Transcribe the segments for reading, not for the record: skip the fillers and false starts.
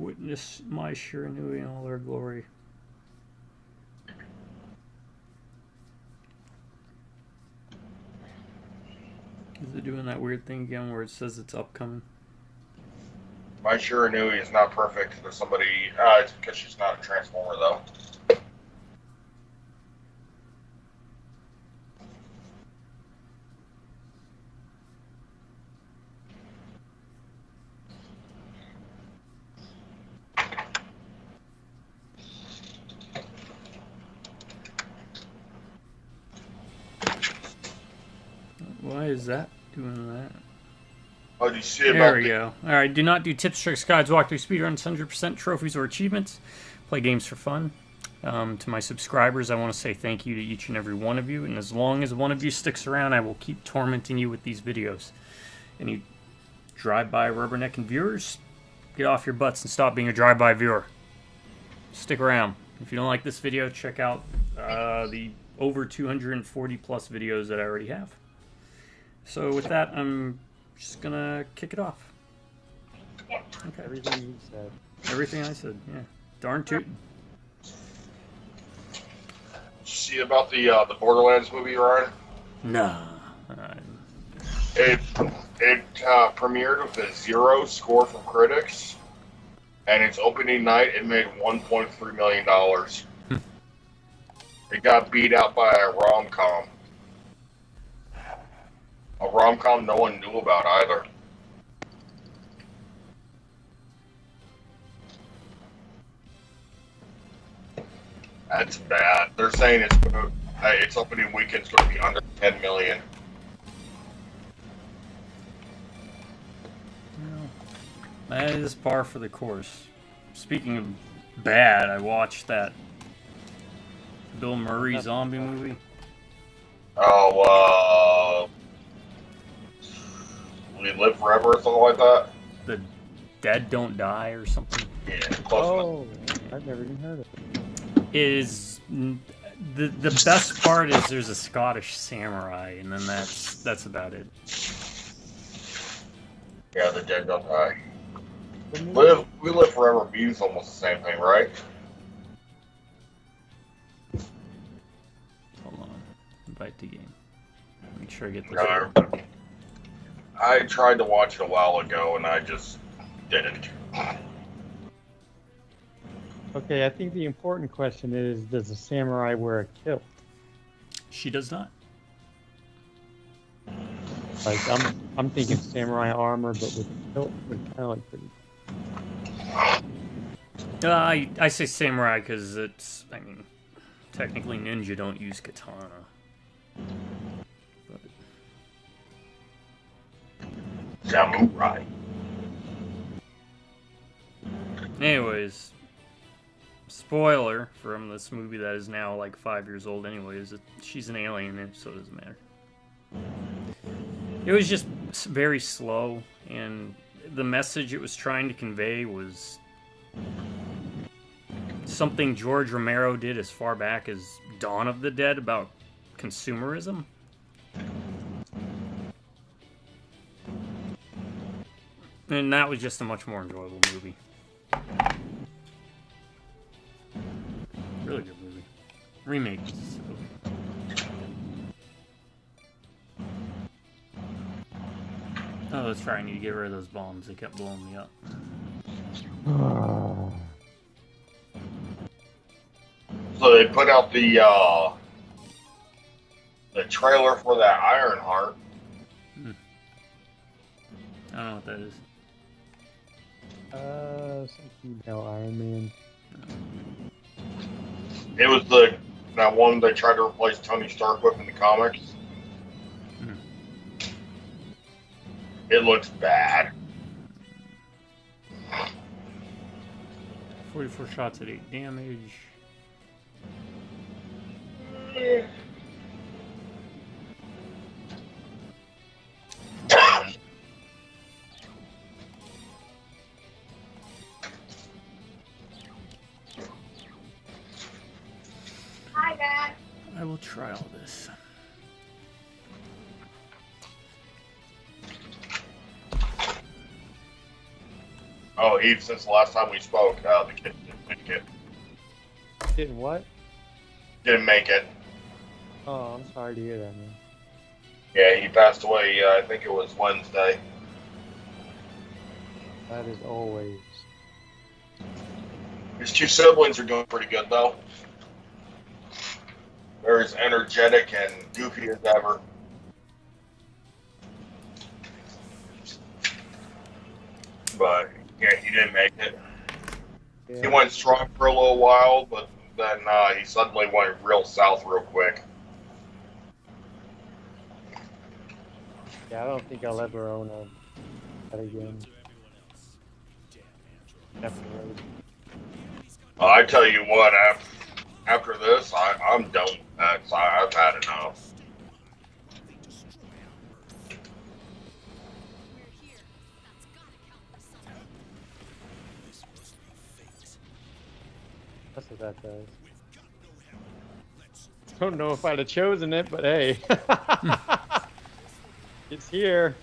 Witness my Shiranui in all their glory. Is it doing that weird thing again where it says it's upcoming? My Shiranui is not perfect. There's somebody. It's because she's not a Transformer, though. Why is that doing that? Oh, did you see about There we go. Alright, do not do tips, tricks, guides, walkthrough, speedruns, 100% trophies, or achievements. Play games for fun. To my subscribers, I want to say thank you to each and every one of you. And as long as one of you sticks around, I will keep tormenting you with these videos. Any drive-by rubbernecking viewers, get off your butts and stop being a drive-by viewer. Stick around. If you don't like this video, check out the over 240 plus videos that I already have. So with that, I'm just gonna kick it off. Okay. Everything you said. Everything I said, yeah. Darn tootin'. Did you see about the Borderlands movie, Ryan? Nah. It premiered with a 0 score from critics, and its opening night it made $1.3 million. It got beat out by a rom-com. A rom-com no one knew about either. That's bad. They're saying its opening weekend's going to be under 10 million. That is par for the course. Speaking of bad, I watched that Bill Murray zombie movie. Oh, We Live Forever or something like that? The Dead Don't Die or something. Yeah, close enough. I've never even heard of it. Is the best part is there's a Scottish samurai, and then that's about it. Yeah, The Dead Don't Die. We Live Forever View's almost the same thing, right? Hold on. Invite the game. Make sure I get this. I tried to watch it a while ago, and I just didn't. Okay, I think the important question is, does a samurai wear a kilt? She does not. Like, I'm thinking samurai armor, but with a kilt would kind of like pretty. I say samurai because it's, I mean, technically ninja don't use katana. But... Samurai. Anyways, spoiler from this movie that is now like 5 years old anyways, she's an alien, and so it doesn't matter. It was just very slow, and the message it was trying to convey was something George Romero did as far back as Dawn of the Dead about consumerism. And that was just a much more enjoyable movie. Really good movie. Remake. Oh, that's right. I need to get rid of those bombs. They kept blowing me up. So they put out the trailer for that Ironheart. I don't know what that is. Something about Iron Man. It was that one they tried to replace Tony Stark with in the comics. It looks bad. 44 shots at 8 damage. Hi, Dad. I will try all this. Oh, Eve, since the last time we spoke, the kid didn't make it. Didn't what? Didn't make it. Oh, I'm sorry to hear that, man. Yeah, he passed away, I think it was Wednesday. That is always. His two siblings are doing pretty good, though. They're as energetic and goofy as ever. But, yeah, he didn't make it. Yeah. He went strong for a little while, but then he suddenly went real south real quick. Yeah, I don't think I'll ever own that again. Definitely. I tell you what, after this, I'm done with that. So I've had enough. That's what that does. Don't know if I'd have chosen it, but hey. It's here.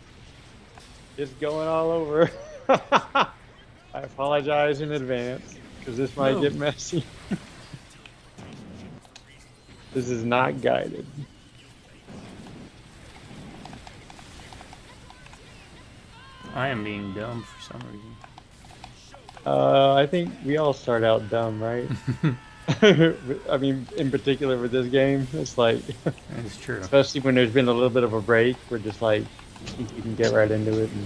It's going all over. I apologize in advance, because this might get messy. This is not guided. I am being dumb for some reason. I think we all start out dumb, right? I mean, in particular with this game, it's like, That is true. especially when there's been a little bit of a break, we're just like, think you can get right into it. And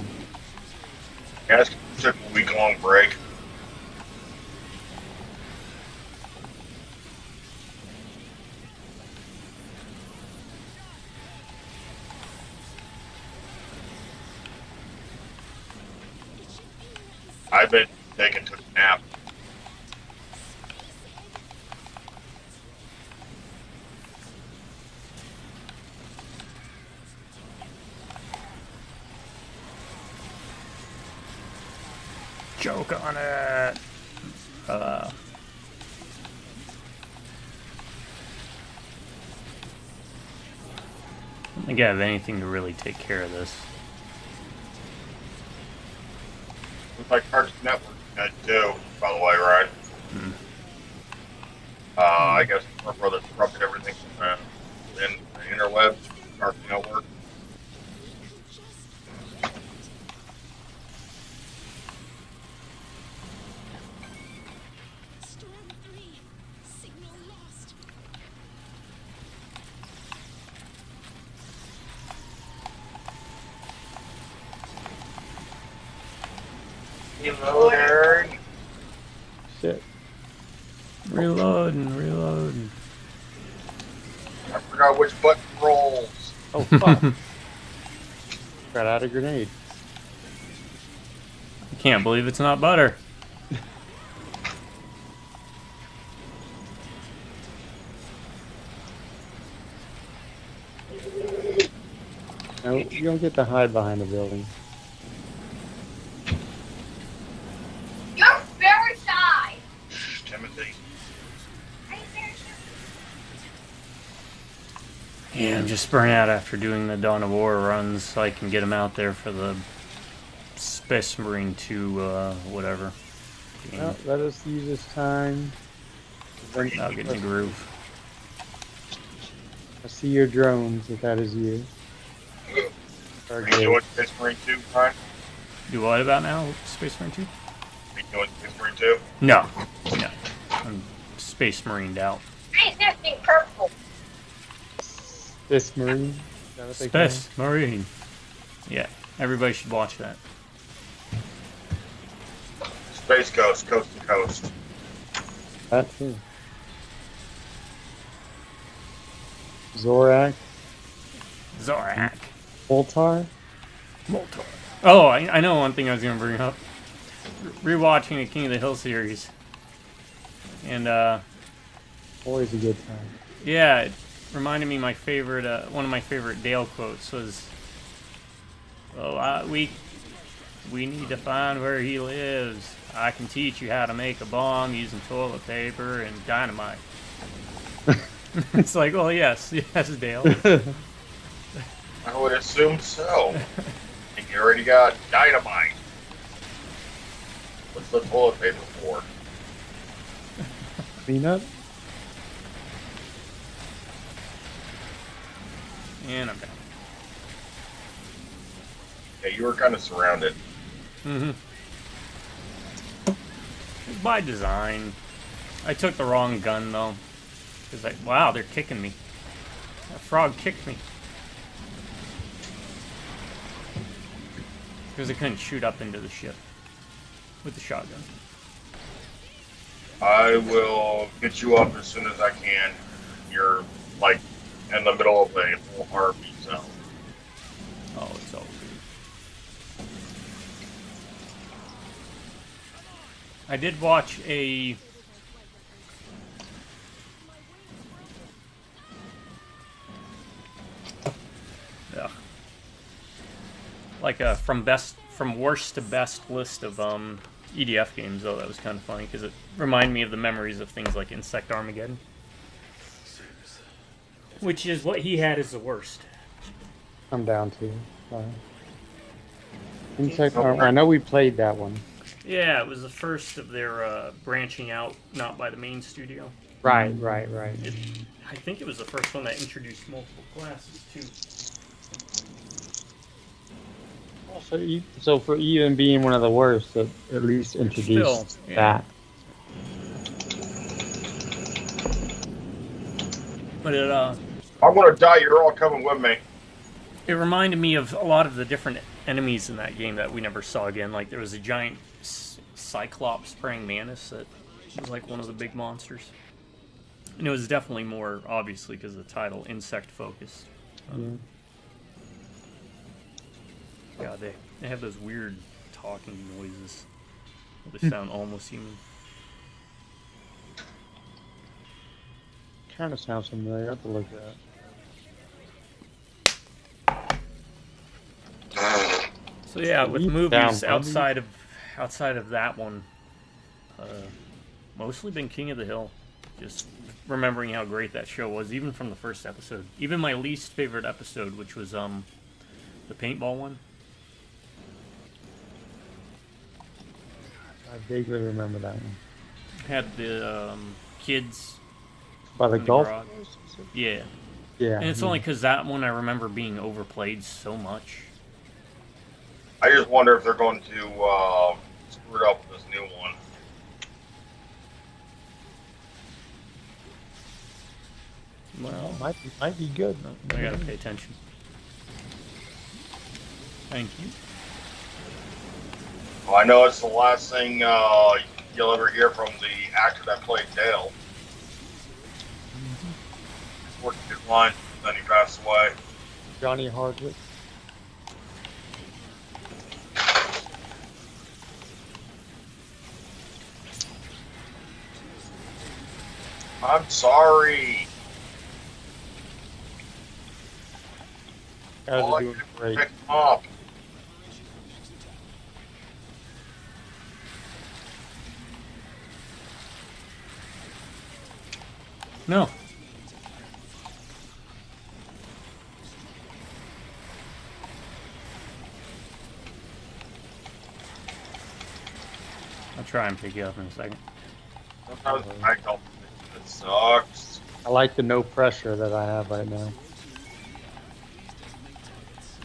Yeah, it's took a week-long break. I've been taking a nap. Joke on it. I don't think I have anything to really take care of this. Looks like Cartoon Network had too, by the way, right? Hmm. I guess our brother corrupted everything in the interwebs, Cartoon Network. Reload. shit. Reloading. I forgot which button rolls. Oh, fuck. Got out a grenade. I can't believe it's not butter. No, you don't get to hide behind the building. You're very shy. Timothy. Yeah, I'm just burnt out after doing the Dawn of War runs, so I can get them out there for the Space Marine 2, whatever. game. Well, let us use this time. I'll get in the groove. I see your drones, if that is you. Are Are you good. doing Space Marine 2, Brian? Do what about now? Space Marine 2? Are you doing Space Marine 2? No. I'm Space Marined out. I ain't testing purple. This Marine? Is that what they call Space Marine. Yeah, everybody should watch that. Space Coast, coast to coast. it? That too. Zorak? Zorak. Voltar? Moltor. Oh, I know one thing I was going to bring up. Rewatching the King of the Hill series. And, Always a good time. yeah, it reminded me my favorite, one of my favorite Dale quotes was, "Well, we need to find where he lives. I can teach you how to make a bomb using toilet paper and dynamite." It's like, oh yes, Dale. I would assume so. And you already got dynamite. the toilet paper for? Peanut? And I'm down. Yeah, you were kind of surrounded. Mm-hmm. By design. I took the wrong gun, though. Because wow, they're kicking me. That frog kicked me. Because I couldn't shoot up into the ship with the shotgun. I will get you up as soon as I can. You're, like, in the middle of a full heartbeat zone. Oh, it's all good. I did watch a... Yeah. Like a from worst to best list of EDF games, though. That was kind of funny because it reminded me of the memories of things like Insect Armageddon, which is what he had as the worst. I'm down to. Insect Armor. I know we played that one. Yeah, it was the first of their branching out, not by the main studio. Right. I think it was the first one that introduced multiple classes too. So for even being one of the worst, it at least introduced Still, yeah. that. But it I'm gonna die, you're all coming with me. it reminded me of a lot of the different enemies in that game that we never saw again. Like there was a giant cyclops praying mantis that was like one of the big monsters. And it was definitely more, obviously, because of the title, insect focused. Yeah, they have those weird talking noises. They sound almost human. Kind of sounds familiar. I have to look at that. So yeah, with movies outside of that one, mostly been King of the Hill. Just remembering how great that show was, even from the first episode. Even my least favorite episode, which was the paintball one. I vaguely remember that one. Had the kids By the in golf garage. course? Yeah. Yeah. And it's only because that one I remember being overplayed so much. I just wonder if they're going to screw it up with this new one. Well, might be good. I gotta pay attention. Thank you. Well, I know it's the last thing you'll ever hear from the actor that played Dale. Worked his line, then he passed away. Johnny Hardwick. I'm sorry. Guys All are I doing did was great. pick him up. No. I'll try and pick you up in a second. Sometimes I don't. It sucks. I like the no pressure that I have right now.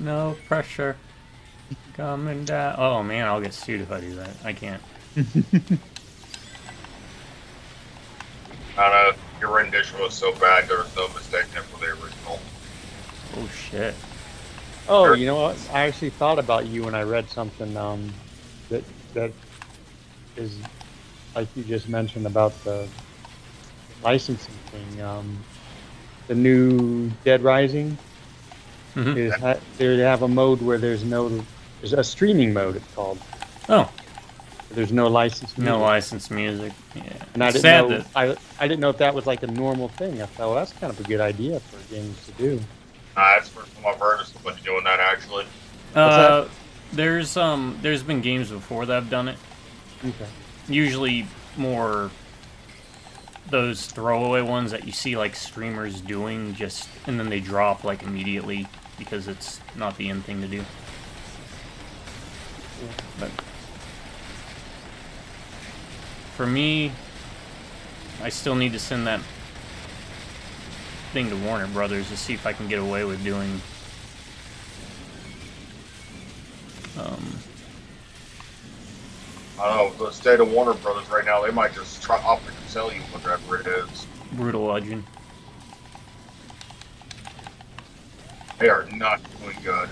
No pressure. Coming down. Oh man, I'll get sued if I do that. I can't. I don't know. Your rendition was so bad, there was no mistaking it for the original. Oh shit. Oh, you know what? I actually thought about you when I read something that is like you just mentioned about the licensing thing. The new Dead Rising is they have a mode where there's a streaming mode. It's called. Oh. There's no licensed music. No licensed music. Yeah. And I It's didn't sad know. that I didn't know if that was like a normal thing. I thought, well, that's kind of a good idea for games to do. That's the first time I've heard of somebody doing that, actually. there's been games before that have done it. Okay. Usually more those throwaway ones that you see like streamers doing just and then they drop like immediately because it's not the end thing to do. But for me, I still need to send that thing to Warner Brothers to see if I can get away with doing I don't know, the state of Warner Brothers right now, they might just try up and sell you whatever it is. Brutal Legend. They are not doing good.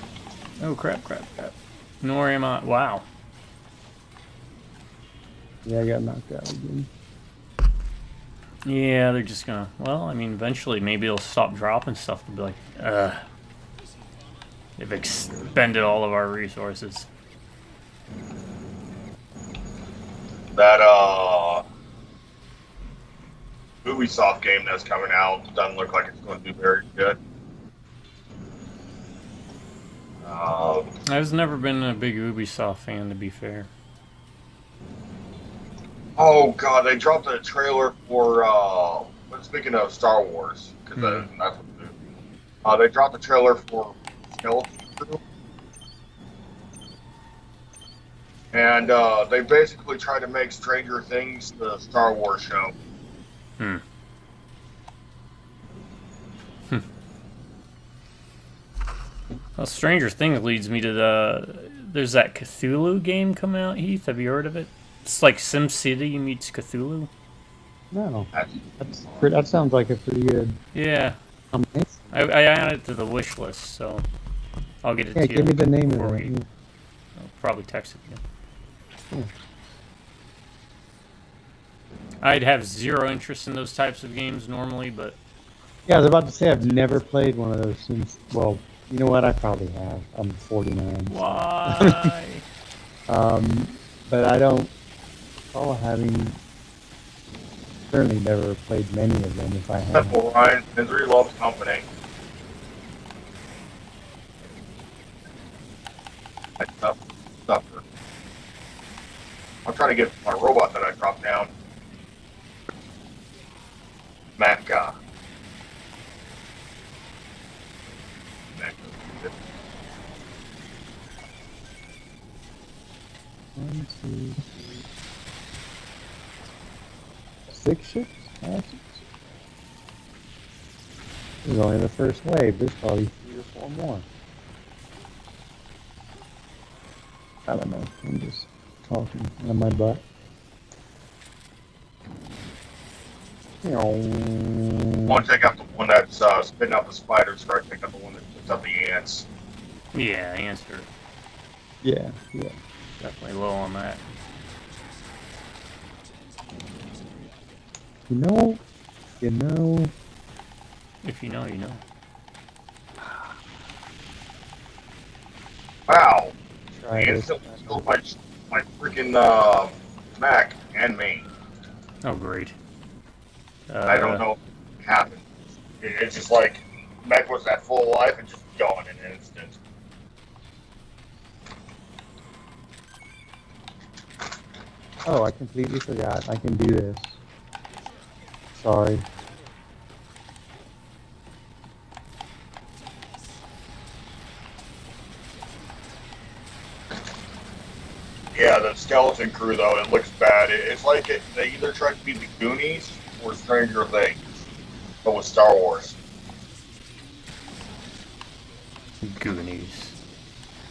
Oh crap! Nor am I. Wow. Yeah, I got knocked out again. Yeah, they're just gonna. Well, I mean, eventually maybe they'll stop dropping stuff and be like, they've expended all of our resources. That Ubisoft game that's coming out doesn't look like it's going to do very good. I've never been a big Ubisoft fan, to be fair. Oh god, they dropped a trailer for speaking of Star Wars, because that's what they dropped a trailer for Skeleton Crew. And they basically try to make Stranger Things the Star Wars show. Well, Stranger Things leads me to there's that Cthulhu game coming out, Heath. Have you heard of it? It's like SimCity meets Cthulhu. No. That sounds like a pretty good... Yeah. I added it to the wish list, so I'll get it to you. Yeah, give me the name of it. I'll probably text it to you. I'd have zero interest in those types of games normally, but... Yeah, I was about to say I've never played one of those since... Well, you know what? I probably have. I'm 49. Why? But I don't recall having... Certainly never played many of them if I have. Simple, Ryan. Misery loves company. I suffer. I'm trying to get my robot that I dropped down. Matt guy. One, 2, 6 ships? 5 ships? This is only the first wave. There's probably 3 or 4 more. I don't know. I'm just talking on my butt. Want to take out the one that's spitting out the spiders, start taking out the one that puts out the ants. Yeah, answer. Yeah. Definitely low on that. You know. If you know, you know. Wow. Try this. Instantly killed my freaking Mac and me. Oh, great. I don't know what happened. It's just like Mac was at full life and just gone in an instant. Oh, I completely forgot. I can do this. Sorry. Yeah, the Skeleton Crew, though, it looks bad. It's like they either tried to be the Goonies or Stranger Things, but with Star Wars. Goonies.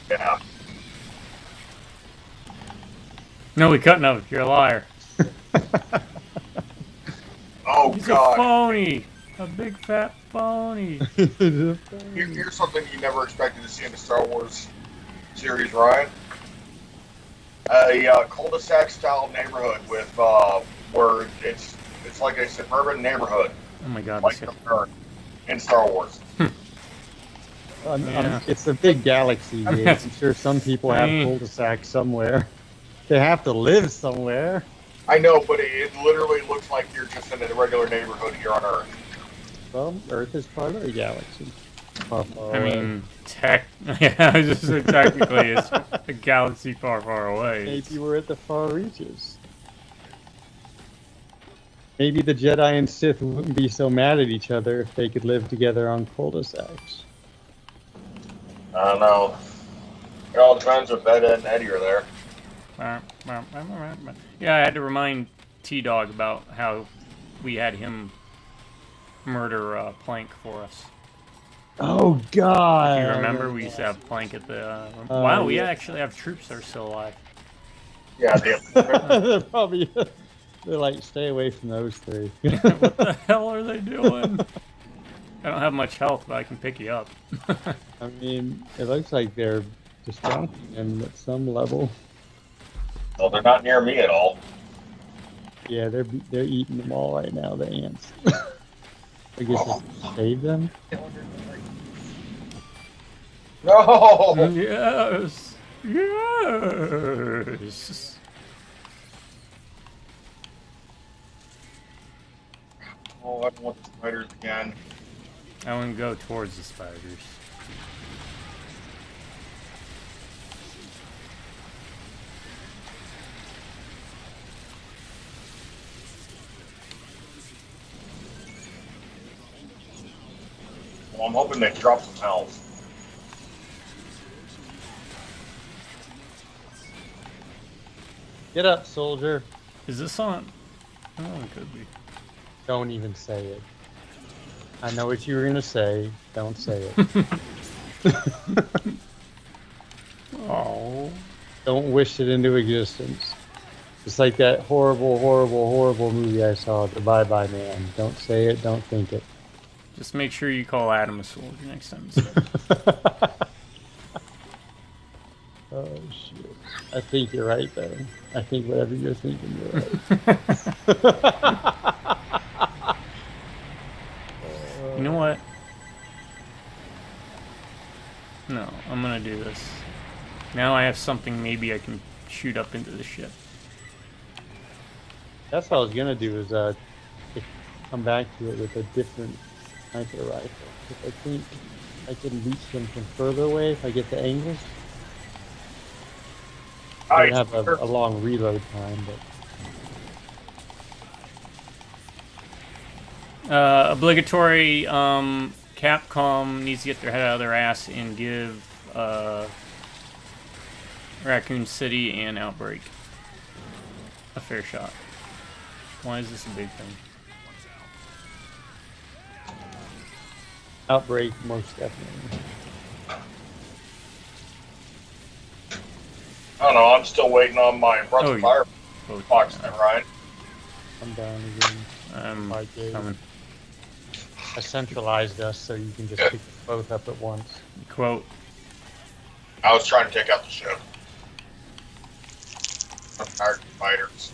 Yeah. No, we couldn't have. You're a liar. Oh, He's God. a phony. A big fat phony. Here's something you never expected to see in the Star Wars series, Ryan. A cul-de-sac style neighborhood with where it's like a suburban neighborhood, Oh my god. like in Star Wars. Yeah. It's a big galaxy. I mean, I'm sure some people have cul-de-sacs somewhere. They have to live somewhere. I know, but it literally looks like you're just in a regular neighborhood here on Earth. Well, Earth is part of the galaxy. Far, far I away. mean, yeah, I just said technically it's a galaxy far, far away. Maybe we're at the far reaches. Maybe the Jedi and Sith wouldn't be so mad at each other if they could live together on cul-de-sacs. I don't know. It all depends if Ed and Eddie are there. Yeah, I had to remind T-Dog about how we had him murder Plank for us. Oh God! If you remember, we used to have Plank at the. Wow, we actually have troops that are still alive. Yeah, they're probably they're like, stay away from those three. What the hell are they doing? I don't have much health, but I can pick you up. I mean, it looks like they're distracting him at some level. Well, they're not near me at all. Yeah, they're eating them all right now, the ants. I guess I save them. No! Yes! Yes! Oh, I don't want the spiders again. I want to go towards the spiders. Well, I'm hoping they drop some health. Get up, soldier. Is this on? Oh, it could be. Don't even say it. I know what you were gonna say. Don't say it. Oh. Don't wish it into existence. It's like that horrible, horrible, horrible movie I saw, The Bye Bye Man. Don't say it, don't think it. Just make sure you call Adam a soldier next time. Oh, shit. I think you're right, though. I think whatever you're thinking, you're right. You know what? No, I'm gonna do this. Now I have something maybe I can shoot up into the ship. That's what I was gonna do, is come back to it with a different sniper rifle. If I think I can reach them from further away if I get the angles. I would have a long reload time, but obligatory. Capcom needs to get their head out of their ass and give Raccoon City and Outbreak a fair shot. Why is this a big thing? Outbreak, most definitely. I don't know, I'm still waiting on my Breath of Fire box there, Ryan. I'm down again. I'm coming. I centralized us so you can just pick both up at once. Quote. I was trying to take out the ship. I'm tired of fighters.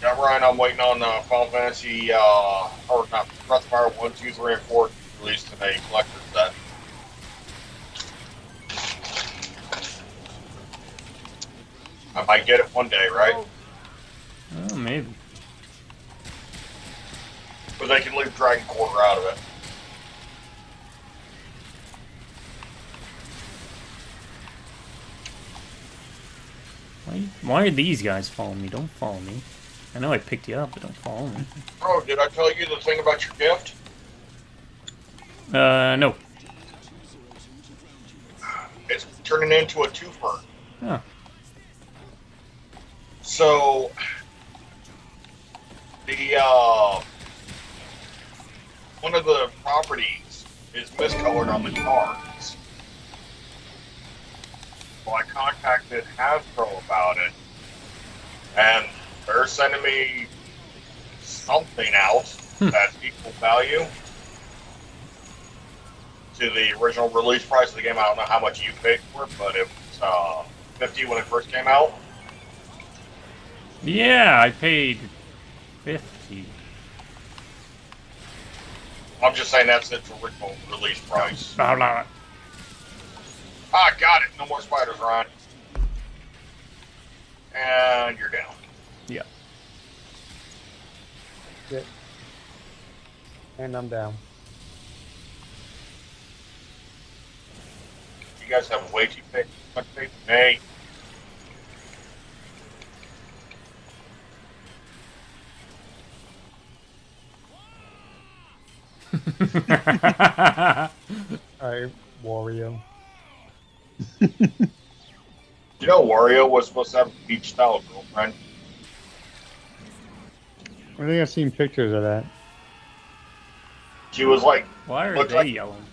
Yeah, Ryan, I'm waiting on Final Fantasy, or not, Breath of Fire 1, 2, 3, and 4 released in a collector's set. I might get it one day, right? Oh, maybe. But they can leave Dragon Quarter out of it. Why are these guys following me? Don't follow me. I know I picked you up, but don't follow me. Bro, did I tell you the thing about your gift? No. It's turning into a twofer. Huh. So, the, one of the properties is miscolored on the cards. Well, I contacted Hasbro about it, and they're sending me something out that's equal value to the original release price of the game. I don't know how much you paid for it, but it was $50 when it first came out. Yeah, I paid $50. I'm just saying that's its original release price. Blah, blah. Ah, got it. No more spiders, Ryan. And you're down. Yeah. Good. And I'm down. You guys have way too much faith in me. Alright, Wario. You know, Wario was supposed to have a beach-style girlfriend. I think I've seen pictures of that. She was like, Why are looked they like- yelling?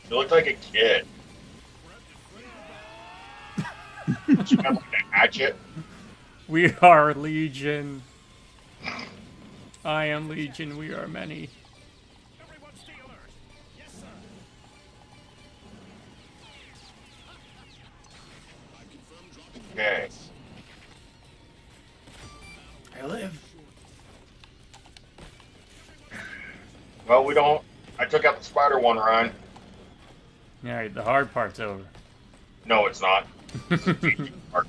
she looked like a kid. She had like a hatchet. We are Legion. I am Legion. We are many. Okay. I live. Well, we don't. I took out the spider one, Ryan. Alright, the hard part's over. No, it's not. This is the easy part.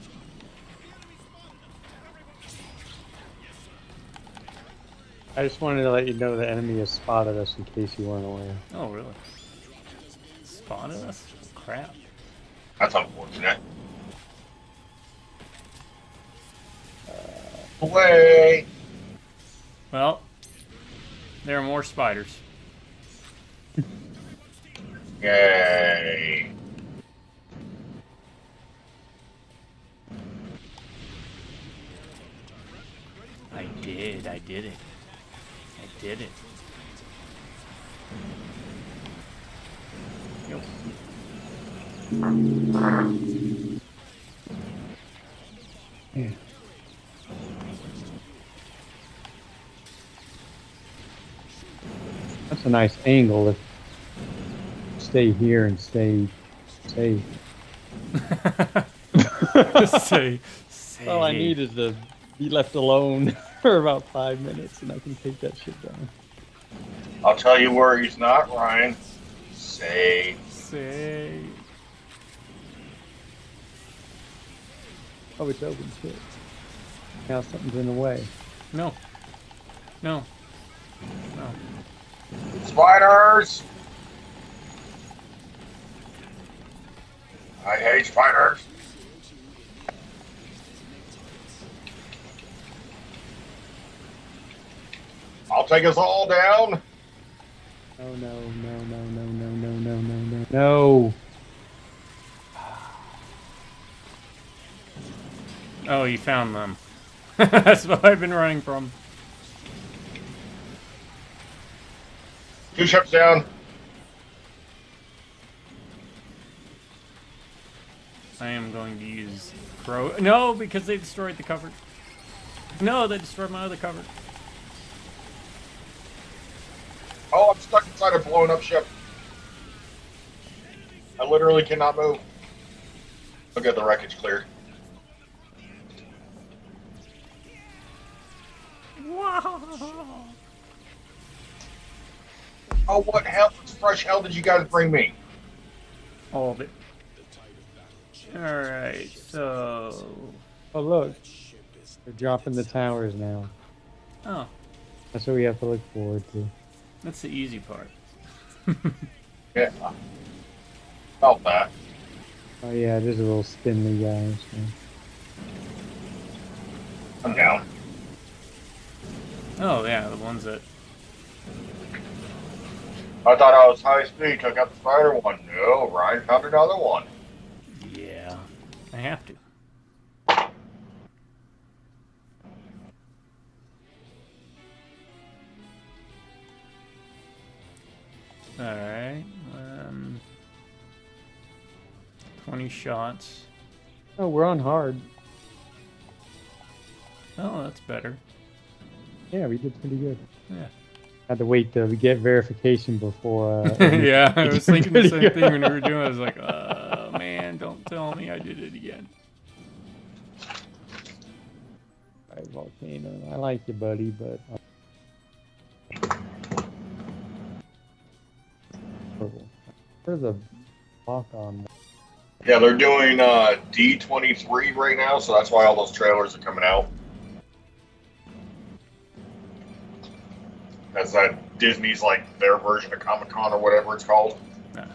I just wanted to let you know the enemy has spotted us in case you weren't aware. Oh, really? Spotted us? Crap. That's unfortunate. Away. Well, there are more spiders. Yay. I did it. I did it. Yep. Yeah. That's a nice angle if stay here and stay safe. say. All I need is to be left alone for about 5 minutes and I can take that shit down. I'll tell you where he's not, Ryan. Say. Say. Oh, it's open shit. Now something's in the way. No. No. No. Spiders! I hate spiders. I'll take us all down. No, no, no, no, no, no, no, no, no, no, no. Oh, you found them. That's what I've been running from. 2 ships down. I am going to use Crow. No, because they destroyed the cover. No, they destroyed my other cover. Oh, I'm stuck inside a blown up ship. I literally cannot move. Look at the wreckage cleared. Wow. Oh, what hell? Fresh hell did you guys bring me? All of it. Alright, so... Oh, look. They're dropping the towers now. Oh, That's what we have to look forward to. that's the easy part. Yeah. Felt that. Oh, yeah, just a little spindly guys. Man. I'm down. Oh, yeah, the ones that... I thought I was high speed, took out the spider one. No, Ryan found another one. Yeah, I have to. Alright, 20 shots. Oh, we're on hard. Oh, that's better. Yeah, we did pretty good. Yeah. Had to wait to get verification before. Yeah, I was thinking the Pretty same good. thing when we were doing it. I was like, oh man, don't tell me I did it again. Right, Volcano. I like you, buddy, but. Where's the lock on? Yeah, they're doing D23 right now, so that's why all those trailers are coming out. That's that Disney's like their version of Comic-Con or whatever it's called. Nah.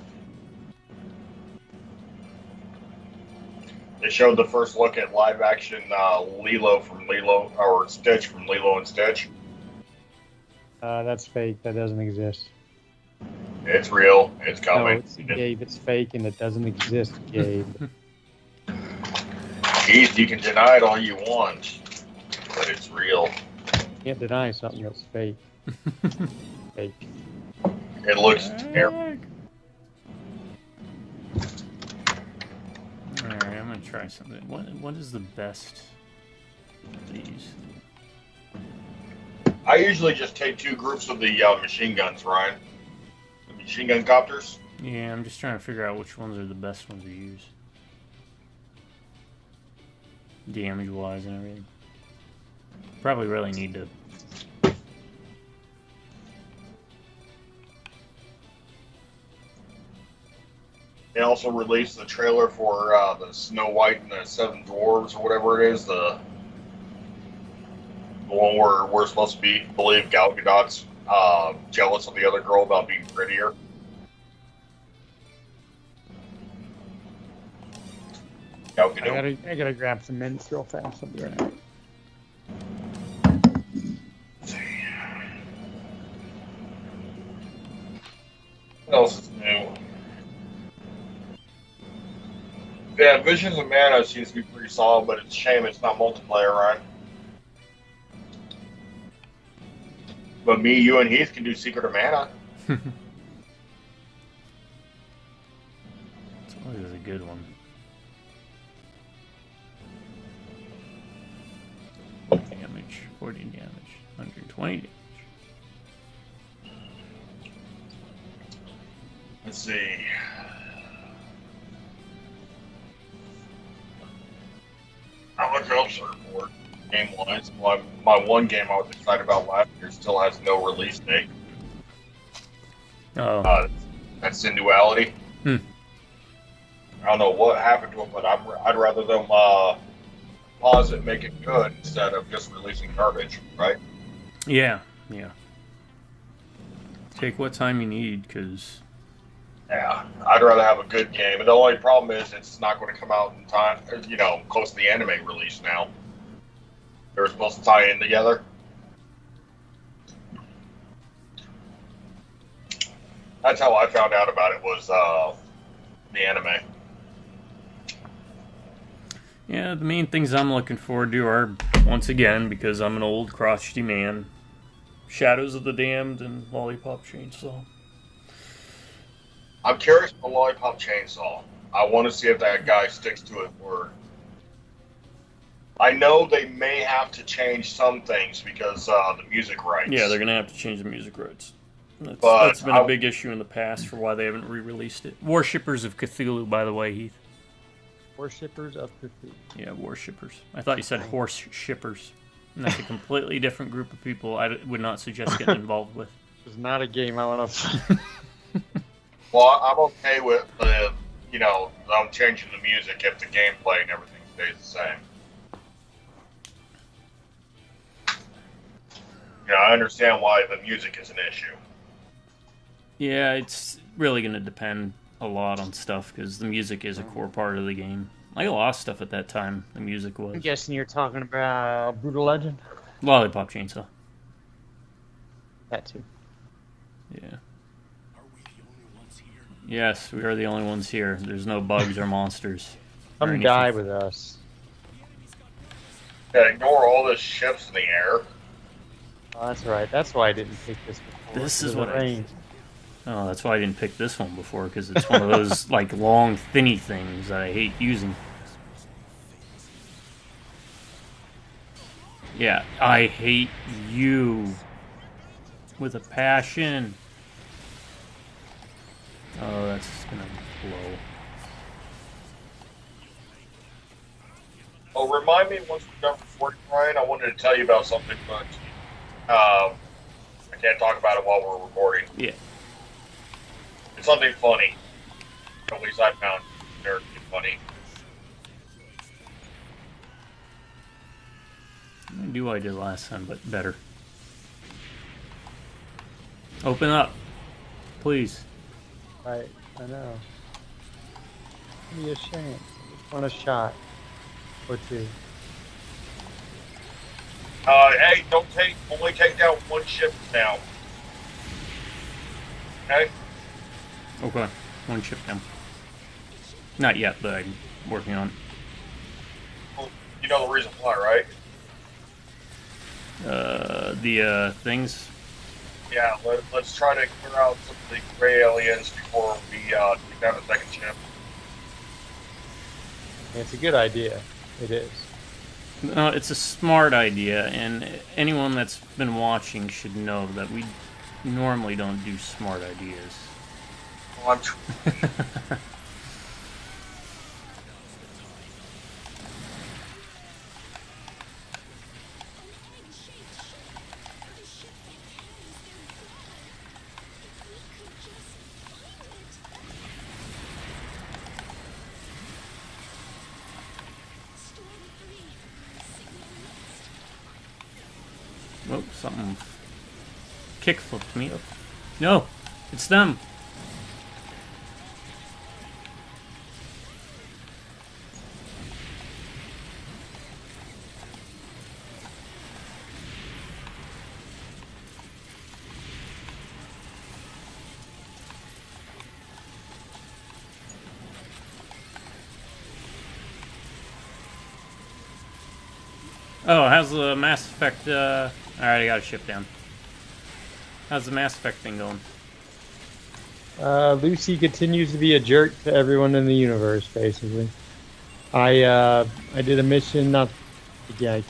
They showed the first look at live action Lilo from Lilo, or Stitch from Lilo and Stitch. That's fake. That doesn't exist. It's real. It's No, coming. it's Gabe. It's fake and it doesn't exist, Gabe. Keith, you can deny it all you want, but it's real. Can't deny something that's fake. Fake. It looks terrible. Alright, I'm gonna try something. What is the best of these? I usually just take 2 groups of the machine guns, Ryan. The machine gun copters. Yeah, I'm just trying to figure out which ones are the best ones to use. Damage-wise and everything. Probably really need to... They also released the trailer for the Snow White and the Seven Dwarves, or whatever it is. The one where we're supposed to believe Gal Gadot's jealous of the other girl about being prettier. Gal Gadot. I gotta grab some mints real fast. I'll be right back. What else is new? Yeah, Visions of Mana seems to be pretty solid, but it's a shame it's not multiplayer, right? But me, you, and Heath can do Secret of Mana. It's always a good one. Damage, 40 damage, 120 damage. Let's see. How much else are for game-wise? My one game I was excited about last year still has no release date. Oh. That's in Duality. Hmm. I don't know what happened to it, but I'd rather them pause it and make it good instead of just releasing garbage, right? Yeah, yeah. Take what time you need, because... Yeah, I'd rather have a good game. And the only problem is it's not going to come out in time, you know, close to the anime release now. They're supposed to tie in together. That's how I found out about it, was the anime. Yeah, the main things I'm looking forward to are, once again, because I'm an old crotchety man, Shadows of the Damned and Lollipop Chainsaw. I'm curious about Lollipop Chainsaw. I want to see if that guy sticks to it. Or I know they may have to change some things because the music rights. Yeah, they're going to have to change the music rights. That's been a big issue in the past for why they haven't re-released it. Worshippers of Cthulhu, by the way, Heath. Worshippers of Cthulhu. Yeah, worshippers. I thought you said horse shippers. And that's a completely different group of people I would not suggest getting involved with. It's not a game I want to. Well, I'm okay with the, you know, them changing the music if the gameplay and everything stays the same. You know, I understand why the music is an issue. Yeah, it's really going to depend a lot on stuff, because the music is a core part of the game. Like a lot of stuff at that time, the music was. I'm guessing you're talking about Brutal Legend? Lollipop Chainsaw. That too. Yeah. Yes, we are the only ones here. There's no bugs or monsters. Come die with us. Yeah, ignore all the ships in the air. Oh, that's right. That's why I didn't pick this before. This is what Oh, that's why I didn't pick this one before, because it's one of those like long, thinny things that I hate using. Yeah, I hate you with a passion. Oh, that's gonna blow. Oh, remind me once we're done recording, Ryan. I wanted to tell you about something, but I can't talk about it while we're recording. Yeah. It's something funny. At least I found it funny. I'm gonna do what I did last time, but better. Open up, please. Right, I know. Give me a chance. I just want a shot or two. Hey, only take down one ship now. Okay? Okay, one ship down. Not yet, but I'm working on it. Well, you know the reason why, right? The things. Yeah, let's try to clear out some of the gray aliens before we take down the second ship. It's a good idea. It is. No, it's a smart idea, and anyone that's been watching should know that we normally don't do smart ideas. Well, I'm Oh, something kick flipped me up. No, it's them. Oh, how's the Mass Effect, Alright, I got a ship down. How's the Mass Effect thing going? Lucy continues to be a jerk to everyone in the universe, basically. I did a mission, not... Yeah, I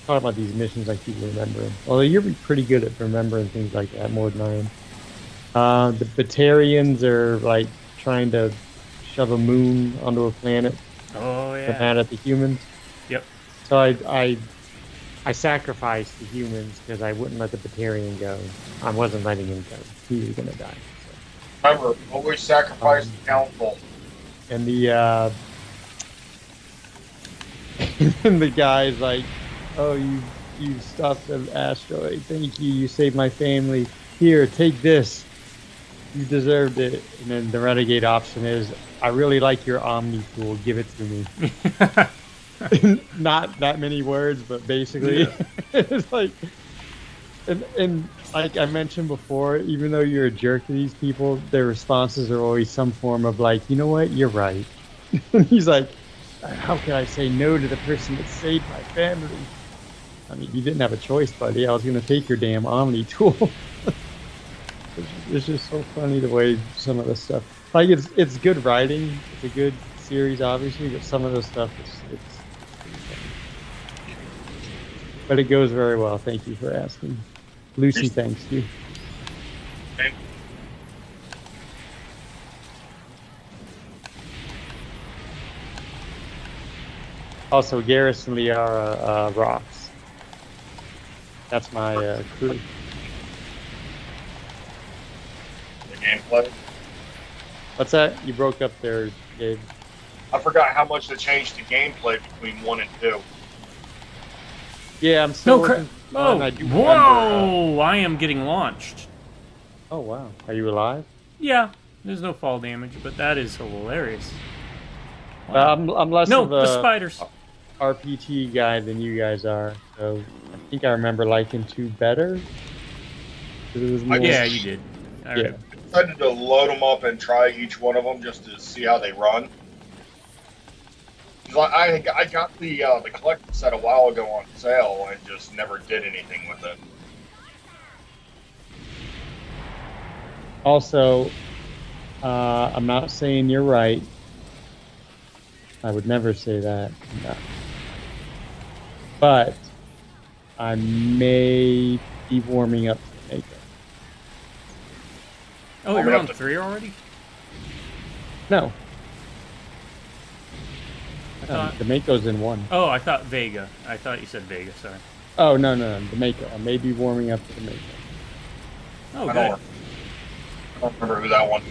talk about these missions I keep remembering. Although you're pretty good at remembering things like that, more than I am. The Batarians are, like, trying to shove a moon onto a planet. Oh, yeah. They're mad at the humans. Yep. So I sacrificed the humans because I wouldn't let the Batarian go. I wasn't letting him go. He was gonna die. Remember, always sacrifice the council. And the and the guy's like, "Oh, you stopped the asteroid. Thank you. You saved my family. Here, take this. You deserved it." And then the renegade option is, "I really like your Omni tool. Give it to me." Not that many words, but basically, Yeah. it's like, and like I mentioned before, even though you're a jerk to these people, their responses are always some form of like, you know what, you're right. And he's like, how can I say no to the person that saved my family? I mean, you didn't have a choice, buddy. I was going to take your damn Omni tool. It's just so funny the way some of this stuff, like it's good writing, it's a good series, obviously, but some of the stuff it's but it goes very well. Thank you for asking. Lucy, thanks you. Okay? Also, Garrison Liara rocks. That's my crew. The gameplay. What's that? You broke up there, Gabe. I forgot how much they changed the gameplay between 1 and 2. Yeah, I'm still No, looking. oh, I do remember, whoa! I am getting launched. oh wow, are you alive? Yeah, there's no fall damage, but that is hilarious. I'm less No, of the a spiders. RPT guy than you guys are, so I think I remember liking 2 better. 'Cause it was more, Yeah, you did. I Yeah. read. I decided to load them up and try each one of them just to see how they run. 'Cause I got the collector set a while ago on sale and just never did anything with it. Also, I'm not saying you're right. I would never say that. No. But I may be warming up to make it. Oh, Warming you're up on to- 3 already? No, I thought. the Mako's in 1. Oh, I thought Vega. I thought you said Vega. Sorry. Oh, no, the Mako. I may be warming up to the Mako. Oh, I good. don't remember who that one.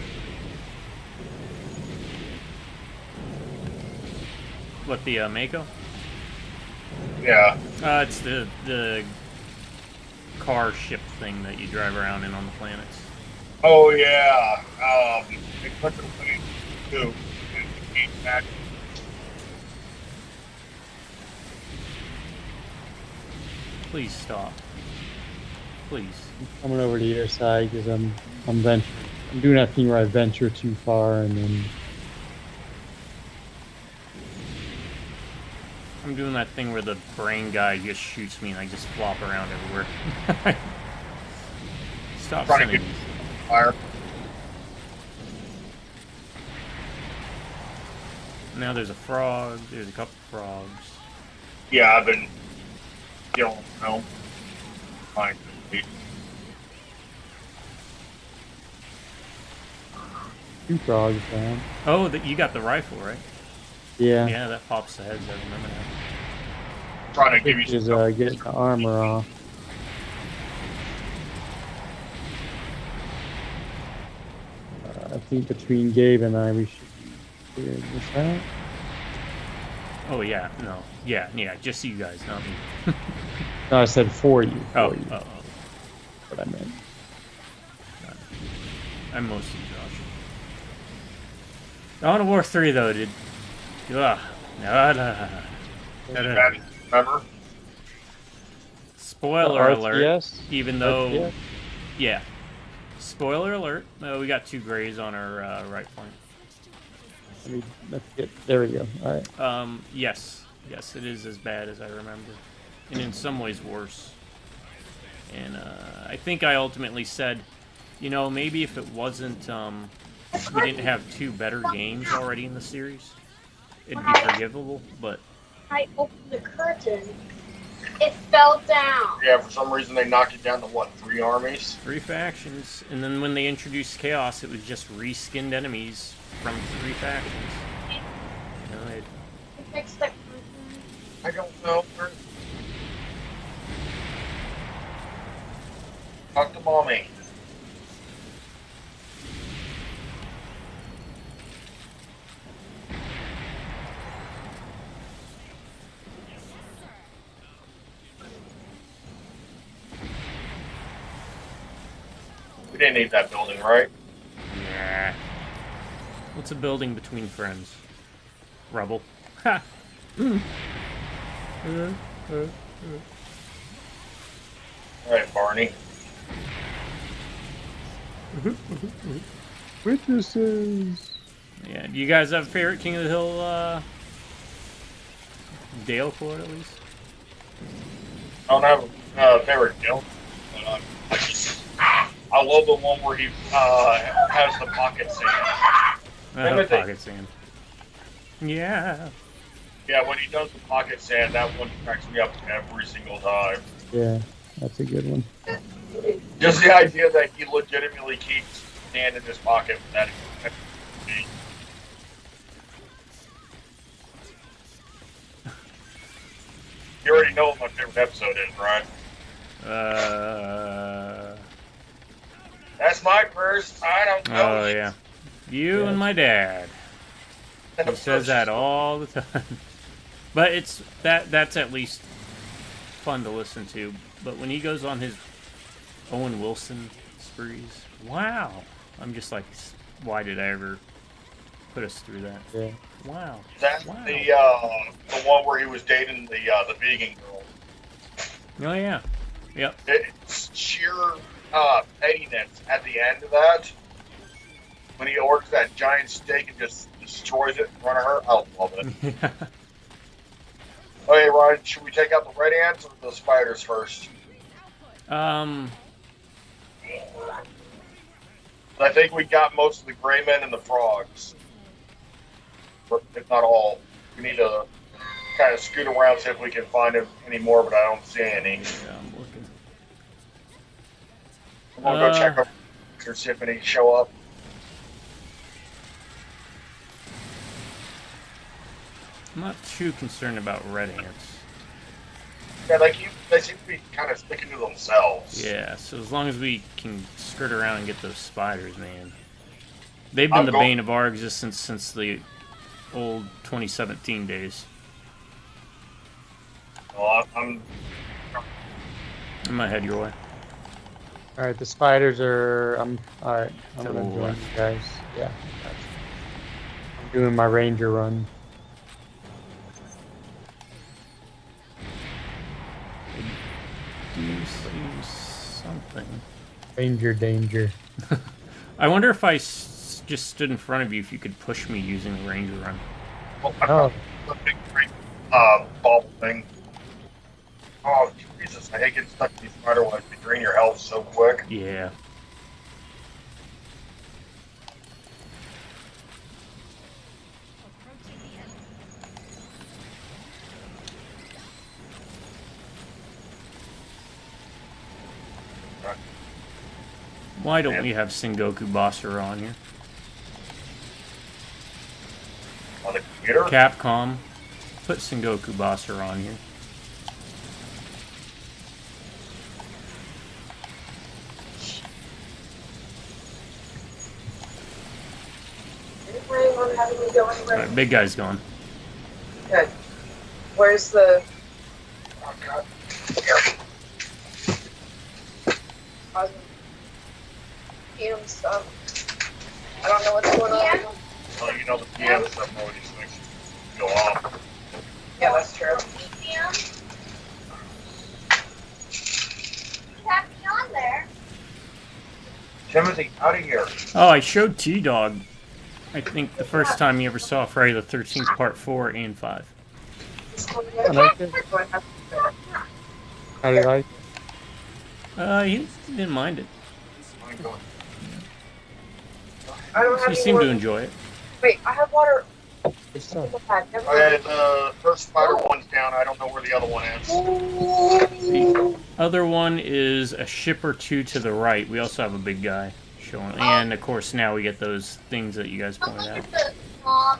What, the Mako? Yeah. It's the car ship thing that you drive around in on the planets. Oh yeah. They put the way too. Back. Please stop. Please. I'm coming over to your side because I'm venturing. I'm doing that thing where I venture too far and then. I'm doing that thing where the brain guy just shoots me and I just flop around everywhere. Stop Trying to sending get me. fire. Now there's a frog. There's a couple frogs. Yeah, I've been killing them. Fine. Two frogs down. Oh, you got the rifle, right? Yeah. Yeah, that pops the heads. I remember that. Trying to give you Is some. getting the armor off. I think between Gabe and I, we should be figuring this out. Oh yeah, no, yeah, just you guys, not me. No, I said for you. Oh, For you. oh, What I meant. I'm mostly Josh. Dawn of War 3 though, dude. Ugh. Remember? Spoiler alert. RTS? Even though, RTS? yeah. Spoiler alert. We got 2 grays on our right flank. Let's get. There we go. All right. Yes, it is as bad as I remember, and in some ways worse. And I think I ultimately said, you know, maybe if it wasn't, we didn't have 2 better games already in the series, it'd be forgivable. But I opened the curtain. It fell down. Yeah, for some reason they knocked it down to what, 3 armies? 3 factions, and then when they introduced chaos, it was just reskinned enemies from 3 factions. You know, it, Fix the curtain. I don't know. Talk to mommy. We didn't need that building, right? nah. What's a building between friends? Rubble. Ha! Alright, Barney. Witnesses. Yeah, do you guys have a favorite King of the Hill, Dale Court at least? I don't have a favorite kill, but I love the one where he has the pocket sand. Pocket sand. Yeah. Yeah, when he does the pocket sand, that one cracks me up every single time. Yeah, that's a good one. Just the idea that he legitimately keeps sand in his pocket. That you already know what my favorite episode is, right? That's my first. I don't know. Oh yeah. You and my dad. He says that all the time. But it's that's at least fun to listen to. But when he goes on his Owen Wilson sprees, wow. I'm just like, why did I ever put us through that? Yeah. Wow. That's wow. the one where he was dating the vegan girl. Oh yeah. Yep. It's sheer pettiness at the end of that. When he orders that giant steak and just destroys it in front of her, I love it. Okay, Ryan, should we take out the red ants or the spiders first? I think we got most of the gray men and the frogs. If not all. We need to kind of scoot around, see if we can find any more, but I don't see any. Yeah, I'm looking. I'm gonna go check up or see if any show up. I'm not too concerned about red ants. Yeah, they seem to be kind of sticking to themselves. Yeah, so as long as we can skirt around and get those spiders, man. They've been the bane of our existence since the old 2017 days. Well, I'm I'm gonna head your way. All right, the spiders are. All right. I'm To gonna the join left. you guys. Yeah. I'm doing my ranger run. Do you see something? Ranger danger. I wonder if I just stood in front of you, if you could push me using the Ranger Run. Oh, Oh, the big green ball thing. Oh, Jesus, I hate getting stuck in these spider webs. They drain your health so quick. Yeah. Why don't we have Sengoku Bossera on here? On the computer? Capcom, put Sengoku Bossera on here. Anyone having me go anywhere? Alright, big guy's gone. Good. Where's the Oh, God. Here. PM stuff? I don't know what's going on. Well, you know the PM stuff always makes you go off. Yeah, that's true. Tap me on there. Timothy, out of here. Oh, I showed T-Dog, I think, the first time you ever saw Friday the 13th Part 4 and 5. I like it. How do you like it? He didn't mind it. I don't have He any seemed more. to enjoy it. Wait, I have water Good in stuff. the bag. Never Okay, mind. the first spider one's down. I don't know where the other one is. The other one is a ship or two to the right. We also have a big guy showing. And, of course, now we get those things that you guys pointed out. Mom,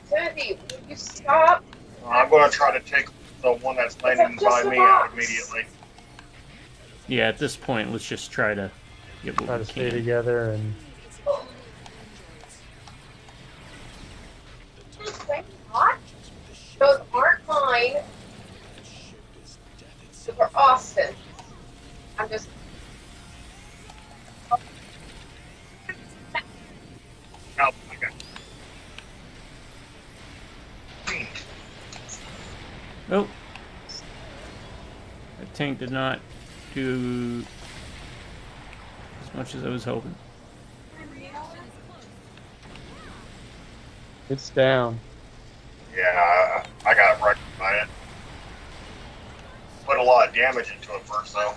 Timothy, will you stop? I'm going to try to take the one that's landing by me out immediately. Yeah, at this point, let's just try to get Try what to we stay can. together and What? Those aren't mine. Those are Austin. I'm just. Oh, my God. Oh! That tank did not do as much as I was hoping. it's down. Yeah, I got wrecked by it. Put a lot of damage into it first, though.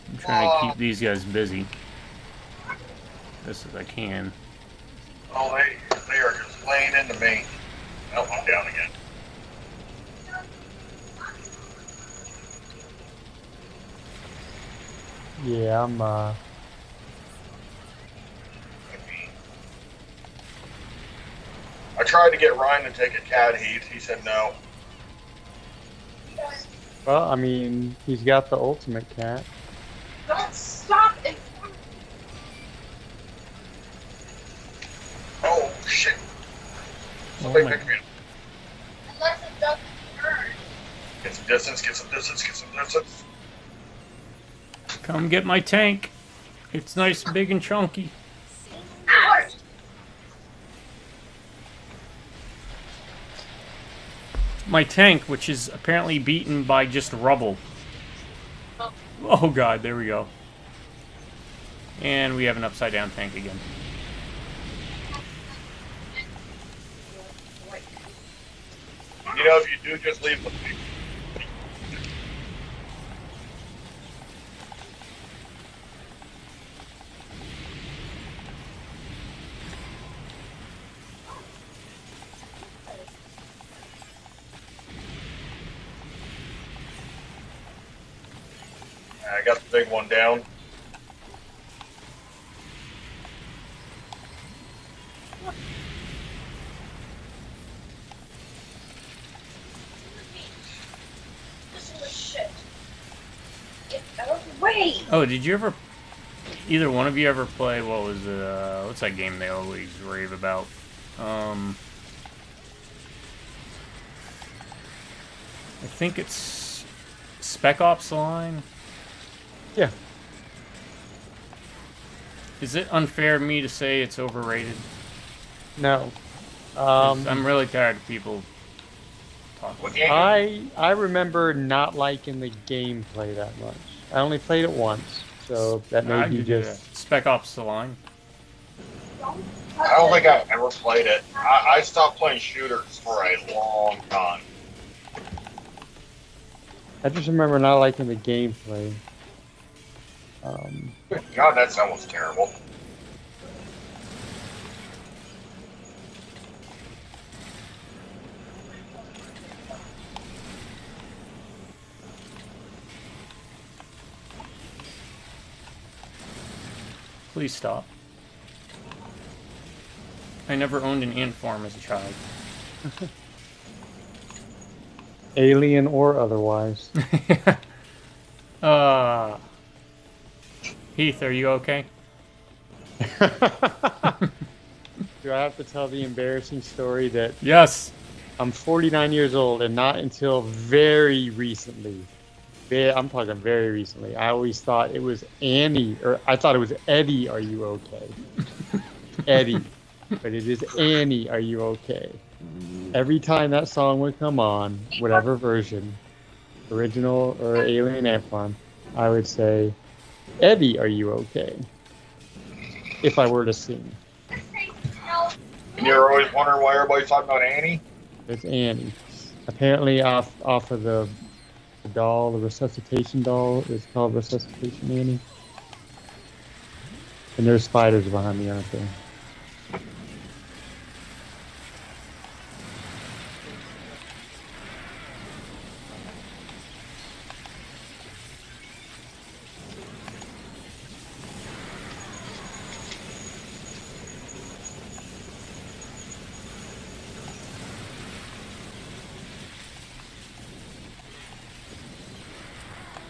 I'm trying to keep these guys busy. Best as I can. Oh, they are just laying into me. Oh, I'm down again. Yeah, I'm I tried to get Ryan to take a cat heat. He said no. well, I mean, he's got the ultimate cat. Don't stop it. Oh, shit. Oh Somebody my- pick me up. unless it doesn't burn. Get some distance, get some distance, get some distance. Come get my tank. It's nice, big, and chunky. Ouch. My tank, which is apparently beaten by just rubble. Oh god, there we go. And we have an upside down tank again. You know, if you do, just leave with me. I got the big one down. This is shit. Get out of the way. Oh, did you ever... Either one of you ever play, what was it, what's that game they always rave about? I think it's Spec Ops Line. Yeah. Is it unfair of me to say it's overrated? No. 'Cause I'm really tired of people talk. What game? I remember not liking the gameplay that much. I only played it once, so that I made me could do just. that. Spec Ops: The Line. I don't think I've ever played it. I stopped playing shooters for a long time. I just remember not liking the gameplay. God, that sounds terrible. Please stop. I never owned an ant farm as a child. Alien or otherwise. Heath, are you okay? Do I have to tell the embarrassing story that Yes. I'm 49 years old and not until very recently, I'm talking very recently, I always thought it was Annie, or I thought it was Eddie, are you okay? Eddie. But it is Annie, are you okay? Every time that song would come on, whatever version, original or Alien Ant Farm, I would say, Eddie, are you okay? If I were to sing. And you're always wondering why everybody's talking about Annie? It's Annie. Apparently off of the doll, the resuscitation doll, it's called Resuscitation Annie. And there's spiders behind me, aren't there?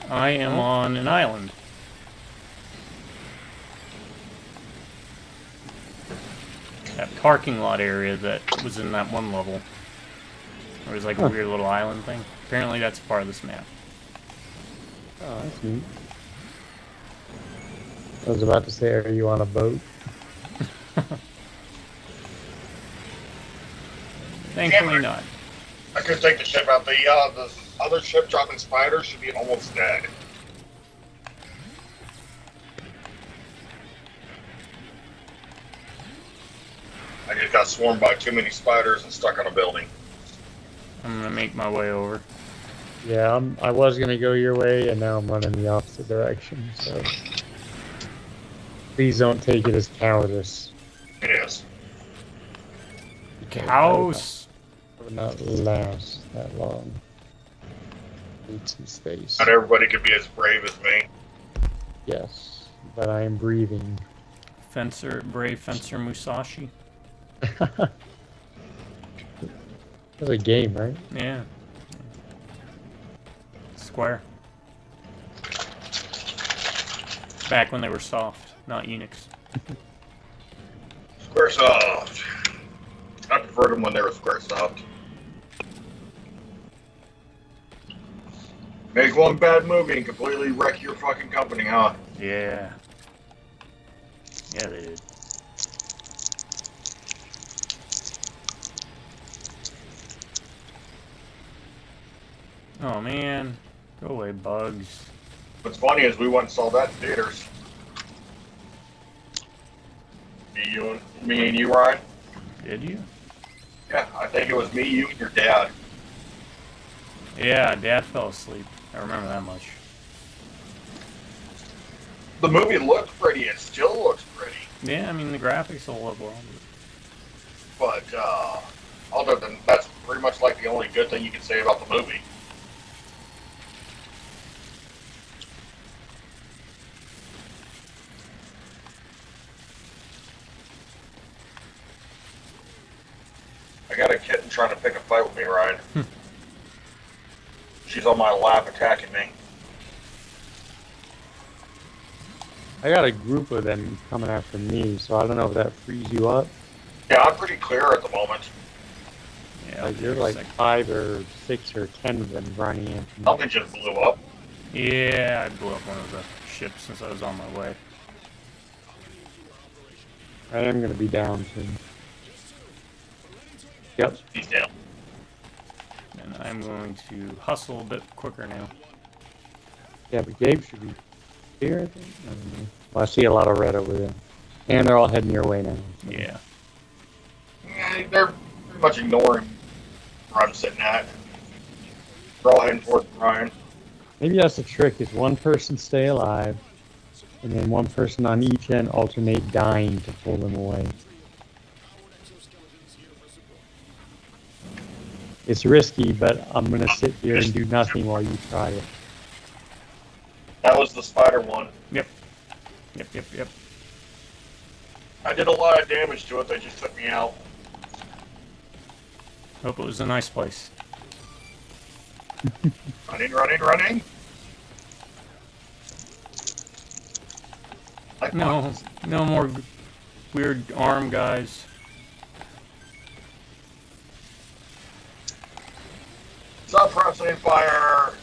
I am on an island. That parking lot area that was in that one level. There was like a weird little island thing. Apparently that's part of this map. Oh, that's neat. I was about to say, are you on a boat? Thankfully not. I could take the ship out. The other ship dropping spiders should be almost dead. I just got swarmed by too many spiders and stuck on a building. I'm gonna make my way over. Yeah, I was gonna go your way, and now I'm running the opposite direction. So please don't take it as cowardice. It is. House. It would not last that long. Need some space. Not everybody could be as brave as me. Yes, but I am breathing. Brave fencer Musashi. That's a game, right? Yeah. Square. Back when they were soft, not Unix. Squaresoft. I preferred them when they were Squaresoft. Make one bad movie and completely wreck your fucking company, huh? Yeah. Yeah, they did. Oh man, go away, bugs. What's funny is we went and saw that in theaters. Me and you, Ryan. Did you? Yeah, I think it was me, you, and your dad. Yeah, Dad fell asleep. I remember that much. The movie looked pretty. It still looks pretty. Yeah, I mean the graphics will look well. But other than that's pretty much like the only good thing you can say about the movie. I got a kitten trying to pick a fight with me, Ryan. She's on my lap attacking me. I got a group of them coming after me, so I don't know if that frees you up. Yeah, I'm pretty clear at the moment. Yeah, Like there's like 5 or 6 or 10 of them running in. Something just blew up. Yeah, I blew up one of the ships since I was on my way. I am gonna be down soon. Yep. He's down. And I'm going to hustle a bit quicker now. Yeah, but Gabe should be here, I think. I don't know. Well, I see a lot of red over there. And they're all heading your way now. So. Yeah. Yeah, they're pretty much ignoring where I'm sitting at. They're all heading towards Brian. Maybe that's the trick, is one person stay alive, and then one person on each end alternate dying to pull them away. It's risky, but I'm going to sit here and do nothing while you try it. That was the spider one. Yep. I did a lot of damage to it. They just took me out. Hope it was a nice place. Running. Like No more weird arm guys. Suppressing fire.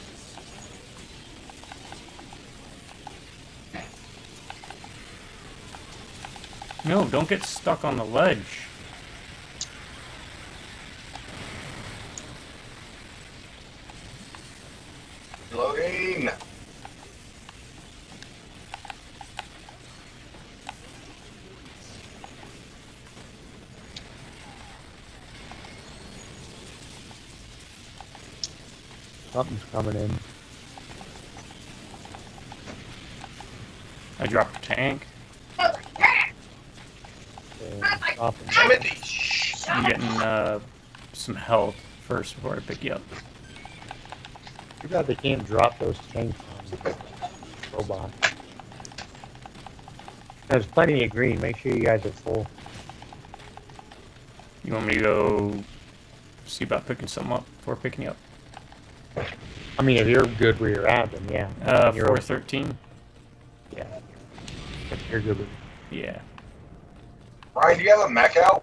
No, don't get stuck on the ledge. Loading. Something's coming in. I dropped a tank. Dropping. Timothy. I'm getting some health first before I pick you up. Too bad they can't drop those tanks on robot. There's plenty of green. Make sure you guys are full. You want me to go see about picking something up before picking you up? I mean, if you're good where you're at, then yeah. You're 413. Yeah. If you're good with Yeah. Brian, do you have a mech out?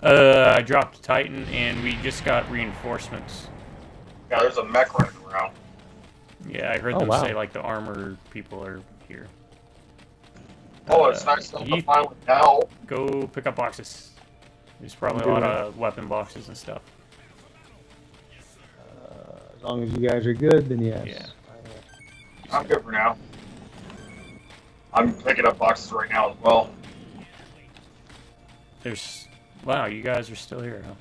I dropped a Titan and we just got reinforcements. Yeah, there's a mech running around. Yeah, I heard them say like the armor people are here. Oh, it's nice stuff to find with now. Go pick up boxes. There's probably a lot of weapon boxes and stuff. as long as you guys are good, then yes. Yeah. I'm good for now. I'm picking up boxes right now as well. Wow, you guys are still here, huh?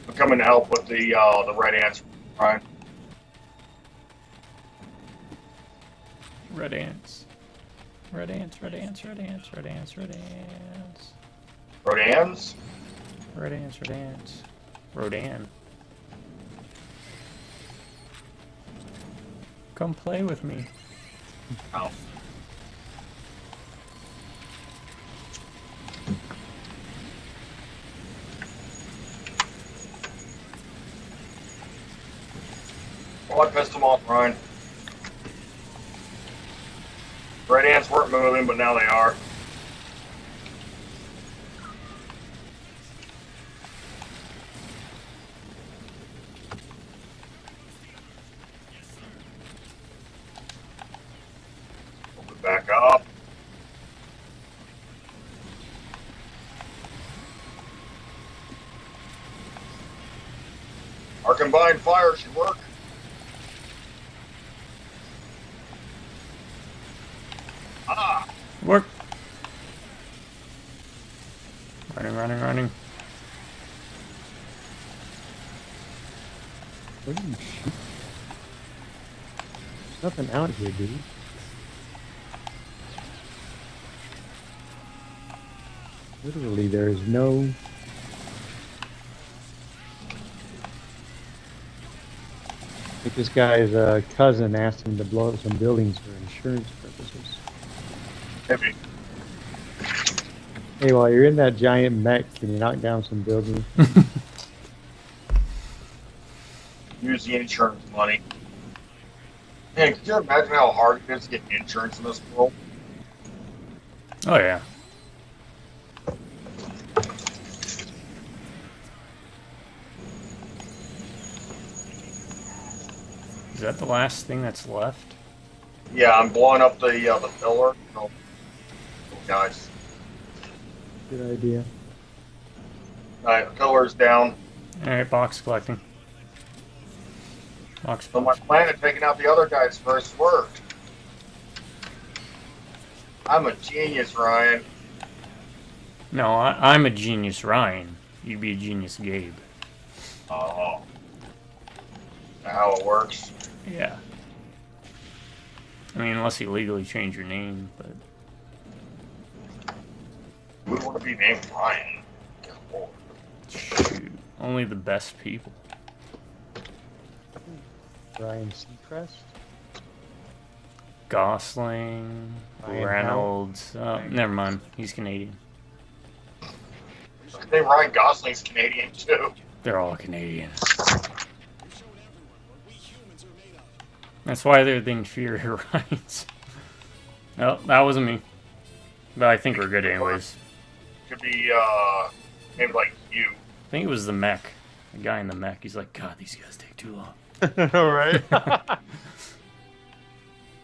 I'm coming to help with the red ants, Brian. Red ants. Red ants, red ants, red ants, red ants, red ants. Rodans? Red ants, red ants. Rodan. Come play with me. Oh. Well, I pissed them off, Ryan. Red ants weren't moving, but now they are. Open back up. Our combined fire should work. Ah! Work. Running, running, running. Where did you shoot? There's nothing out here, dude. Literally, there is no... I think this guy's cousin asked him to blow up some buildings for insurance purposes. Maybe. Hey, while you're in that giant mech, can you knock down some buildings? Use the insurance money. Man, can you imagine how hard it is to get insurance in this world? Oh, yeah. Is that the last thing that's left? Yeah, I'm blowing up the pillar. Oh, guys. Good idea. Alright, pillar's down. Alright, box collecting. Box So my plan of taking out the other guys first worked. I'm a genius, Ryan. No, I'm a genius, Ryan. You be a genius, Gabe. Oh. How it works. Yeah. I mean, unless you legally change your name, but... We want to be named Ryan. Shoot. Only the best people. Ryan Seacrest. Gosling, Ryan Reynolds. Oh, never mind. He's Canadian. I think Ryan Gosling's Canadian too. They're all Canadian. That's why they're the inferior Ryans. Oh, that wasn't me. But I think we're good anyways. Could be named like you. I think it was the mech. The guy in the mech. He's like, God, these guys take too long. All right.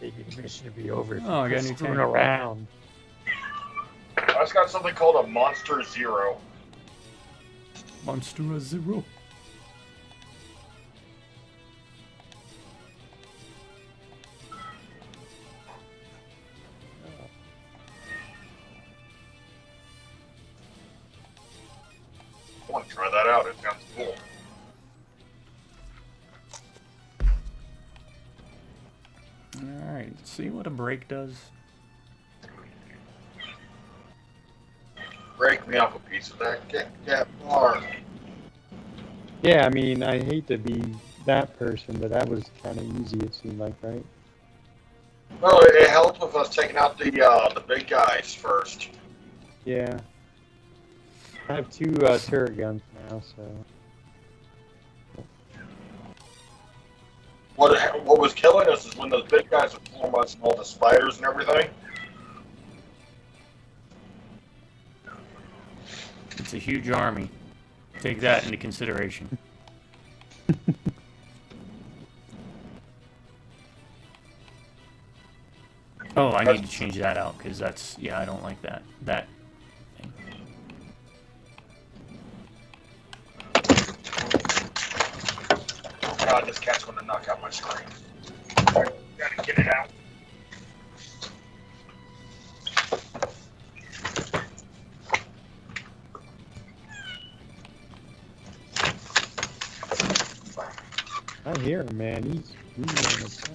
Maybe the mission to be over. Oh, I got a new screwing tank. around. I just got something called a Monster Zero. Monster Zero. I want to try that out. It sounds cool. Alright, let's see what a break does. Break me off a piece of that. Get that bar. Yeah, I mean, I hate to be that person, but that was kind of easy, it seemed like, right? Well, it helped with us taking out the big guys first. Yeah. I have two turret guns now, so... What was killing us is when those big guys would form us and all the spiders and everything. It's a huge army. Take that into consideration. Oh, I need to change that out because that's, yeah, I don't like that. That thing. God, this cat's gonna knock out my screen. Gotta get it out. I hear him, man. He's on the top.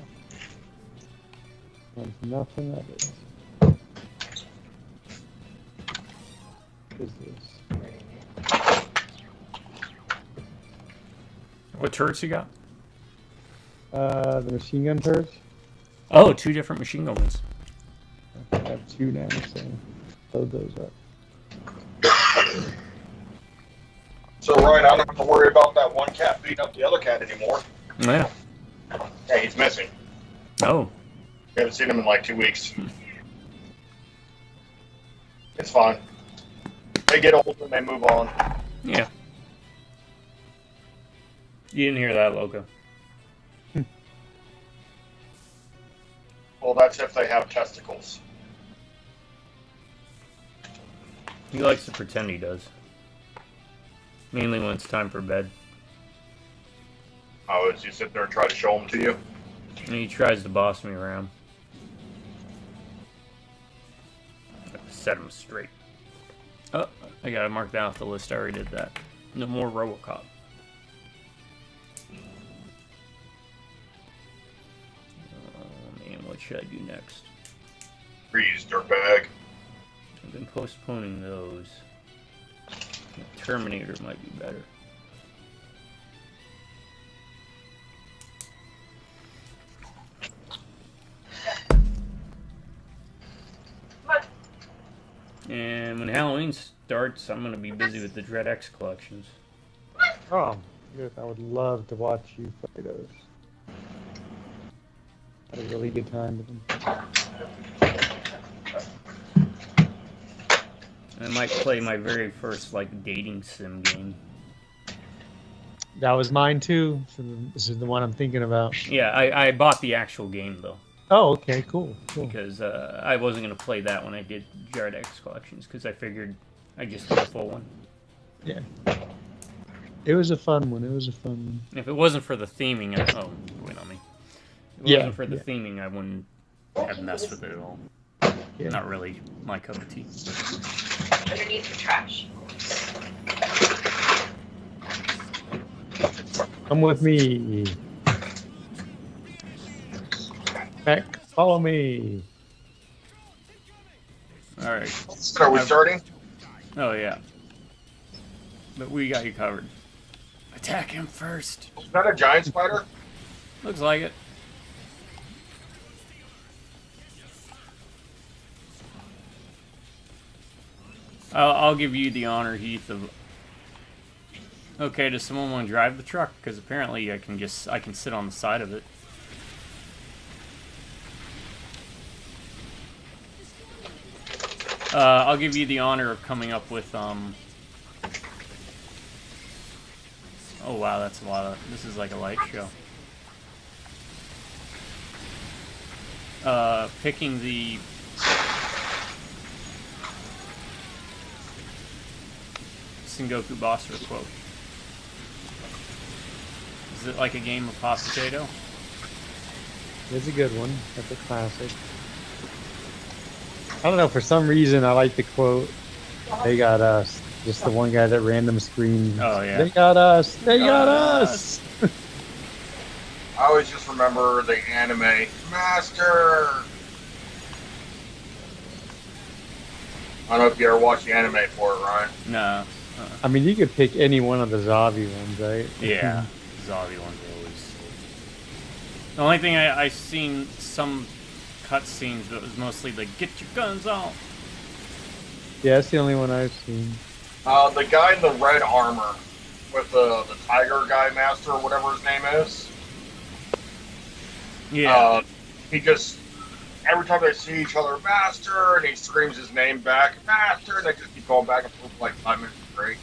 There's nothing of it. What is this? What turrets you got? The machine gun turrets? Oh, two different machine gun ones. I have two now, so load those up. So, Ryan, I don't have to worry about that one cat beating up the other cat anymore. Yeah. Hey, he's missing. Oh. We haven't seen him in like 2 weeks. It's fine. They get old and they move on. Yeah. You didn't hear that, Loco. Well, that's if they have testicles. He likes to pretend he does. Mainly when it's time for bed. Oh, as you sit there and try to show them to you? And he tries to boss me around. Set him straight. Oh, I gotta mark that off the list. I already did that. No more Robocop. Oh man, what should I do next? Freeze, dirtbag. I've been postponing those. Terminator might be better. And when Halloween starts, I'm going to be busy with the Dread X collections. Oh, good. I would love to watch you play those. Had a really good time with them. I might play my very first, like, dating sim game. That was mine too. So this is the one I'm thinking about. Yeah, I bought the actual game, though. Oh, okay, cool. Because I wasn't going to play that when I did Dread X collections, because I figured I'd just get a full one. Yeah. It was a fun one. It was a fun one. If it wasn't for the theming, oh, wait on me. If it wasn't for the theming, I wouldn't have messed with it at all. Yeah. Not really my cup of tea. Underneath the trash. Come with me. Back, follow me. All right. So are we starting? Oh yeah. But we got you covered. Attack him first. Is that a giant spider? Looks like it. I'll give you the honor, Heath, of... Okay, does someone want to drive the truck? Because apparently I can sit on the side of it. I'll give you the honor of coming up with, Oh wow, that's a lot of... This is like a light show. Picking the... Sengoku Basra quote. Is it like a game of hot potato? It's a good one. That's a classic. I don't know, for some reason I like the quote, "They got us." Just the one guy that random screamed, Oh yeah. "They got us! They got us!" I always just remember the anime Master. I don't know if you ever watched the anime for it, Ryan. No. I mean, you could pick any one of the zombie ones, right? Yeah. Zombie ones are always... The only thing I seen some cutscenes, but it was mostly like, get your guns out. Yeah, that's the only one I've seen. The guy in the red armor with the tiger guy master, or whatever his name is. Yeah. He just, every time they see each other, Master, and he screams his name back, Master, and they just keep going back and forth for like 5 minutes straight.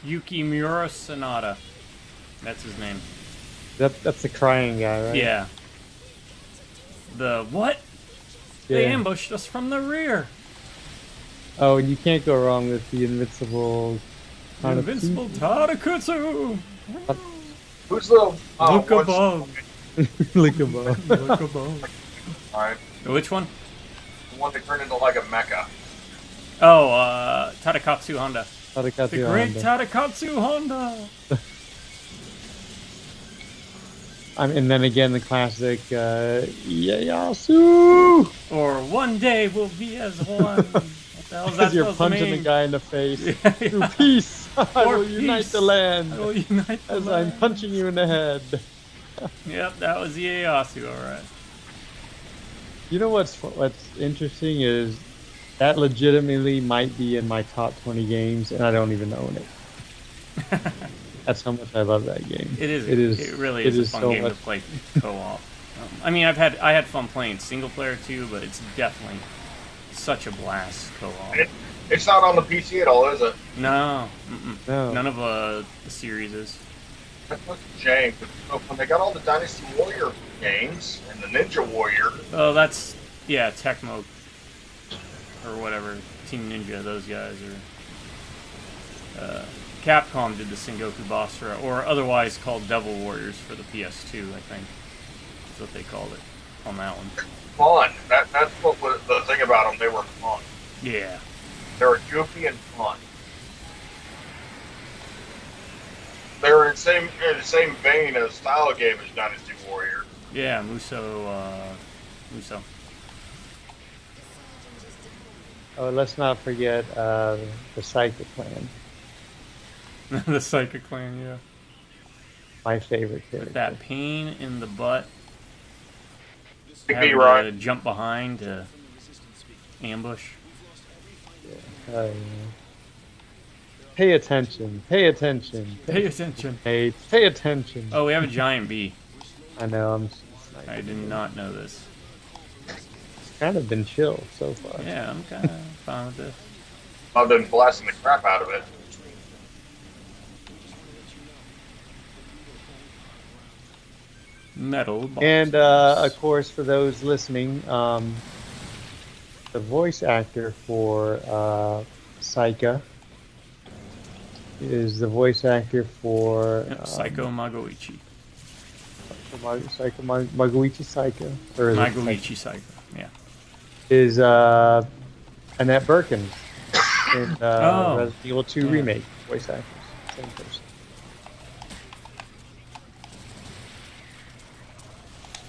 Yukimura Sonata. That's his name. That's the crying guy, right? Yeah. The what? Yeah. They ambushed us from the rear. Oh, and you can't go wrong with the invincible. Invincible Tadakutsu. Who's the... Look above. Look above. Look above. Alright, Which one? the one that turned into like a mecha. Oh, Tadakatsu Honda. Tadakatsu The great Honda. Tadakatsu Honda. And then again the classic Ieyasu! Or one day we'll be as one. What the hell is that As you're supposed to punching mean? the guy in the face. Yeah, Through yeah. peace, I For will unite peace, the land. I will unite the As land. I'm punching you in the head. Yep, that was Ieyasu, alright. You know what's interesting is that legitimately might be in my top 20 games, and I don't even own it. That's how much I love that game. It is. It is. It really it is a is fun so game to much- play co-op. I mean, I had fun playing single player too, but it's definitely such a blast co-op. It's not on the PC at all, is it? No, mm-mm. No. None of the series is. That's a shame. But when they got all the Dynasty Warrior games and the Ninja Warrior, Oh, that's Tecmo or whatever, Team Ninja. Those guys are. Capcom did the Sengoku Basra, or otherwise called Devil Warriors for the PS2, I think. That's what they called it on that one. fun. That's what was the thing about them. They were fun. Yeah. They were goofy and fun. They were in the same vein as style game as Dynasty Warrior. Yeah, Muso. Oh, let's not forget the Psychic Clan. The Psychic Clan, yeah. My favorite character. That pain in the butt. Big Having B, to right? jump behind to ambush. Oh, yeah. Pay attention. Pay attention. Pay attention. Hey, pay attention. Oh, we have a giant bee. I know. I did not know this. It's kind of been chill so far. Yeah, I'm kind of fine with this. I've been blasting the crap out of it. Metal box. And of course, for those listening, the voice actor for Psycha is the voice actor for Psycho Magoichi. Maguichi Psycho. Or is it Magoichi Psycho. Yeah. is Annette Birkin in Oh, Resident Evil 2 yeah. remake voice actors. Same person.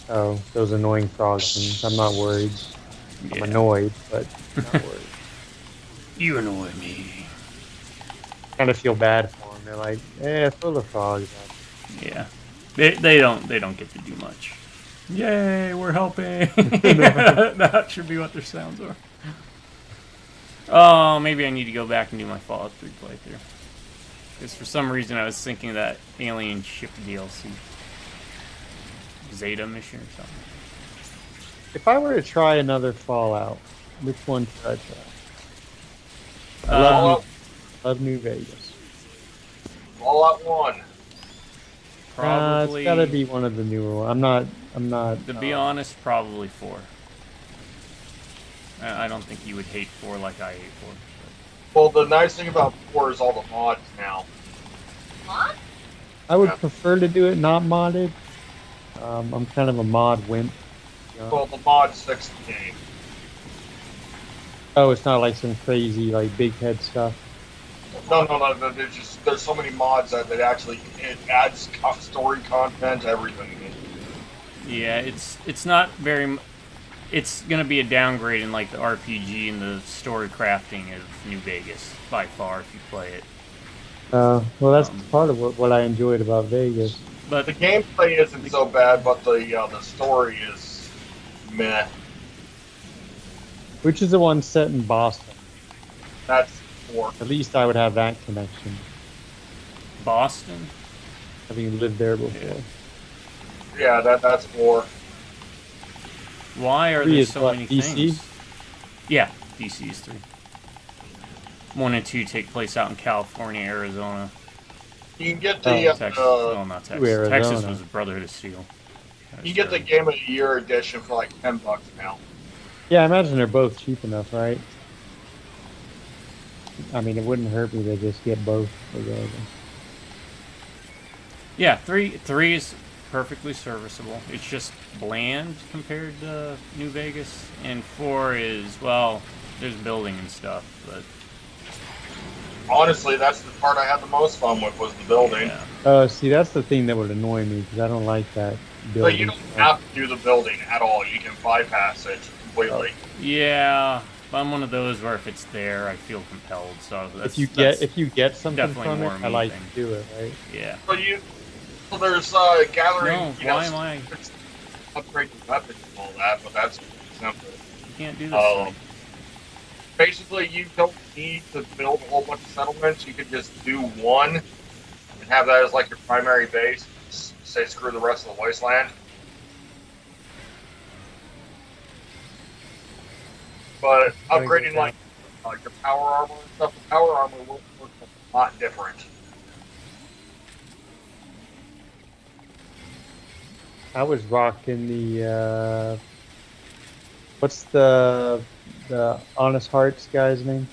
Oh, those annoying frogs. I'm not worried. I'm Yeah. annoyed, but not worried. You annoy me. Kind of feel bad for them. They're like, throw the frogs out. Yeah. They don't get to do much. Yay, we're helping. That should be what their sounds are. Oh, maybe I need to go back and do my Fallout 3 playthrough. Because for some reason I was thinking of that alien ship DLC. Zeta mission or something. If I were to try another Fallout, which one should I try? I love New Vegas. Fallout 1. Probably. It's gotta be one of the newer ones. I'm not. To be honest, probably 4. I don't think you would hate 4 like I hate 4. Well, the nice thing about 4 is all the mods now. What? I would Yeah. prefer to do it not modded. I'm kind of a mod wimp. Well, the mods fix the game. Oh, it's not like some crazy like big head stuff. No. There's so many mods that actually it adds story content, everything. Yeah, it's not very. It's gonna be a downgrade in like the RPG and the story crafting of New Vegas by far if you play it. Well, that's part of what I enjoyed about Vegas. But The gameplay isn't so bad, but the story is meh. Which is the one set in Boston? That's 4. At least I would have that connection, Boston, having lived there before. Yeah, that's 4. why are 3 there is so what, many DC? things? Yeah, DC is 3. 1 and 2 take place out in California, Arizona. You can get Texas. Well, not Texas. Arizona. Texas was Brotherhood of Steel. you get the Game of the Year edition for like $10 now. Yeah, I imagine they're both cheap enough, right? I mean, it wouldn't hurt me to just get both regardless. Yeah, 3 is perfectly serviceable. It's just bland compared to New Vegas, and 4 is, well, there's building and stuff, but Honestly, that's the part I had the most fun with was the building. yeah. See, that's the thing that would annoy me because I don't like that But building. you don't have to do the building at all. You can bypass it completely. Yeah, but I'm one of those where if it's there, I feel compelled. So that's, If you get something definitely from it, more I me like thing. to do it, right? Yeah. So there's gathering. No, you know, why am I? upgrade the weapons and all that, but that's simple. You can't do this. Basically, you don't need to build a whole bunch of settlements. You could just do one and have that as like your primary base. Say screw the rest of the wasteland. But upgrading like your power armor and stuff, the power armor will look a lot different. I was rocking the what's the Honest Hearts guy's name?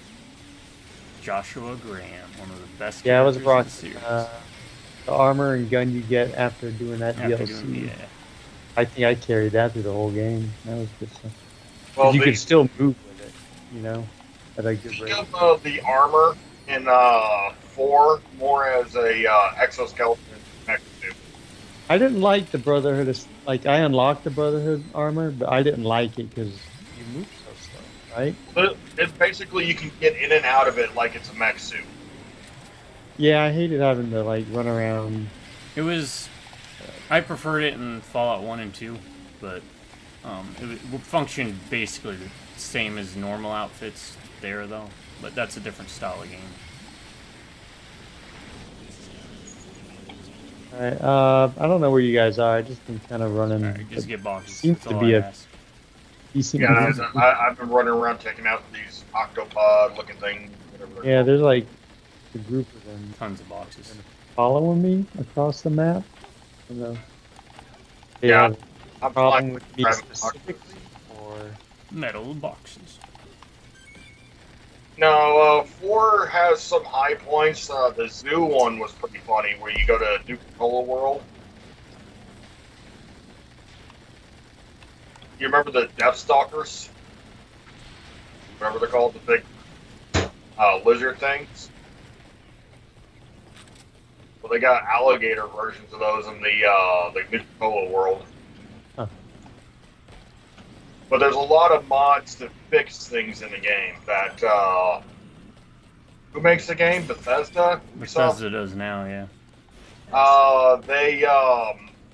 Joshua Graham, one of the best. Yeah, I was characters in rocking the series. the armor and gun you get after doing that After DLC. doing- yeah. I think I carried that through the whole game. That was good stuff. Well, you the, could still move with it, you know, at a good think rate. of the armor in 4 more as a exoskeleton next to. I didn't like the Brotherhood. Like I unlocked the Brotherhood armor, but I didn't like it because you move so slow, right? But it's basically you can get in and out of it like it's a mech suit. Yeah, I hated having to like run around. It was. I preferred it in Fallout 1 and 2, but it functioned basically the same as normal outfits there, though. But that's a different style of game. Alright, I don't know where you guys are. I just been kind of running. Alright, just get boxes. Seems That's to all be I a- ask. decent. Yeah, I've been running around taking out these octopod-looking things. Whatever. Yeah, there's like a group of them Tons of boxes. following me across the map. I don't know. They Yeah, have a I'm problem flying with me private specifically, or Metal boxes. No, 4 has some high points. The zoo one was pretty funny, where you go to Nuka-Cola World. You remember the Death Stalkers? Remember they're called, the big lizard things? Well, they got alligator versions of those in the Nuka-Cola World. Huh. But there's a lot of mods that fix things in the game that, who makes the game? Bethesda? Bethesda does now, yeah.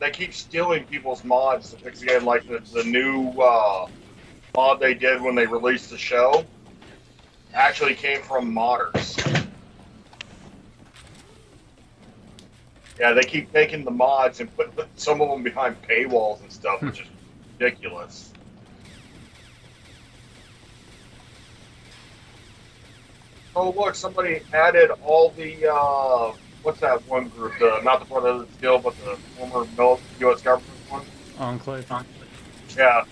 They keep stealing people's mods to fix the game, like the new, mod they did when they released the show actually came from modders. Yeah, they keep taking the mods and put some of them behind paywalls and stuff, which is ridiculous. Oh, look, somebody added all the, what's that one group? Not the Brotherhood of Steel, but the former U.S. government one? Enclave. Yeah.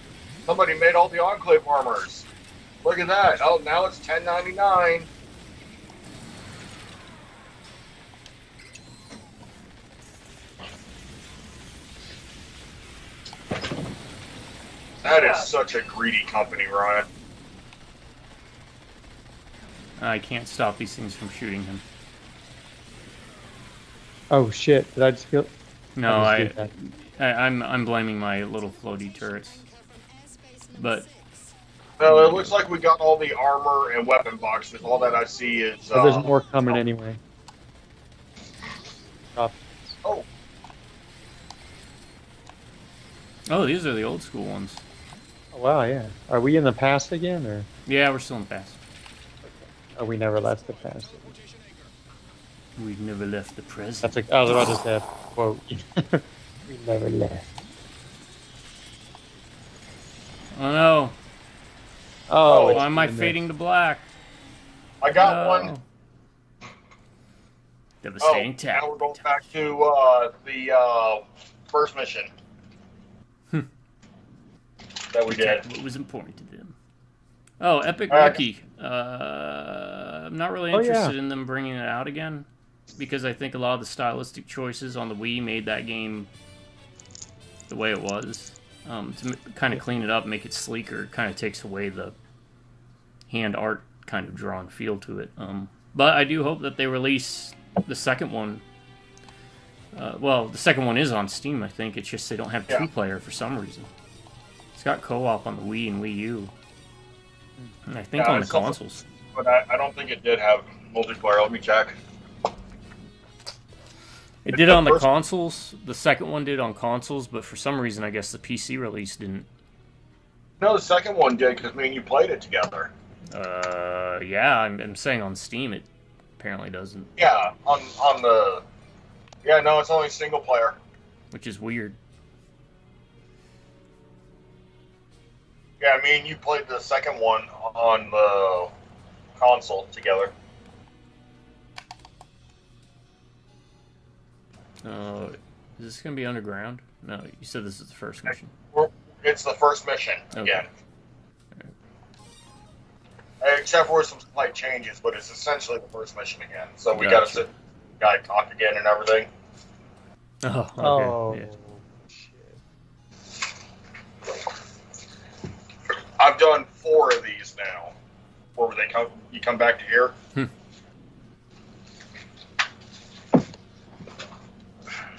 Somebody made all the Enclave armors. Look at that. Oh, now it's $10.99. That is such a greedy company, Ryan. I can't stop these things from shooting him. Oh shit! Did I just feel? No, I just did that. I'm blaming my little floaty turrets. But No, it looks like we got all the armor and weapon boxes. All that I see is. But there's more coming anyway. Oh, oh, these are the old school ones. Oh, wow, yeah. Are we in the past again, or? Yeah, we're still in the past. Oh, we never left the past. We've never left the present. That's I was about to say a quote. We never left. Oh no! Oh, Why am I fading to black? I got one. Devastating Oh, tap. now we're going back to the first mission that we did. What was important to them? Oh, Epic All right. Rookie. I'm not really Oh, yeah. interested in them bringing it out again because I think a lot of the stylistic choices on the Wii made that game the way it was. To kind of clean it up, make it sleeker, kind of takes away the hand art kind of drawn feel to it. But I do hope that they release the second one. Well, the second one is on Steam, I think. It's just they don't have two-player for some reason. It's got co-op on the Wii and Wii U. And I think on the consoles. But I don't think it did have multiplayer. Let me check. It did on the consoles. The second one did on consoles, but for some reason, I guess the PC release didn't. No, the second one did because me and you played it together. Yeah, I'm saying on Steam it apparently doesn't. Yeah, on the. Yeah, no, it's only single player. Which is weird. Yeah, me and you played the second one on the console together. Is this going to be underground? No, you said this is the first mission. It's the first mission again. Okay. Except for some slight changes, but it's essentially the first mission again. So we Gotcha. got to sit, guy talk again and everything. Oh, okay. Oh, Yeah. shit. I've done 4 of these now. Where they come? You come back to here.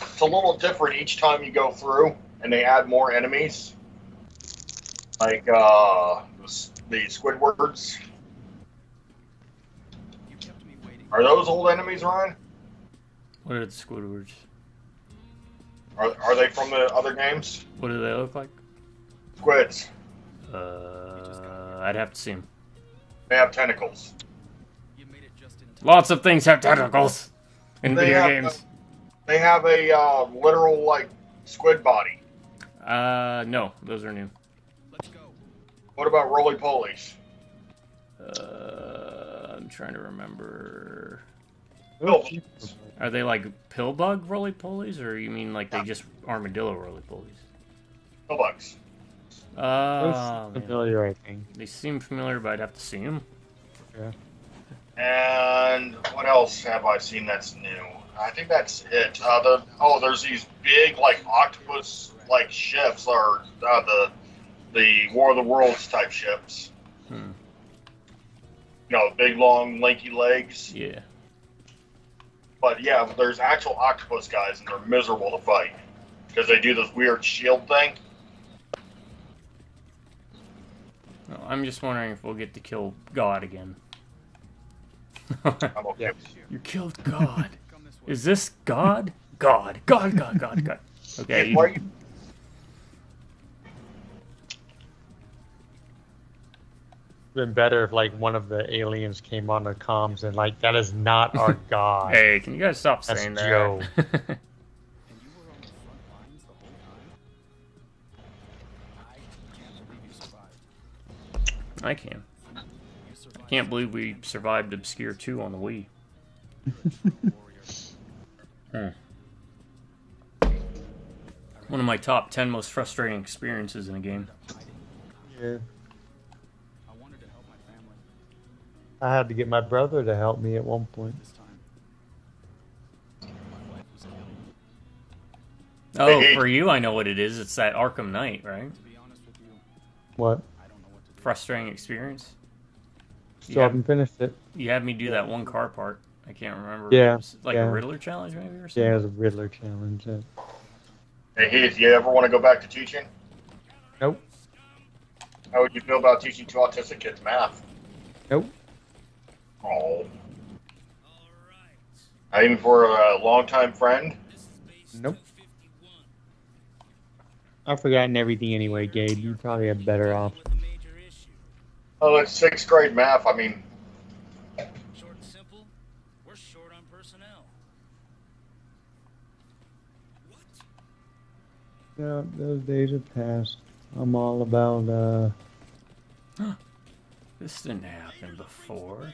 It's a little different each time you go through, and they add more enemies, like the Squidwards. Are those old enemies, Ryan? What are the Squidwards? Are they from the other games? What do they look like? Squids. I'd have to see them. They have tentacles. Lots of things have tentacles in video games. They have a literal like squid body. No, those are new. What about roly polies? I'm trying to remember. Oh, Are they like pill bug roly polies, or you mean like they just armadillo roly polies? bugs. Looks familiar, I think. They seem familiar, but I'd have to see them. Yeah. And what else have I seen that's new? I think that's it. There's these big like octopus like ships, or the War of the Worlds type ships. Hmm. You know, big long lanky legs. Yeah. But yeah, there's actual octopus guys, and they're miserable to fight because they do this weird shield thing. No, I'm just wondering if we'll get to kill God again. I'm okay with you. You killed God. Is this God? God. God. Okay. Why are you? Been better if like one of the aliens came on the comms and like, that is not our god. Hey, can you guys stop That's saying that? Joe. I can. Can't believe we survived Obscure 2 on the Wii. One of my top 10 most frustrating experiences in a game. Yeah. I had to get my brother to help me at one point. Oh, for you, I know what it is. It's that Arkham Knight, right? What? Frustrating experience. Still haven't finished it. You had me do that one car part. I can't remember. Yeah, It was like yeah. a Riddler challenge, maybe, or something? Yeah, it was a Riddler challenge. Yeah. Hey Heath, you ever want to go back to teaching? Nope. How would you feel about teaching two autistic kids math? Nope. Oh. Not even for a longtime friend? Nope. I've forgotten everything anyway, Gabe. You probably have better off. Oh, it's 6th grade math. I mean, Short and simple, we're short on personnel. Yeah, those days have passed. I'm all about, This didn't happen before.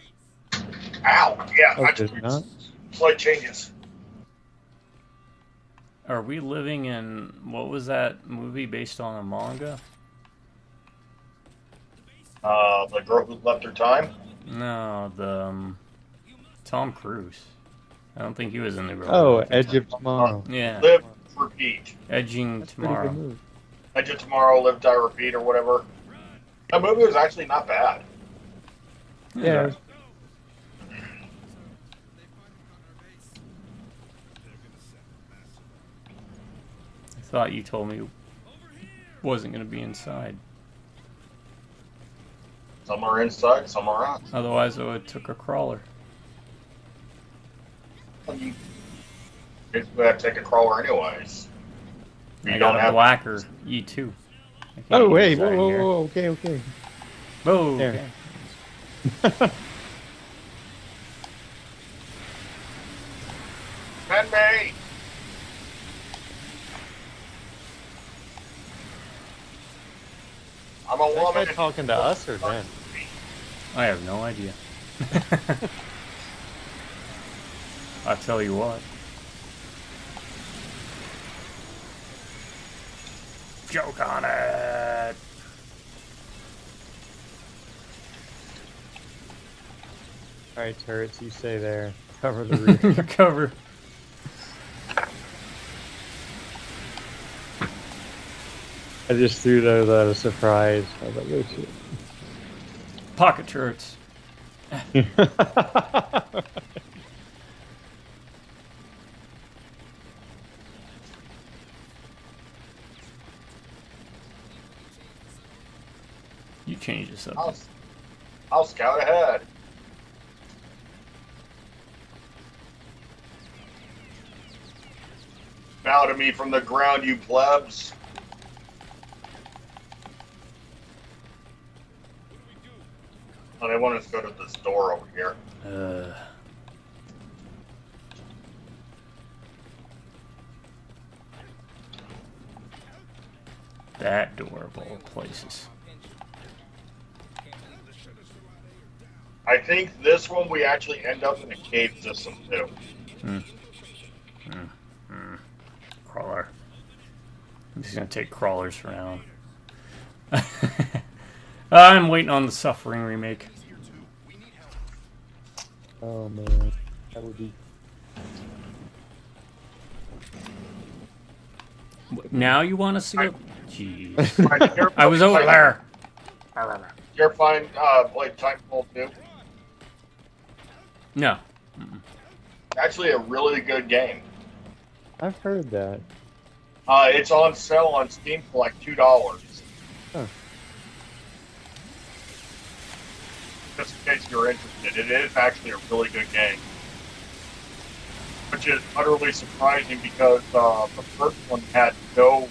ow! Yeah, Oh, I did just it not? slight changes. Are we living in, what was that movie based on a manga? The girl who left her time. No, the Tom Cruise. I don't think he was in the girl. Oh, Who Left Her Edge Time. of Tomorrow. Yeah, Live, repeat. Edging That's a pretty good Tomorrow. movie. Edge of Tomorrow, Live, Die, Repeat, or whatever. That movie was actually not bad. Yeah. I thought you told me it wasn't going to be inside. Some are inside, some are out. Otherwise, I would have took a crawler. You basically have to take a crawler anyways. You I don't got a have blacker E2. I can't Oh, use wait. that Whoa, here. okay. Whoa, There. okay. Send me! I'm a Is that woman. guy talking to us or them? I have no idea. I'll tell you what. Joke on it! Alright, turrets, you stay there. Cover the roof. Cover. I just threw those out of surprise. I was like, oh shit. Pocket turrets. You change this up. I'll scout ahead. Bow to me from the ground, you plebs. Oh, they want us to go to this door over here. That door of all places. I think this one we actually end up in a cave system too. Crawler. I'm just gonna take crawlers for now. I'm waiting on the Suffering remake. Oh man, that would be. Now you want us to go? Jeez. Right, I was over there. You ever find play Titanfall 2? No. Actually, a really good game. I've heard that. It's on sale on Steam for like $2. Huh. Just in case you're interested, it is actually a really good game. Which is utterly surprising because the first one had no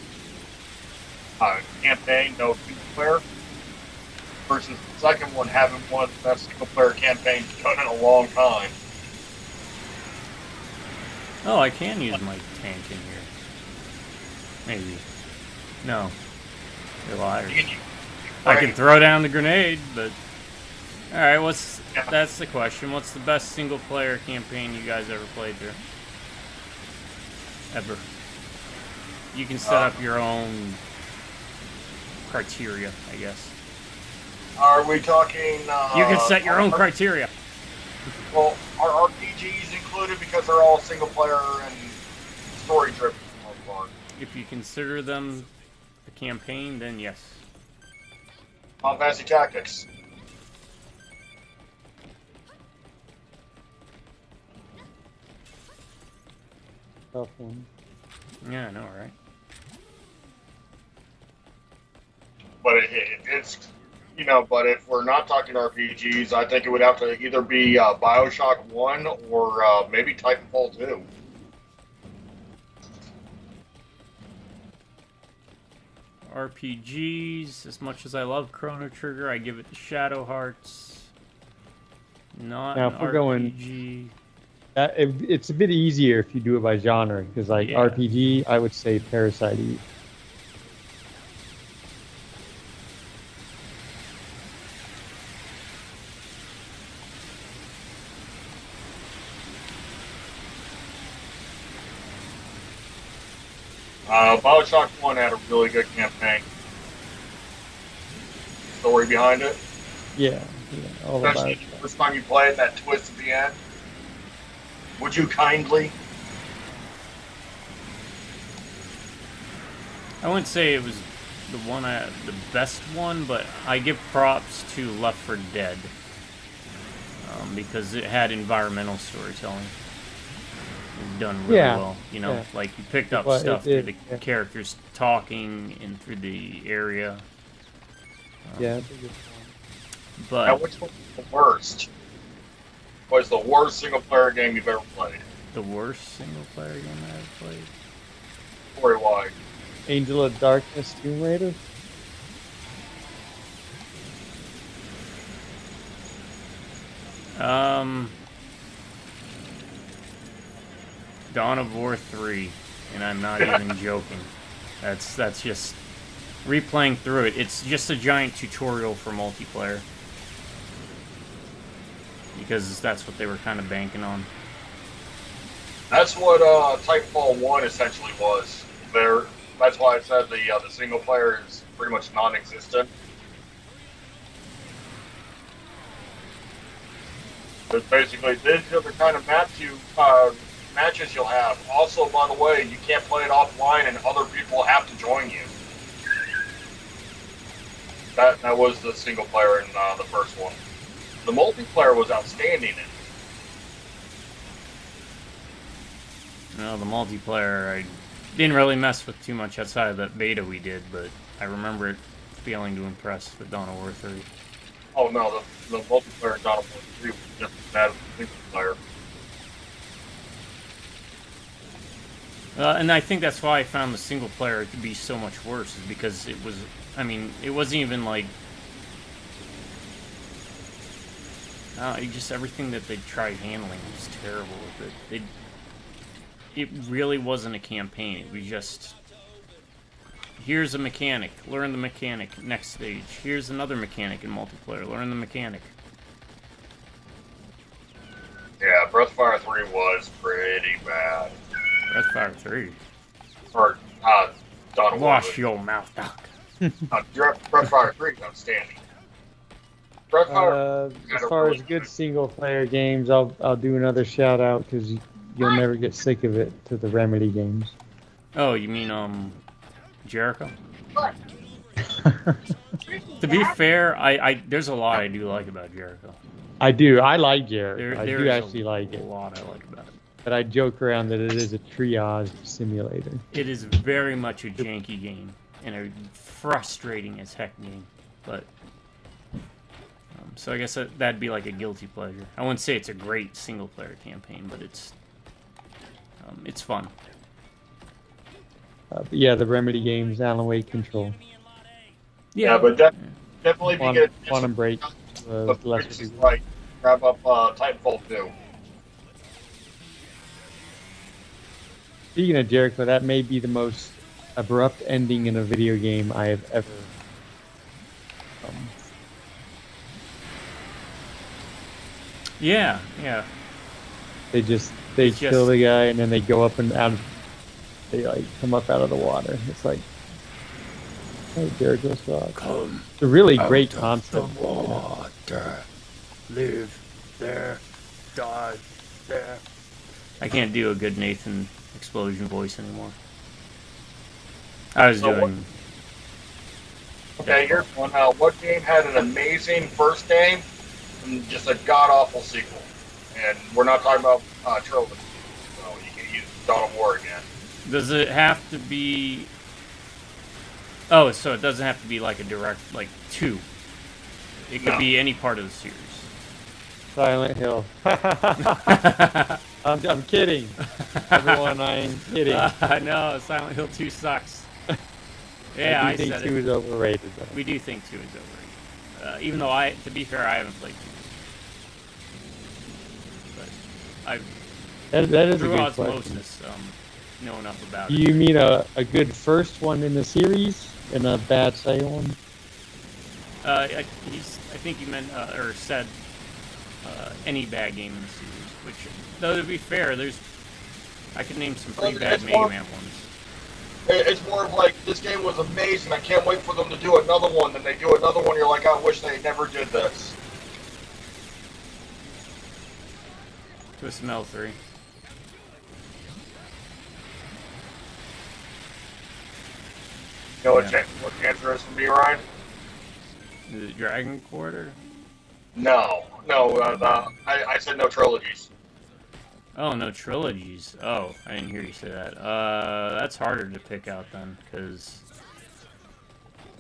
campaign, no single player, versus the second one having one of the best single player campaigns done in a long time. Oh, I can use my tank in here. Maybe. No. You're liars. I can throw down the grenade, but... Alright, that's the question. What's the best single-player campaign you guys ever played through? Ever. You can set up your own criteria, I guess. Are we talking... you can set your own criteria. Well, are RPGs included because they're all single player and story driven? If you consider them a campaign, then yes. Final Fantasy Tactics. Tough one. Yeah, I know, right? But it's, you know, but if we're not talking RPGs, I think it would have to either be Bioshock 1 or maybe Titanfall 2. RPGs, as much as I love Chrono Trigger, I give it to Shadow Hearts. Not Now, an if we're RPG. It's a bit easier if you do it by genre, because like Yeah. RPG, I would say Parasite Eve. Bioshock 1 had a really good campaign. Story behind it. Yeah, all about Especially it. the first time you play it, that twist at the end. Would you kindly? I wouldn't say it was the best one, but I give props to Left 4 Dead because it had environmental storytelling. It's done really well, you know. yeah. Like you picked up Well, stuff through the yeah. characters talking and through the area. Yeah, that's a good Now, But which one was the worst? What is the worst single-player game you've ever played, the worst single player game I ever played. story-wise? one. Angel of Darkness, Tomb Raider. Dawn of War 3, and I'm not even joking. That's just replaying through it. It's just a giant tutorial for multiplayer because that's what they were kind of banking on. That's what Titanfall 1 essentially was. That's why I said the single player is pretty much non-existent. Because basically, these are the kind of matches you'll have. Also, by the way, you can't play it offline, and other people have to join you. That was the single player in the first one. The multiplayer was outstanding in it. No, the multiplayer I didn't really mess with too much outside of that beta we did, but I remember it failing to impress with Dawn of War 3. Oh no, the multiplayer in Dawn of War 3 was just as bad as the single player. And I think that's why I found the single player to be so much worse, is because it was, I mean, it wasn't even like, just everything that they tried handling was terrible with it. It really wasn't a campaign. It was just, here's a mechanic, learn the mechanic, next stage. Here's another mechanic in multiplayer, learn the mechanic. Yeah, Breathfire 3 was pretty bad. Breathfire 3. Or, Dawn of War. Wash your mouth, Doc. Breathfire 3 is outstanding. As far as good single-player games, I'll do another shout-out because you'll never get sick of it to the Remedy games. Oh, you mean Jericho? What? To be fair, I there's a lot I do like about Jericho. I do. I like Jericho. I There do is actually like a it. lot I like about it. But I joke around that it is a triage simulator. It is very much a janky game and a frustrating as heck game. But so I guess that'd be like a guilty pleasure. I wouldn't say it's a great single-player campaign, but it's fun. But yeah, the Remedy games, Alan Wake Control, Yeah, but definitely if you get a Quantum Break, lesser chance, degree. right, grab up Titanfall 2. Speaking of Jericho, that may be the most abrupt ending in a video game I have ever. Yeah. They kill the guy and then they go up and out. They like come up out of the water. It's like, hey, Jericho's rock. It's a really great concept. Water, live there, die there. I can't do a good Nathan Explosion voice anymore. I was doing. Okay, here's one. What game had an amazing first game and just a god awful sequel? And we're not talking about trilogy, so you can use Dawn of War again. Does it have to be? Oh, so it doesn't have to be like a direct, like 2. It could be any part of the series. Silent Hill. I'm kidding. Everyone, I'm kidding. No, Silent Hill 2 sucks. Yeah, I think said 2 it. is overrated, though. We do think 2 is overrated. Even though to be fair, I haven't played 2. But That is a through good question. osmosis, know enough about it. You mean a good first one in the series and a bad second one? I think you meant or said any bad game in the series. Which, though, to be fair, I could name some pretty bad Mega Man ones. It's more of like, this game was amazing, I can't wait for them to do another one. Then they do another one, you're like, I wish they never did this. Twisted Metal 3. You know what the answer is for me, Ryan? Is it Dragon Quarter? No. I said no trilogies. Oh, no trilogies. Oh, I didn't hear you say that. That's harder to pick out then, because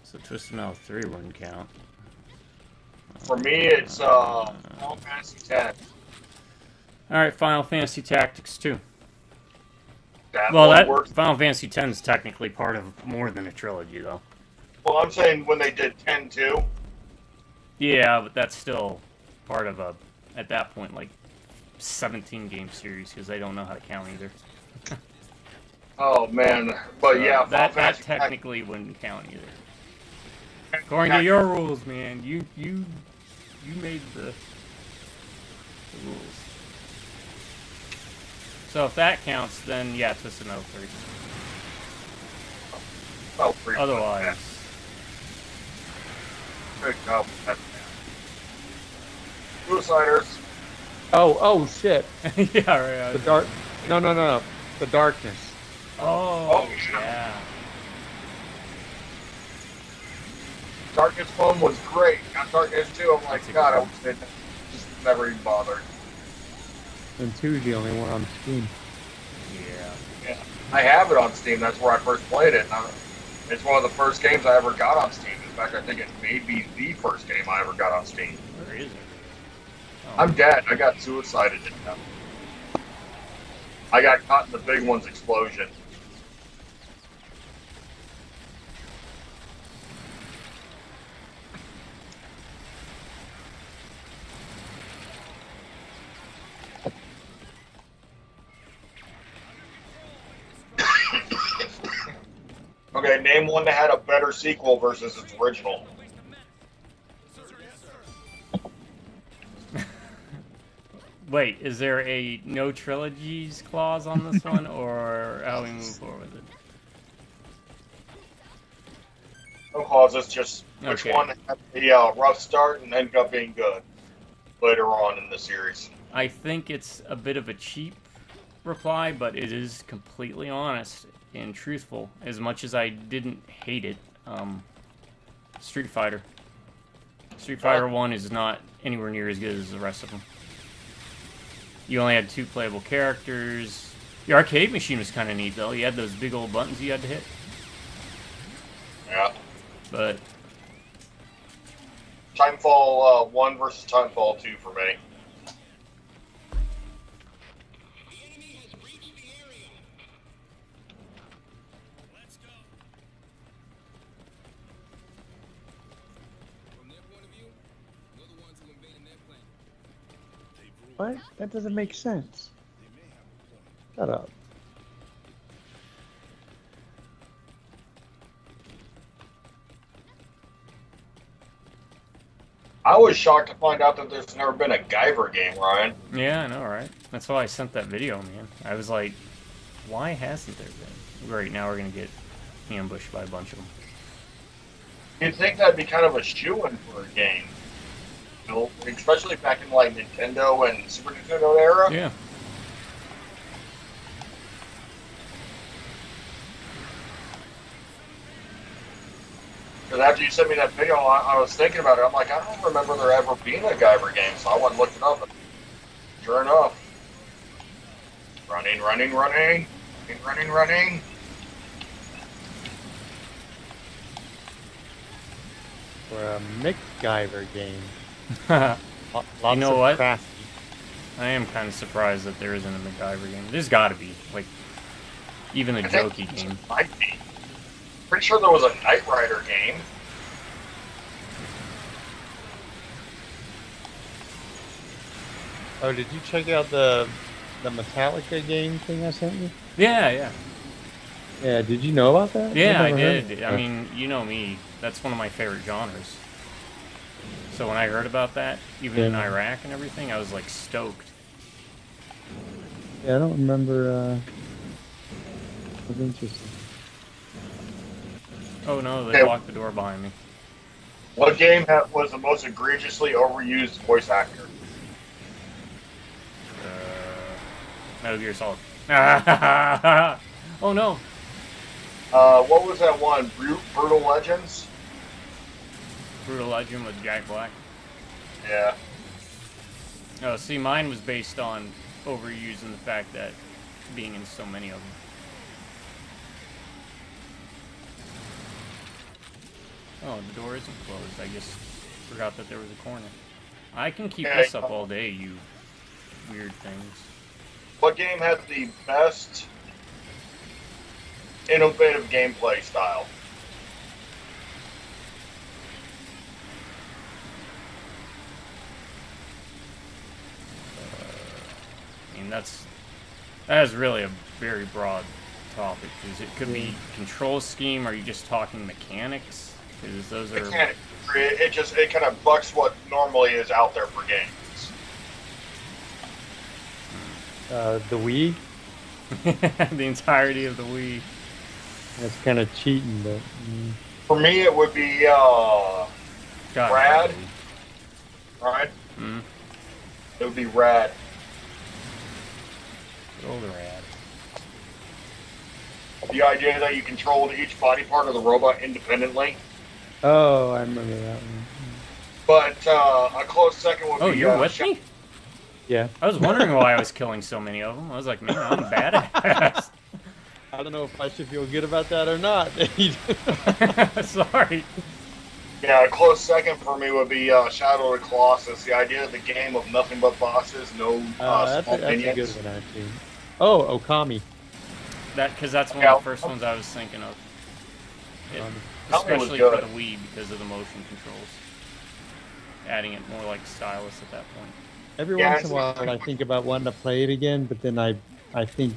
so Twisted Metal 3 wouldn't count. For me, it's Final Fantasy X. Alright, Final Fantasy Tactics 2. Well, That works. Final Fantasy X is technically part of more than a trilogy, though. Well, I'm saying when they did 10 too. Yeah, but that's still part of at that point, like 17 game series, because they don't know how to count either. Oh man, but yeah, that Fantasy technically wouldn't count either. According to your rules, man, you made the rules. So if that counts, then yeah, Twisted Metal 3. Oh, pretty Otherwise, good job. Suiciders. Oh shit. yeah, right. The dark. No. The darkness. Oh, yeah. Darkness 1 was great. Got Darkness 2, I'm like, God, I wish they just never even bothered. And 2 is the only one on Steam. Yeah. I have it on Steam. That's where I first played it. It's one of the first games I ever got on Steam. In fact, I think it may be the first game I ever got on Steam. Where is it? Oh. I'm dead. I got suicided. I got caught in the big one's explosion. Okay, name one that had a better sequel versus its original. Wait, is there a no trilogies clause on this one, or how we move forward with it? No clauses, just which Okay. one had the rough start and ended up being good later on in the series. I think it's a bit of a cheap reply, but it is completely honest and truthful. As much as I didn't hate it, Street Fighter. Street Fighter 1 is not anywhere near as good as the rest of them. You only had 2 playable characters. The arcade machine was kind of neat, though. You had those big old buttons you had to hit. Yeah. But Timefall 1 versus Timefall 2 for me. The enemy has reached the area. Let's go. From their point of view, we're the ones who invaded their planet. What? That doesn't make sense. Shut up. I was shocked to find out that there's never been a Guyver game, Ryan. yeah, I know, right? That's why I sent that video, man. I was like, why hasn't there been? Right now we're gonna get ambushed by a bunch of them. You'd think that'd be kind of a shoo-in for a game. You know, especially back in like Nintendo and Super Nintendo era. Yeah. Because after you sent me that video, I was thinking about it. I'm like, I don't remember there ever being a Guyver game, so I went and looked it up. And sure enough, running. For a MacGyver game. You Lots know of what? crafty. I am kind of surprised that there isn't a MacGyver game. There's got to be, like, even a I think jokey game. might be. Pretty sure there was a Knight Rider game. Oh, did you check out the Metallica game thing I sent you? Yeah, yeah. Yeah, did you know about that? Yeah, I've I never heard of did. it. I mean, you know me. That's one of my favorite genres. So when I heard about that, even in Yeah. Iraq and everything, I was like stoked. Yeah, I don't remember. It was interesting. Oh no, they Okay. locked the door behind me. What game was the most egregiously overused voice actor? Metal Gear Solid. Oh no. What was that one? Brutal Legends? Brutal Legend with Jack Black. Yeah. Oh, see, mine was based on overusing the fact that being in so many of them. Oh, the door isn't closed. I just forgot that there was a corner. I can keep Yeah, this up all day, you weird things. What game had the best innovative gameplay style? I mean, that is really a very broad topic. Because it could be control scheme. Are you just talking mechanics? Because those are. It kind of bucks what normally is out there for games. The Wii. The entirety of the Wii. That's kind of cheating, but For me, it would be God, Rad. Right? Mm-hmm. It would be Rad. Old Rad. The idea that you controlled each body part of the robot independently. oh, I remember that one. But a close second would Oh, be. you're with me? Yeah. I was wondering why I was killing so many of them. I was like, man, I'm badass. I don't know if I should feel good about that or not. Sorry. Yeah, a close second for me would be Shadow of the Colossus. The idea of the game of nothing but bosses, no that's small a good minions. one, actually. Oh, Okami. Because that's one Yeah. of the first ones I was thinking of. It- That one was especially for good. the Wii because of the motion controls. Adding it more like stylus at that point. Every Yeah, once in a while, I think about wanting to play it again, but then I think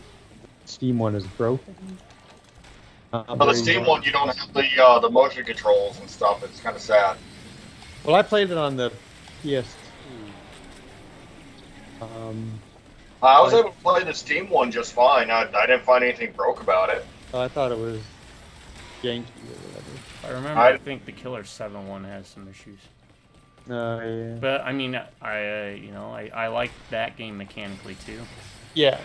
Steam one is broken. For the Steam one, you don't have the motion controls and stuff. It's kind of sad. Well, I played it on the PS2. I was able to play the Steam one just fine. I didn't find anything broke about it. I thought it was janky or whatever. I remember. I think the Killer 7 has some issues. Yeah. But I mean, I like that game mechanically too. Yeah.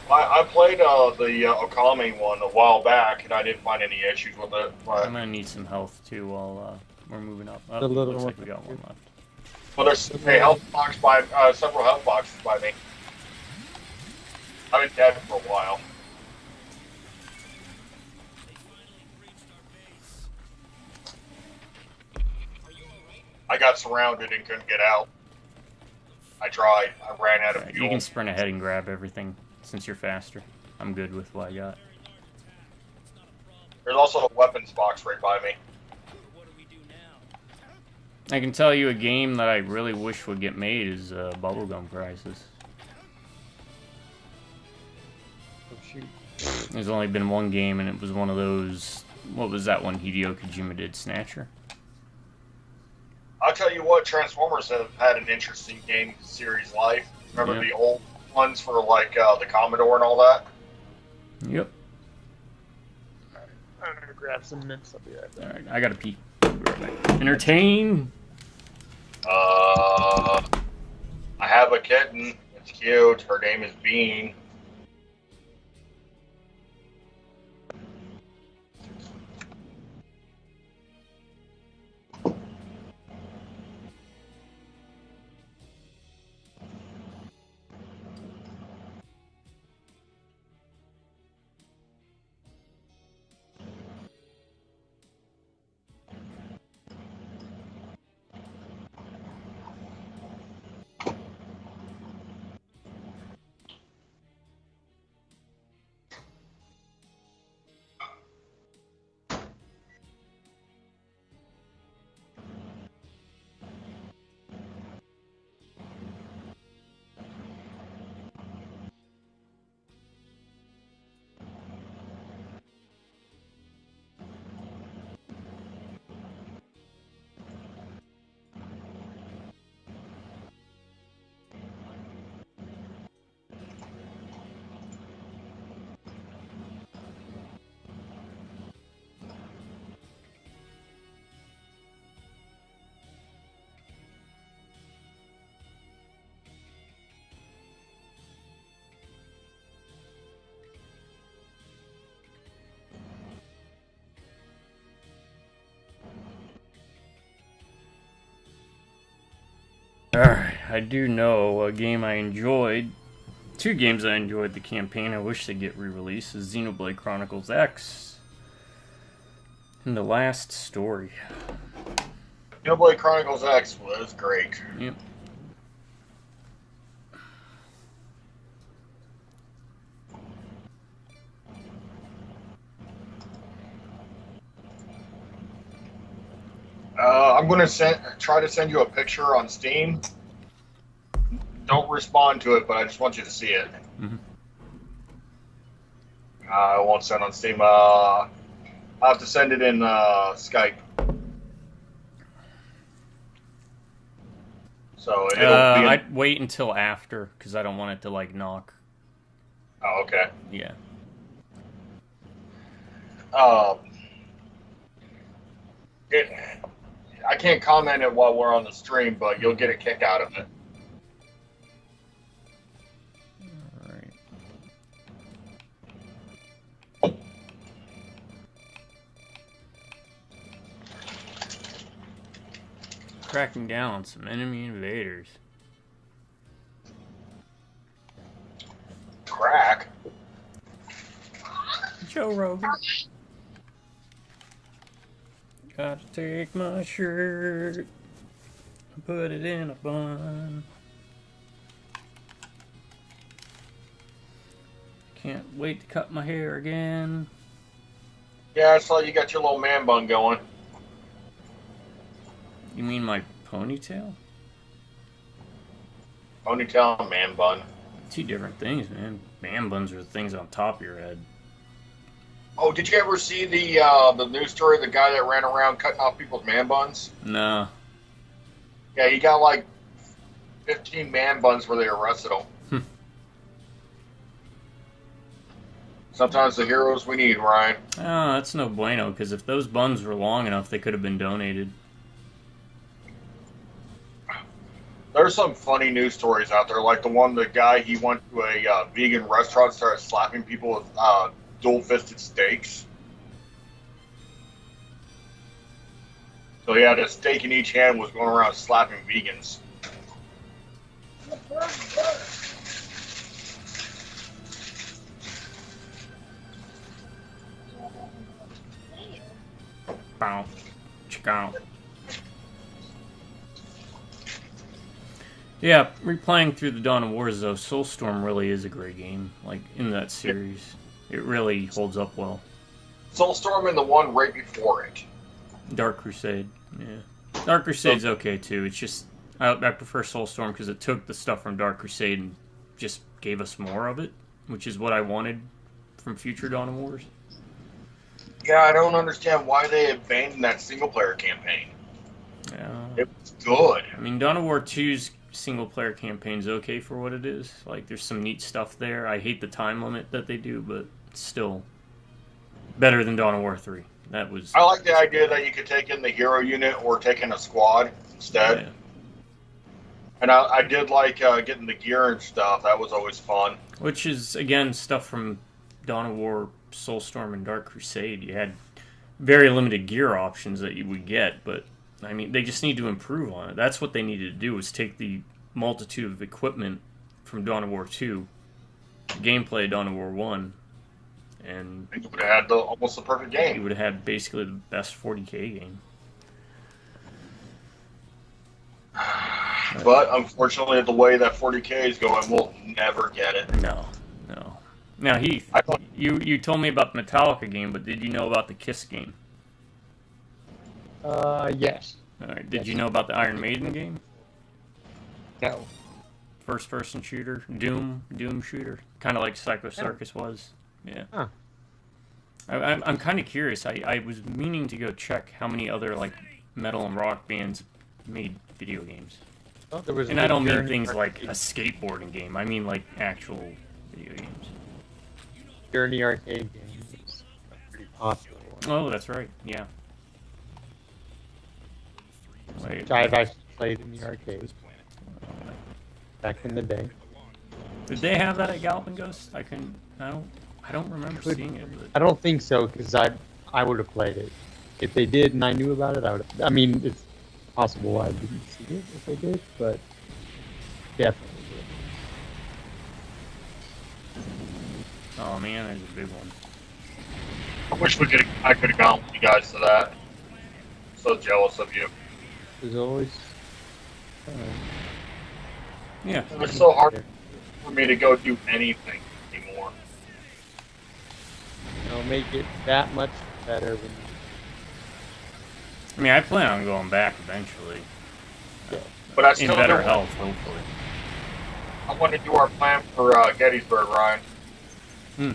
I played the Okami one a while back, and I didn't find any issues with it. But... I'm gonna need some health too while we're moving up. Oh, A little looks more like we got one left. Well, there's a health box by several health boxes by me. I've been dead for a while. I got surrounded and couldn't get out. I tried. I ran out of fuel. You can sprint ahead and grab everything since you're faster. I'm good with what I got. There's also a weapons box right by me. I can tell you a game that I really wish would get made is Bubblegum Crisis. Oh, shoot. There's only been one game, and it was one of those... What was that one Hideo Kojima did? Snatcher? I'll tell you what, Transformers have had an interesting game series life. Remember the old ones for like the Commodore and all that? Yep. Alright, I'm gonna grab some mints. I'll be right back. Alright, I gotta pee. Entertain! I have a kitten. It's cute. Her name is Bean. Alright, I do know a game I enjoyed. 2 games I enjoyed the campaign. I wish they'd get re-released. Is Xenoblade Chronicles X and The Last Story. Xenoblade Chronicles X was great. Yep. I'm going to try to send you a picture on Steam. Don't respond to it, but I just want you to see it. Mm-hmm. I won't send on Steam. I'll have to send it in Skype. So it'll be I'd wait until after, because I don't want it to, like, knock. Oh, okay. Yeah. I can't comment it while we're on the stream, but you'll get a kick out of it. Alright. Cracking down on some enemy invaders. Crack? Joe Rogan. Got to take my shirt and put it in a bun. Can't wait to cut my hair again. Yeah, I saw you got your little man bun going. You mean my ponytail? Ponytail and man bun. 2 different things, man. Man buns are the things on top of your head. Oh, did you ever see the news story of the guy that ran around cutting off people's man buns? No. Yeah, he got like 15 man buns where they arrested him. Sometimes the heroes we need, Ryan. Oh, that's no bueno, because if those buns were long enough, they could have been donated. There's some funny news stories out there, like the guy, he went to a vegan restaurant, started slapping people with dual-fisted steaks. So he had a steak in each hand, was going around slapping vegans. Bow. Chicken. Yeah, replaying through the Dawn of Wars, though, Soulstorm really is a great game. Like, in that series. It really holds up well. Soulstorm and the one right before it. Dark Crusade, yeah. Dark Crusade's okay, too. It's just, I prefer Soulstorm because it took the stuff from Dark Crusade and just gave us more of it, which is what I wanted from future Dawn of Wars. Yeah, I don't understand why they abandoned that single-player campaign. Yeah. It was good. I mean, Dawn of War 2's single-player campaign's okay for what it is. Like, there's some neat stuff there. I hate the time limit that they do, but it's still better than Dawn of War 3. That was... I like the idea that you could take in the hero unit or take in a squad instead. Yeah. And I did like getting the gear and stuff. That was always fun. Which is, again, stuff from Dawn of War, Soulstorm, and Dark Crusade. You had very limited gear options that you would get, but, I mean, they just need to improve on it. That's what they needed to do, was take the multitude of equipment from Dawn of War 2, gameplay of Dawn of War 1, and You would have had almost the perfect you game. would have had basically the best 40K game. But unfortunately, the way that 40K is going, we'll never get it. No. Now, Heath, I thought- you told me about the Metallica game, but did you know about the Kiss game? Yes. All right. Did you know about the Iron Maiden game? No. First-person shooter, Doom shooter, kind of like Psycho Circus was. Yeah. Huh. I'm kind of curious. I was meaning to go check how many other like metal and rock bands made video games. Oh, there was And I don't mean Journey things like arcade- a skateboarding game. I mean like actual video games. Journey arcade game. It's a pretty popular one. Oh, that's right. Yeah. Wait. Which I've actually played in the arcade back in the day. Did they have that at Galloping Ghost? I don't remember Could- seeing it. But... I don't think so, because I would have played it. If they did and I knew about it, I would have. I mean, it's possible I didn't see it if they did, but definitely did. Oh man, there's a big one. I wish I could have gone with you guys to that. So jealous of you. There's always. Yeah. It was so hard for me to go do anything anymore. It'll make it that much better when I mean, I plan on going back eventually. But I In still better don't- health, hopefully. I want to do our plan for Gettysburg, Ryan. Hmm.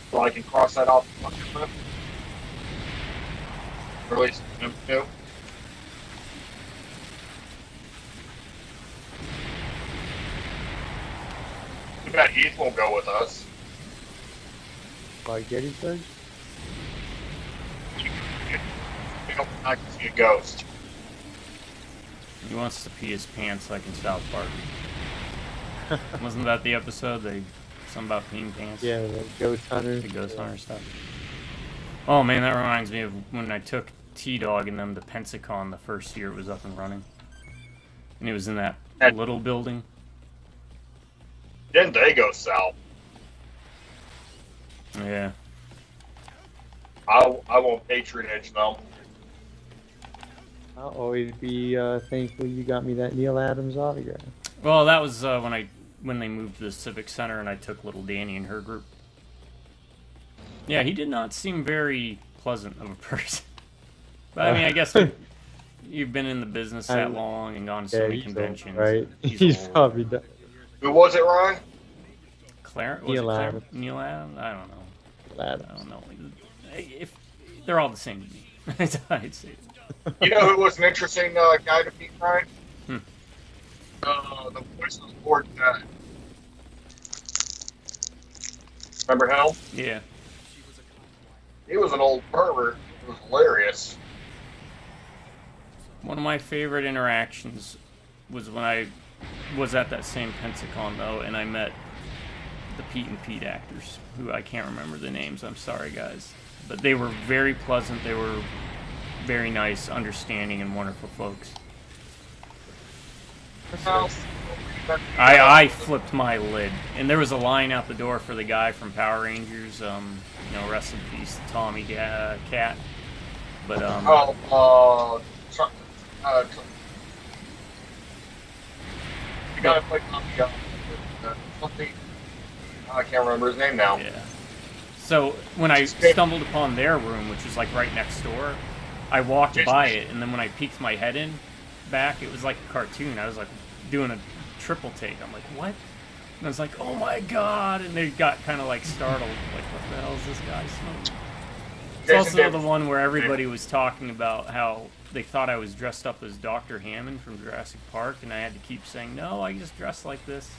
So I can cross that off the bucket list. Release them too. Too bad Heath won't go with us. by Gettysburg. I can see a ghost. He wants to pee his pants like in South Park. Wasn't that the episode? Something about peeing pants? Yeah, the ghost hunter. The ghost hunter stuff. Oh man, that reminds me of when I took T-Dog and them to Pensacon the first year it was up and running. And it was in that little building. Then they go south. Yeah. I won't patronage them. I'll always be thankful you got me that Neil Adams autograph. Well, that was when they moved to the Civic Center and I took little Danny and her group. Yeah, he did not seem very pleasant of a person. But I mean, I guess you've been in the business that long and gone to so many he's old, conventions. right? He's old. probably done. Who was it, Ryan? Neil Adams. Adams? Neil Adams? I don't know. Neil Adams. I don't know. If they're all the same to me, I'd say. You know who was an interesting guy to meet, Ryan? Hmm. The voice of the Lord Dead. Remember him? Yeah. He was an old pervert. It was hilarious. One of my favorite interactions was when I was at that same Pensacon, though, and I met the Pete and Pete actors, who I can't remember the names. I'm sorry, guys. But they were very pleasant. They were very nice, understanding, and wonderful folks. I flipped my lid. And there was a line out the door for the guy from Power Rangers, rest in peace, Tommy Cat. But, the guy that played Tommy something. I can't remember his name now. Yeah. So when I stumbled upon their room, which was like right next door, I walked by it, and then when I peeked my head in back, it was like a cartoon. I was like doing a triple take. I'm like, what? And I was like, oh my god! And they got kind of like startled, like, what the hell is this guy smoking? It's also the one where everybody was talking about how they thought I was dressed up as Dr. Hammond from Jurassic Park, and I had to keep saying, no, I just dress like this.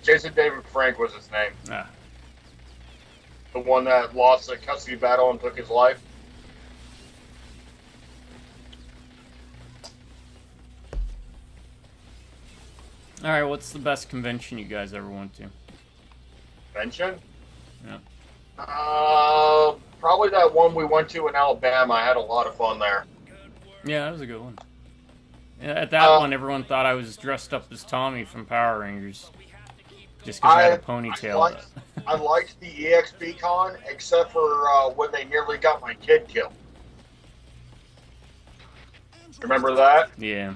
Jason David Frank was his name. Ah. The one that lost the custody battle and took his life. Alright, what's the best convention you guys ever went to? Convention? Yeah. Probably that one we went to in Alabama. I had a lot of fun there. Yeah, that was a good one. Yeah, at that one, everyone thought I was dressed up as Tommy from Power Rangers. Just because I had a ponytail. I liked the EXP con, except for when they nearly got my kid killed. Remember that? Yeah.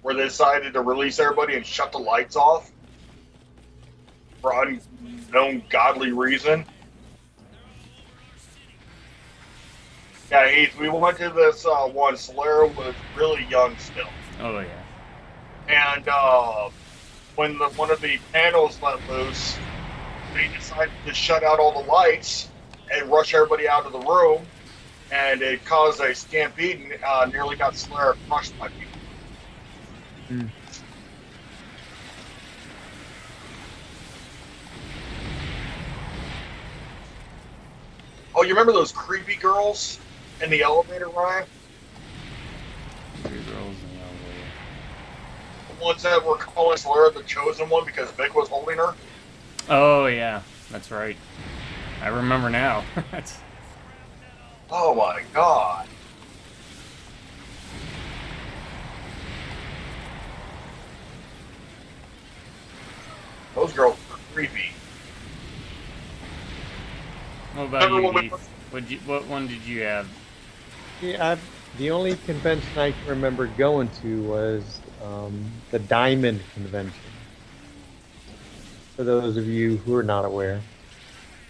Where they decided to release everybody and shut the lights off for unknown godly reason. Yeah, Heath, we went to this one. Solera was really young still. Oh, yeah. And when one of the panels let loose, they decided to shut out all the lights and rush everybody out of the room. And it caused a stampede and nearly got Solera crushed by people. Mm. Oh, you remember those creepy girls in the elevator, Ryan? Three girls in the elevator. The ones that were calling Solera the chosen one because Vic was holding her? Oh, yeah. That's right. I remember now. Oh my god. Those girls were creepy. What about you, Heath? What one did you have? Yeah, the only convention I can remember going to was the Diamond Convention. For those of you who are not aware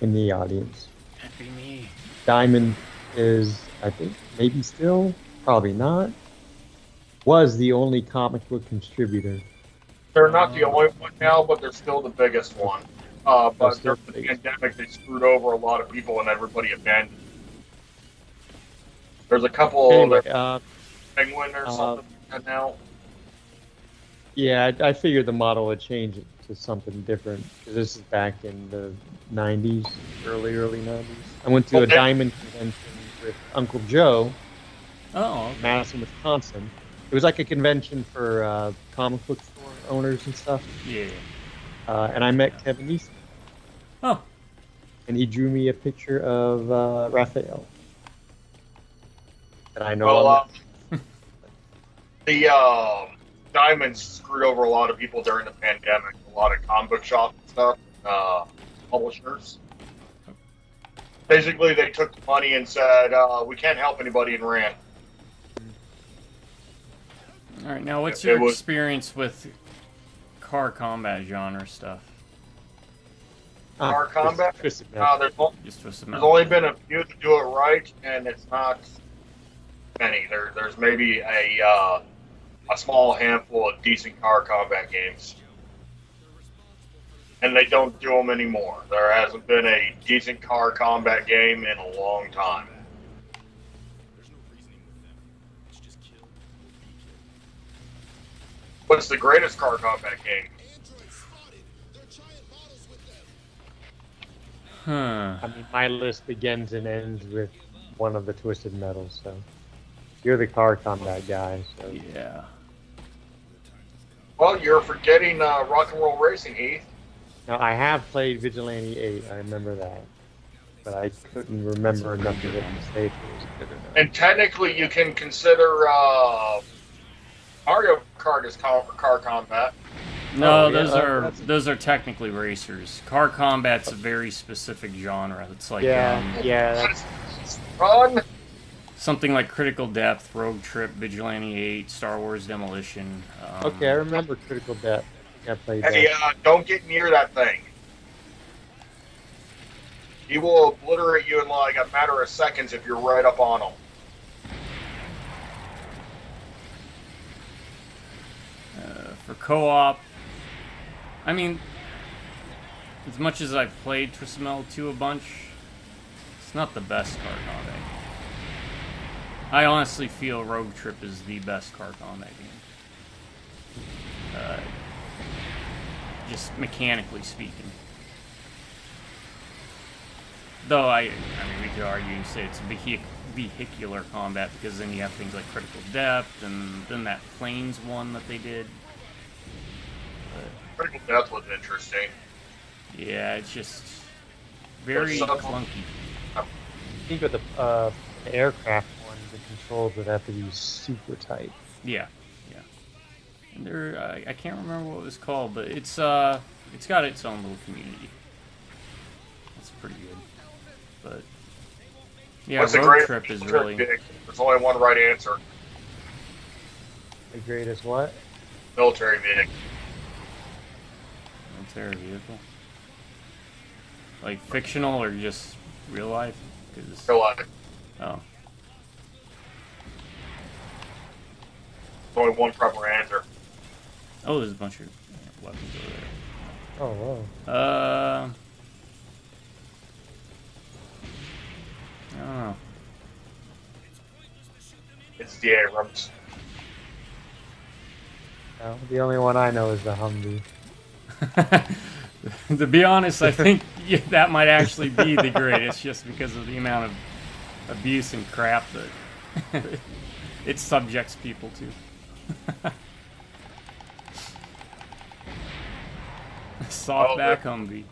in the audience. That'd be me. Diamond is, I think, maybe still, probably not, was the only comic book contributor. They're not the only one now, but they're still the biggest one. But still during the the biggest. pandemic, they screwed over a lot of people and everybody abandoned. There's a couple Anyway, Penguin or something like that now. yeah, I figured the model would change it to something different, because this is back in the 90s, early 90s. I went to a Okay. Diamond convention with Uncle Joe, Oh, okay. Madison, Wisconsin. It was like a convention for comic book store owners and stuff. Yeah. And I met Kevin Easton, Oh, and he drew me a picture of Raphael. And I know Well, the Diamonds screwed over a lot of people during the pandemic. A lot of comic book shops and stuff, publishers. Basically, they took the money and said, we can't help anybody and ran. all right. Now, what's It your was- experience with car combat genre stuff? Car combat? Twisted Just Twisted There's Metal. only been a few to do it right, and it's not many. There's maybe a small handful of decent car combat games. And they don't do them anymore. There hasn't been a decent car combat game in a long time. What's the greatest car combat game? Huh. I mean, my list begins and ends with one of the Twisted Metals, so you're the car combat guy. So Yeah. Well, you're forgetting Rock and Roll Racing, Heath. now I have played Vigilante 8. I remember that, but I couldn't remember enough of it to say if it was good or not. And technically, you can consider Mario Kart as car combat. No, Oh, yeah, that's- those are technically racers. Car combat's a very specific genre. It's like Yeah, that's, Run. something like Critical Depth, Rogue Trip, Vigilante 8, Star Wars Demolition. okay. I remember Critical Depth. I played Hey, that. don't get near that thing. He will obliterate you in like a matter of seconds if you're right up on him. For co-op, I mean, as much as I've played Twisted Metal 2 a bunch, it's not the best car combat. I honestly feel Rogue Trip is the best car combat game. Just mechanically speaking. Though I mean, we could argue and say it's vehicular combat because then you have things like Critical Depth and then that Planes one that they did. Critical Death was interesting. Yeah, it's just very clunky. I think with the aircraft one, the controls would have to be super tight. Yeah. And there, I can't remember what it was called, but it's got its own little community. That's pretty good. But yeah, What's the Road greatest Trip is military really vehicle? There's only one right answer. The greatest what? Military vehicle. military vehicle. Like fictional or just real life? 'Cause- Real life. Oh. Only one proper answer. Oh, there's a bunch of weapons over there. Oh, wow. I don't know. It's the Abrams. No, the only one I know is the Humvee. To be honest, I think that might actually be the greatest, just because of the amount of abuse and crap that it subjects people to. Softback Humvee.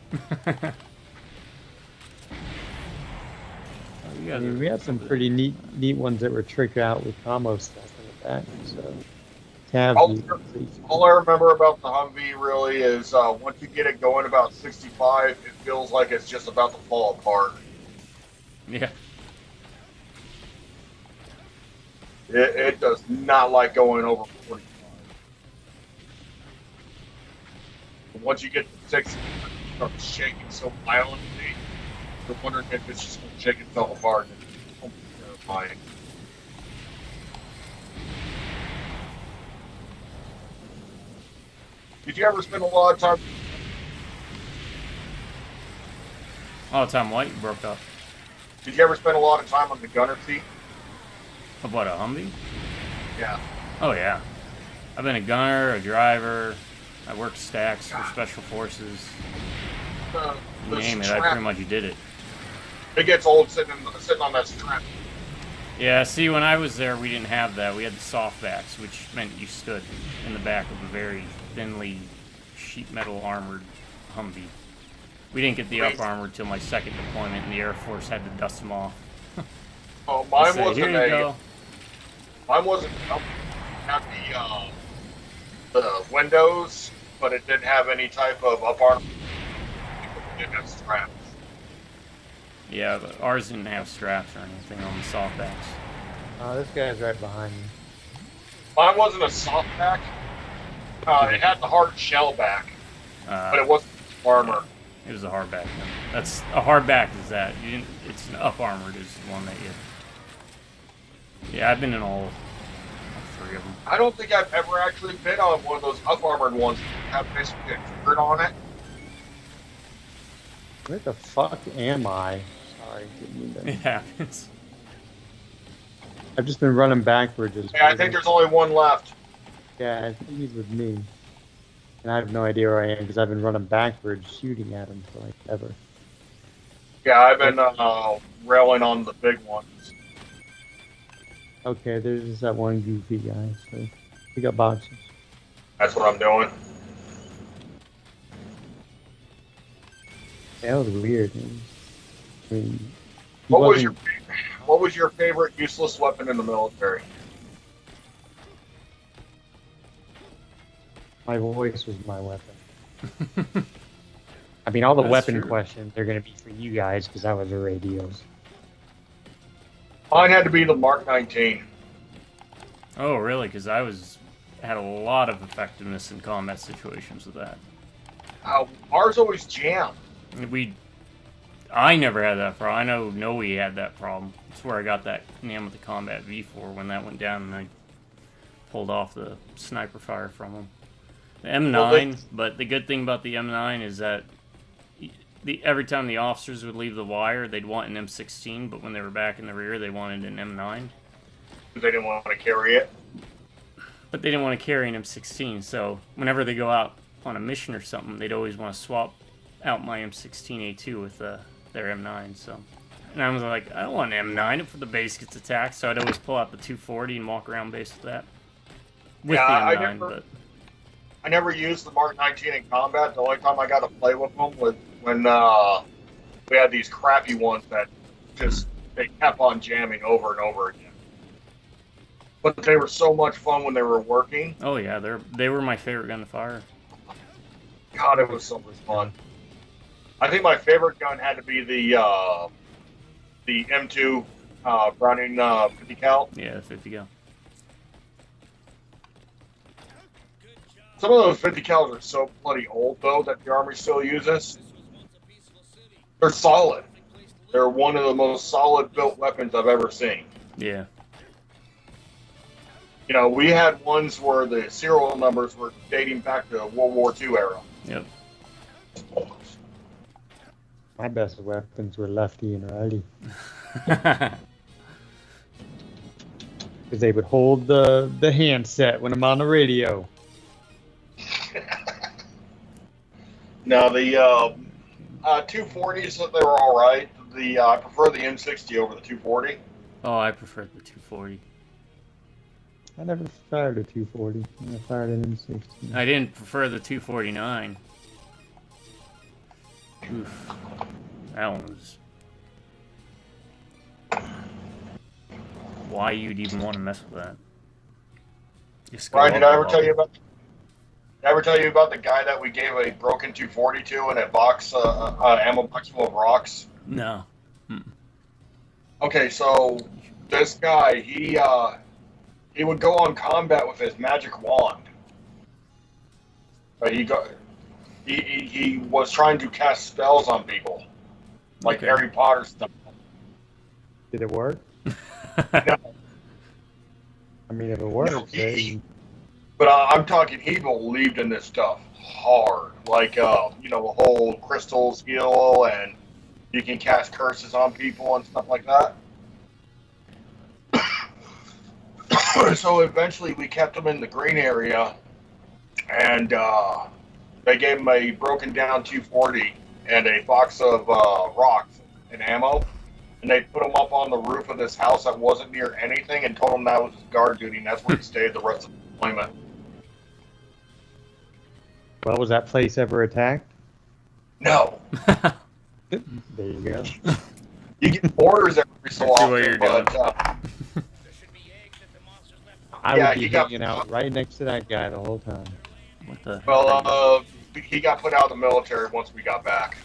Oh, you I guys mean, are- we had some pretty neat ones that were tricked out with combo stuff in the back. So, All I remember about the Humvee really is once you get it going about 65, it feels like it's just about to fall apart. Yeah. It does not like going over 45. But once you get to 60, it starts shaking so violently, you're wondering if it's just going to shake itself apart. It's almost terrifying. Did you ever spend a lot of time? Oh, Tom White broke up. Did you ever spend a lot of time on the gunner seat? Of what, a Humvee? Yeah. Oh, yeah. I've been a gunner, a driver. I worked stacks for special forces. You name it, I pretty much did it. It gets old sitting on that strap. Yeah, see, when I was there, we didn't have that. We had the softbacks, which meant you stood in the back of a very thinly sheet metal armored Humvee. We didn't get the up armor till my second deployment, and the Air Force had to dust them off. Oh, mine Say, wasn't here you go. Mine wasn't had the windows, but it didn't have any type of up armor. It didn't have straps. Yeah, but ours didn't have straps or anything on the softbacks. Oh, this guy's right behind me. Mine wasn't a softback. It had the hard shell back, but it wasn't armor. It was a hardback. Then. That's a hardback. Is that you didn't? It's an up armored is the one that you. Yeah, I've been in all three of them. I don't think I've ever actually been on one of those up armored ones that have basically a turret on it. Where the fuck am I? Sorry, didn't mean to. It happens. I've just been running backwards. Yeah, I think there's only one left. Yeah, I think he's with me. And I have no idea where I am because I've been running backwards shooting at him for like ever. Yeah, I've been railing on the big ones. Okay, there's just that one goofy guy. So we got boxes. That's what I'm doing. That was weird. I mean, he What wasn't- was your favorite useless weapon in the military? My voice was my weapon. I mean, all the That's weapon true. questions are going to be for you guys because I was the radios. Mine had to be the Mark 19. Oh, really? Because had a lot of effectiveness in combat situations with that. Ours always jammed. I never had that problem. I know Noe had that problem. That's where I got that name with the Combat V4 when that went down and I pulled off the sniper fire from him. The M9, but the good thing about the M9 is that every time the officers would leave the wire, they'd want an M16, but when they were back in the rear, they wanted an M9. They didn't want to carry it. But they didn't want to carry an M16, so whenever they go out on a mission or something, they'd always want to swap out my M16A2 with their M9. So, and I was like, I don't want an M9 if the base gets attacked, so I'd always pull out the 240 and walk around base with that. With Yeah, the M9, I never used the Mark 19 in combat. The only time I got to play with them was when we had these crappy ones that they kept on jamming over and over again. But they were so much fun when they were working. oh yeah, they were my favorite gun to fire. God, it was so much fun. I think my favorite gun had to be the M2 Browning 50 cal. Yeah, the 50 cal. Some of those 50 cals are so bloody old though that the Army still uses. They're solid. They're one of the most solid built weapons I've ever seen. Yeah. You know, we had ones where the serial numbers were dating back to World War II era. Yep. My best weapons were lefty and righty because they would hold the handset when I'm on the radio. No, the 240s, they were all right. I prefer the M60 over the 240. Oh, I preferred the 240. I never fired a 240. I fired an M16. I didn't prefer the 249. Oof. That one was... Why you'd even want to mess with that? Just go Brian, did up I ever a tell you level. about? Did I ever tell you about the guy that we gave a broken 240 to and a box, ammo box full of rocks? No. Okay, so this guy, he would go on combat with his magic wand. But he was trying to cast spells on people, like Okay. Harry Potter stuff. Did it work? No, I mean, if it works, No, then but I'm talking, he believed in this stuff hard. Like, you know, the whole crystal skill, and you can cast curses on people and stuff like that. So eventually we kept him in the green area, and they gave him a broken down 240 and a box of rocks and ammo. And they put him up on the roof of this house that wasn't near anything and told him that was his guard duty, and that's where he stayed the rest of the deployment. well, was that place ever attacked? No. There you go. You get orders every so I see often, where you're but I Yeah, would be he got- hanging out right next to that guy the whole time. What the? he got put out of the military once we got back.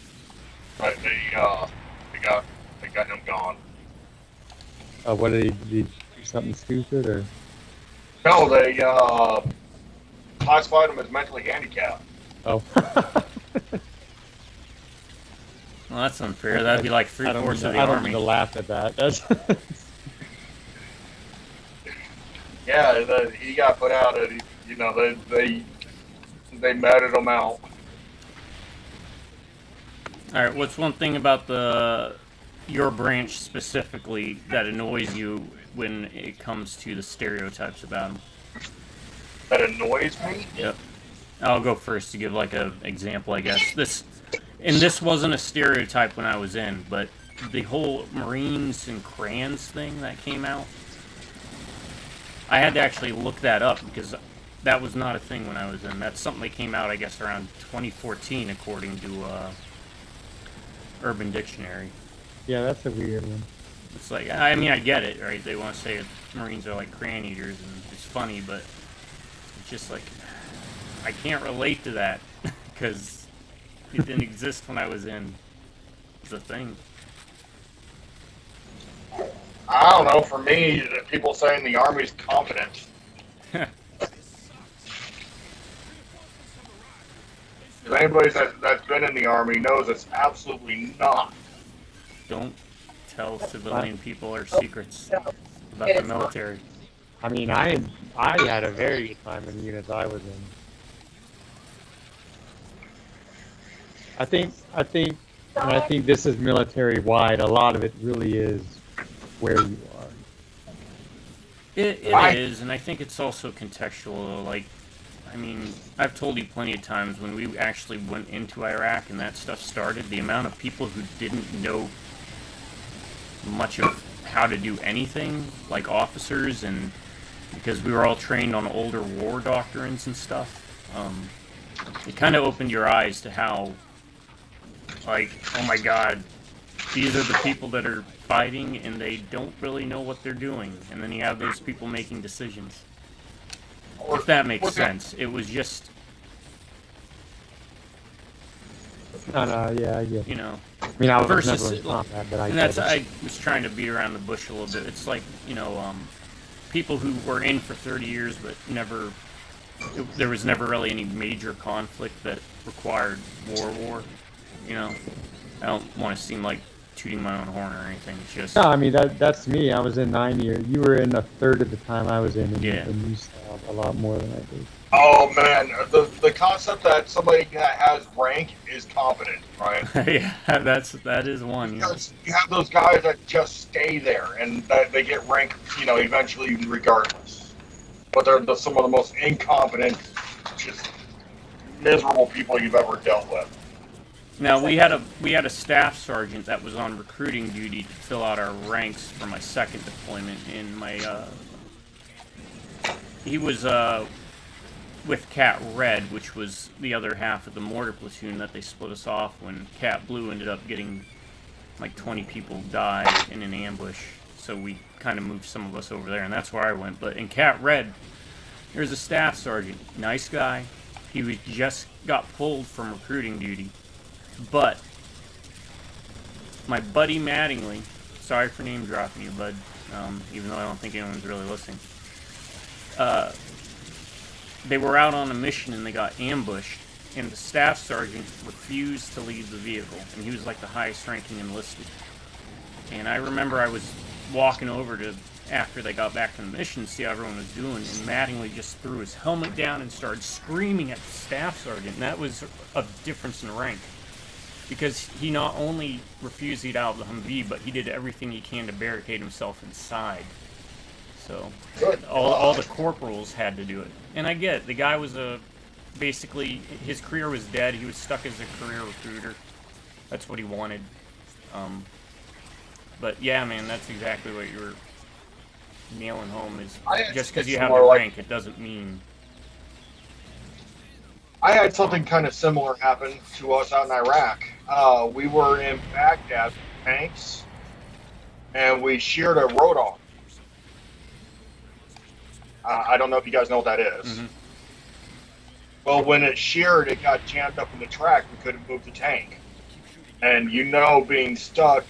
But they got him gone. What did he do? Something stupid or? No, they classified him as mentally handicapped. Oh. Well, that's unfair. That'd be like I don't three-fourths mean of to- the I don't mean army. to laugh at that. That's Yeah, he got put out. And you know, they matted him out. All right. What's one thing about your branch specifically that annoys you when it comes to the stereotypes about them? That annoys me. Yep. I'll go first to give like a example, I guess. And this wasn't a stereotype when I was in, but the whole Marines and crayons thing that came out, I had to actually look that up because that was not a thing when I was in. That's something that came out, I guess, around 2014, according to Urban Dictionary. Yeah, that's a weird one. It's like, I mean, I get it, right? They want to say Marines are like crayon eaters, and it's funny, but it's just like, I can't relate to that because it didn't exist when I was in. It's a thing. I don't know. For me, people saying the Army's competent. If anybody that's been in the Army knows it's absolutely not. Don't tell civilian people our secrets about the military. I mean, I had a very good time in the units I was in. I think this is military wide. A lot of it really is where you are. It is, and I think it's also contextual. Like, I mean, I've told you plenty of times when we actually went into Iraq and that stuff started, the amount of people who didn't know much of how to do anything, like officers, and because we were all trained on older war doctrines and stuff, it kind of opened your eyes to how, like, oh my god, these are the people that are fighting and they don't really know what they're doing, and then you have those people making decisions. If that makes sense. It was just, No, yeah, I get it. you know, I mean, I was versus, never in combat, but I and get that's, it. I was trying to beat around the bush a little bit. It's like, you know, people who were in for 30 years but there was never really any major conflict that required war, you know. I don't want to seem like tooting my own horn or anything. It's just, No, I mean, that's me. I was in 9 years. You were in a third of the time I was in, and, Yeah. and you saw a lot more than I did. Oh man, the concept that somebody that has rank is competent, right? yeah, that is one. You know. Because you have those guys that just stay there and that they get rank, you know, eventually regardless. But they're some of the most incompetent, just miserable people you've ever dealt with. Now we had a staff sergeant that was on recruiting duty to fill out our ranks for my second deployment. In my he was with Cat Red, which was the other half of the mortar platoon that they split us off when Cat Blue ended up getting like 20 people died in an ambush. So we kind of moved some of us over there, and that's where I went. But in Cat Red, there's a staff sergeant, nice guy. He was just got pulled from recruiting duty. But my buddy Mattingly, sorry for name dropping you, bud, even though I don't think anyone's really listening. They were out on a mission and they got ambushed, and the staff sergeant refused to leave the vehicle, and he was like the highest ranking enlisted. And I remember I was walking over to, after they got back from the mission, to see how everyone was doing, and Mattingly just threw his helmet down and started screaming at the staff sergeant, and that was a difference in rank. Because he not only refused to get out of the Humvee, but he did everything he can to barricade himself inside. So, all the corporals had to do it. And I get it. The guy was basically, his career was dead. He was stuck as a career recruiter. That's what he wanted. But yeah, man, that's exactly what you were nailing home, is just because you have the rank, it doesn't mean... I had something kind of similar happen to us out in Iraq. We were in Baghdad with tanks, and we sheared a rotor. I don't know if you guys know what that is. Mm-hmm. Well, when it sheared, it got jammed up in the track. We couldn't move the tank. And you know, being stuck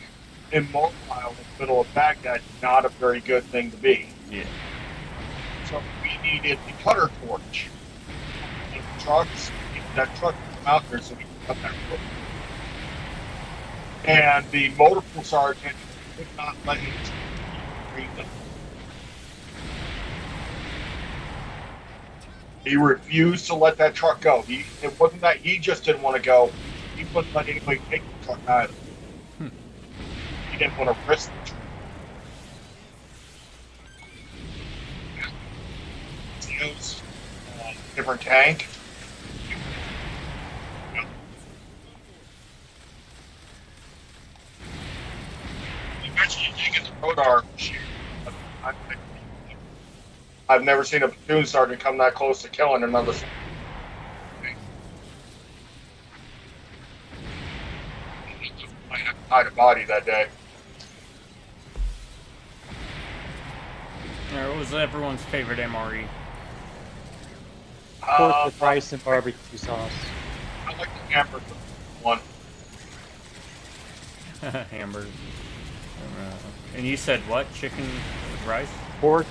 immobile in the middle of Baghdad is not a very good thing to be. Yeah. So we needed the cutter torch. Trucks, that truck come out there so we can cut that road. And the motor pool sergeant could not let it read them. He refused to let that truck go. It wasn't that he just didn't want to go. He wouldn't let anybody take the truck either. He didn't want to risk the truck. It was a different tank. I've never seen a platoon sergeant come that close to killing another. I had a body that day. Alright, what was everyone's favorite MRE? Pork with rice and barbecue sauce. I like the hamburger one. Hamburger. And you said what? Chicken with rice? Pork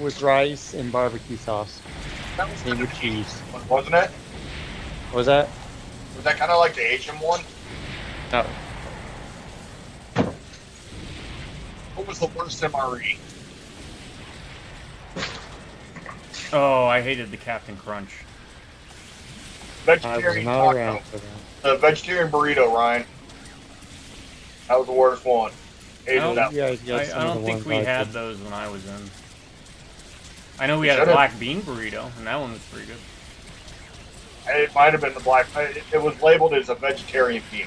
with rice and barbecue sauce. That was And kind with of cheese. one, wasn't it? What was that? Was that kind of like the Asian one? No. What was the worst MRE? Oh, I hated the Captain Crunch. I was Vegetarian not taco. around for that. The vegetarian burrito, Ryan. That was the worst one. Hated Oh, that. You guys got I some of don't the think ones we I had could- those when I was in. I know we We had a should've. black bean burrito, and that one was pretty good. It might have been the black. It was labeled as a vegetarian bean.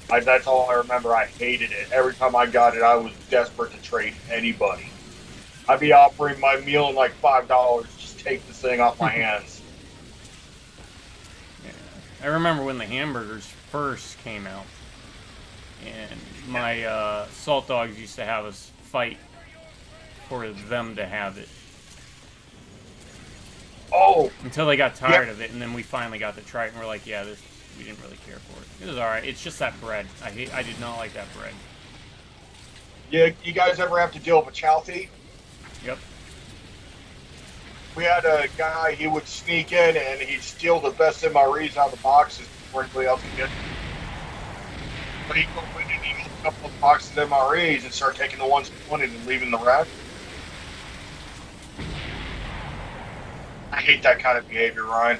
That's all I remember. I hated it. Every time I got it, I was desperate to trade anybody. I'd be offering my meal in like $5. Just take this thing off my hands. Yeah. I remember when the hamburgers first came out, and my salt dogs used to have us fight for them to have it Oh, until they got tired of it, and then we finally got to try it, and we're like, yeah, this we didn't really care for it. It was all right. It's just that bread. I did not like that bread. yeah. You guys ever have to deal with a chow thief? Yep. We had a guy. He would sneak in and he'd steal the best MREs out of the boxes before anybody else could get them. But he'd go in and he'd open up the boxes of MREs and start taking the ones he wanted and leaving the rest. I hate that kind of behavior, Ryan.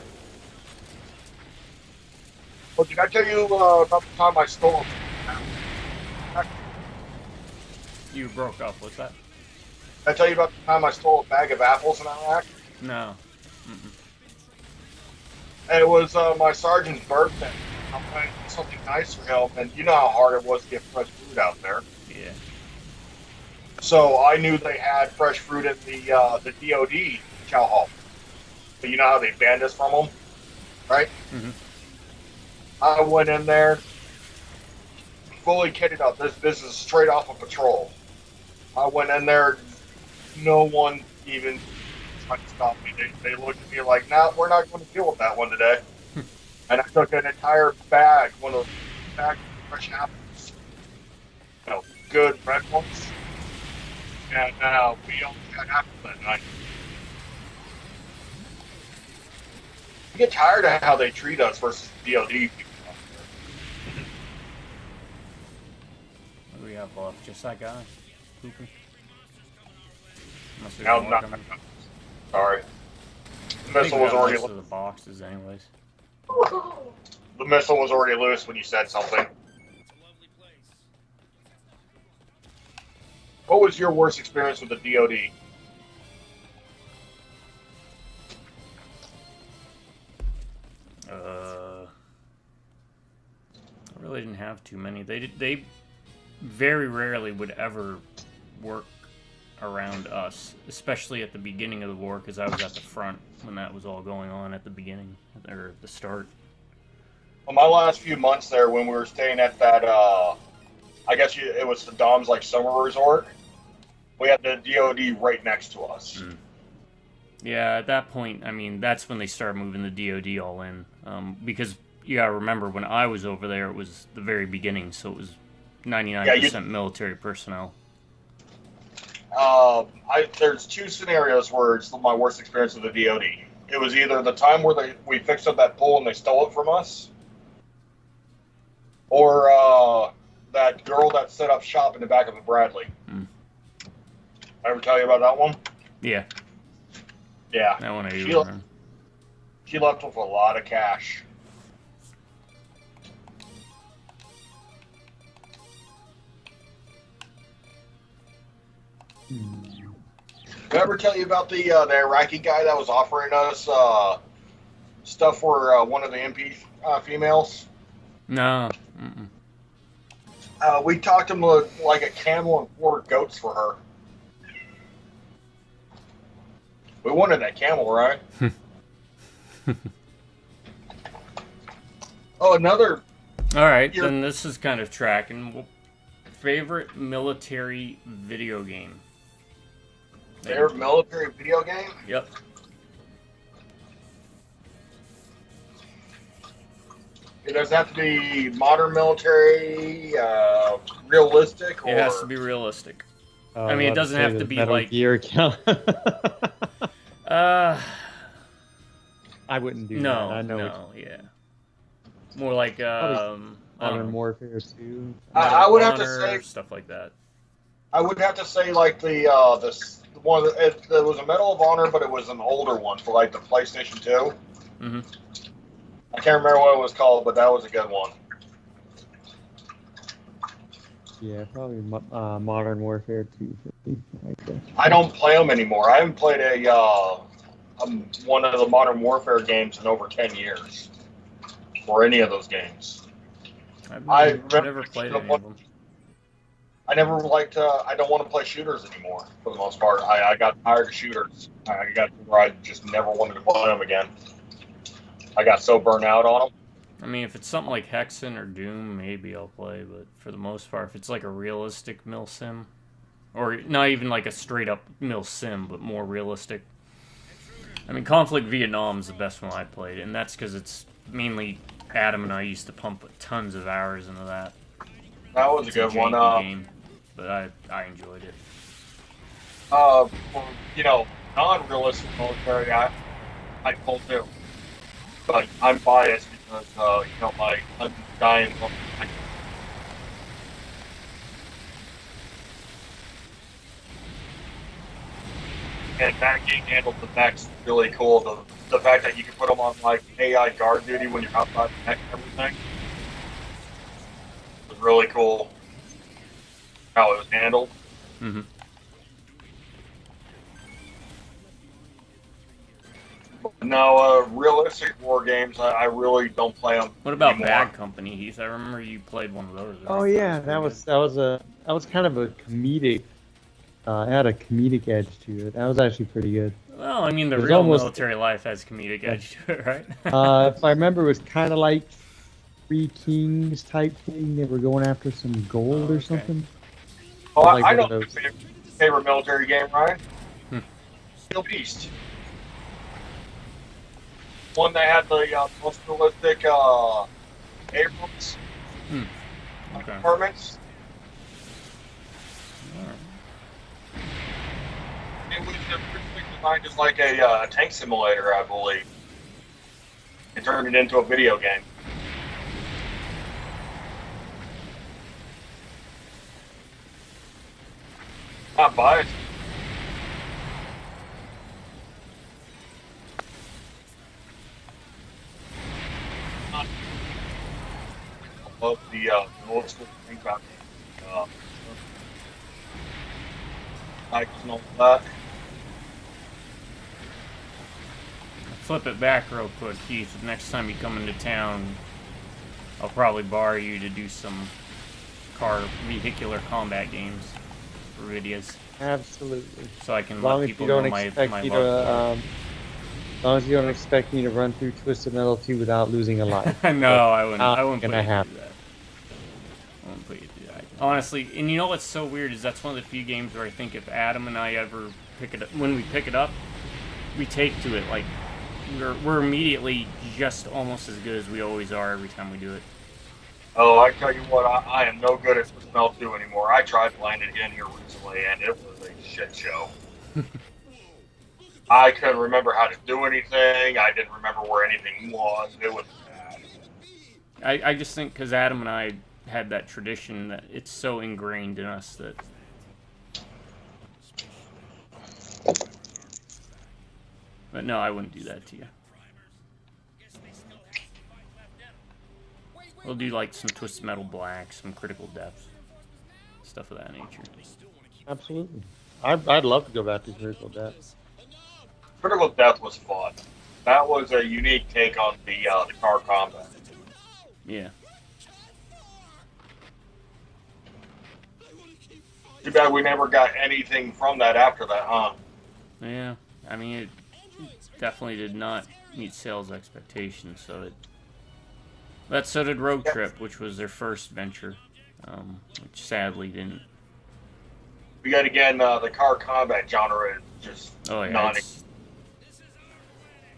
Well, did I tell you about the time I stole a... You broke up. What's that? Did I tell you about the time I stole a bag of apples in Iraq? No. Mm-mm. And it was my sergeant's birthday. I'm planning to do something nice for him, and you know how hard it was to get fresh fruit out there. Yeah. So I knew they had fresh fruit at the DOD chow hall. But you know how they banned us from them, right? Mm-hmm. I went in there, fully kitted up. This is straight off of patrol. I went in there, no one even tried to stop me. They looked at me like, nah, we're not going to deal with that one today. And I took an entire bag, one of those bags of fresh apples, you know, good red ones. And we only had apples that night. I get tired of how they treat us versus DOD people. What do we have left? Just that guy? Pooping? Unless there's No, more not. coming. Sorry. The I think missile we was got already most of the boxes anyways. the missile was already loose when you said something. What was your worst experience with the DOD? I really didn't have too many. They very rarely would ever work around us, especially at the beginning of the war, because I was at the front when that was all going on at the beginning, or at the start. Well, my last few months there, when we were staying at that, I guess it was the Dom's like summer resort. We had the DOD right next to us. Mm. Yeah, at that point, I mean, that's when they started moving the DOD all in, because you gotta remember when I was over there, it was the very beginning, so it was 99% military personnel. There's two scenarios where it's my worst experience with the DOD. It was either the time where we fixed up that pole and they stole it from us, or that girl that set up shop in the back of a Bradley. Mm. I ever tell you about that one? Yeah, Yeah. that one I do She remember. She left with a lot of cash. Did I ever tell you about the Iraqi guy that was offering us stuff for one of the MP females? No. Mm-mm. We talked him like a camel and 4 goats for her. We wanted that camel, right? Oh, another. All right, then this is kind of tracking. Favorite military video game? Favorite military video game? Yep. It does have to be modern military, realistic, or It has to be realistic. I mean, it doesn't have to be Metal like Gear count. I wouldn't do no, that. I know. no, yeah. More like Modern Warfare 2. I would have to Honor, say stuff like that. I would have to say like the one that was a Medal of Honor, but it was an older one for like the PlayStation 2. Mm-hmm. I can't remember what it was called, but that was a good one. Yeah, probably Modern Warfare 2. Like that. I don't play them anymore. I haven't played one of the Modern Warfare games in over 10 years, or any of those games. I've never played any of them. I never liked. I don't want to play shooters anymore for the most part. I got tired of shooters. I got to where I just never wanted to play them again. I got so burnt out on them. I mean, if it's something like Hexen or Doom, maybe I'll play. But for the most part, if it's like a realistic mil sim, or not even like a straight up mil sim, but more realistic. I mean, Conflict Vietnam is the best one I played, and that's because it's mainly Adam and I used to pump tons of hours into that. That was It's a good one. game, but I enjoyed it. For, non-realistic military, I pull too. But I'm biased because, my undying. And that game handled the mechs really cool. The fact that you can put them on like AI guard duty when you're outside the mech and everything was really cool. How it was handled. Mm-hmm. No, realistic war games, I really don't play them. What about anymore. Bad Company, Heath? I remember you played one of those. Oh yeah, that was kind of a comedic. It had a comedic edge to it. That was actually pretty good. Well, I mean, the It was real almost- military life has comedic edge to it, right? If I remember, it was kind of like Three Kings type thing. They were going after some gold or okay. something. Oh, Like I one know of those. your favorite military game, Ryan. Hmm. Steel Beast. One that had the most realistic Abrams Okay. permits. Alright. It was designed as like a tank simulator, I believe. It turned it into a video game. Not biased. I love the old school thing about bikes and all that. Flip it back real quick, Keith. Next time you come into town, I'll probably borrow you to do some vehicular combat games for videos, Absolutely. so I can As long let as people you don't know expect my me love to, as long as you don't expect me to run through Twisted Metal 2 without losing a life. for it. No, I wouldn't. Not I wouldn't put gonna you through happen. that. I wouldn't put you through that. Honestly, and you know what's so weird is that's one of the few games where I think if Adam and I ever pick it up, when we pick it up, we take to it like we're immediately just almost as good as we always are every time we do it. Oh, I tell you what, I am no good at Smell 2 anymore. I tried playing it again here recently, and it was a shit show. I couldn't remember how to do anything. I didn't remember where anything was. It was bad. I just think because Adam and I had that tradition that it's so ingrained in us that. But no, I wouldn't do that to you. We'll do like some Twisted Metal Black, some Critical Depth, stuff of that nature. Absolutely. I'd love to go back to Critical Depth. Critical Death was fun. That was a unique take on the car combat. Yeah. Too bad we never got anything from that after that, huh? Yeah, I mean, it definitely did not meet sales expectations, so it... But so did Road Trip, which was their first venture, which sadly didn't. We got, again, the car combat genre is just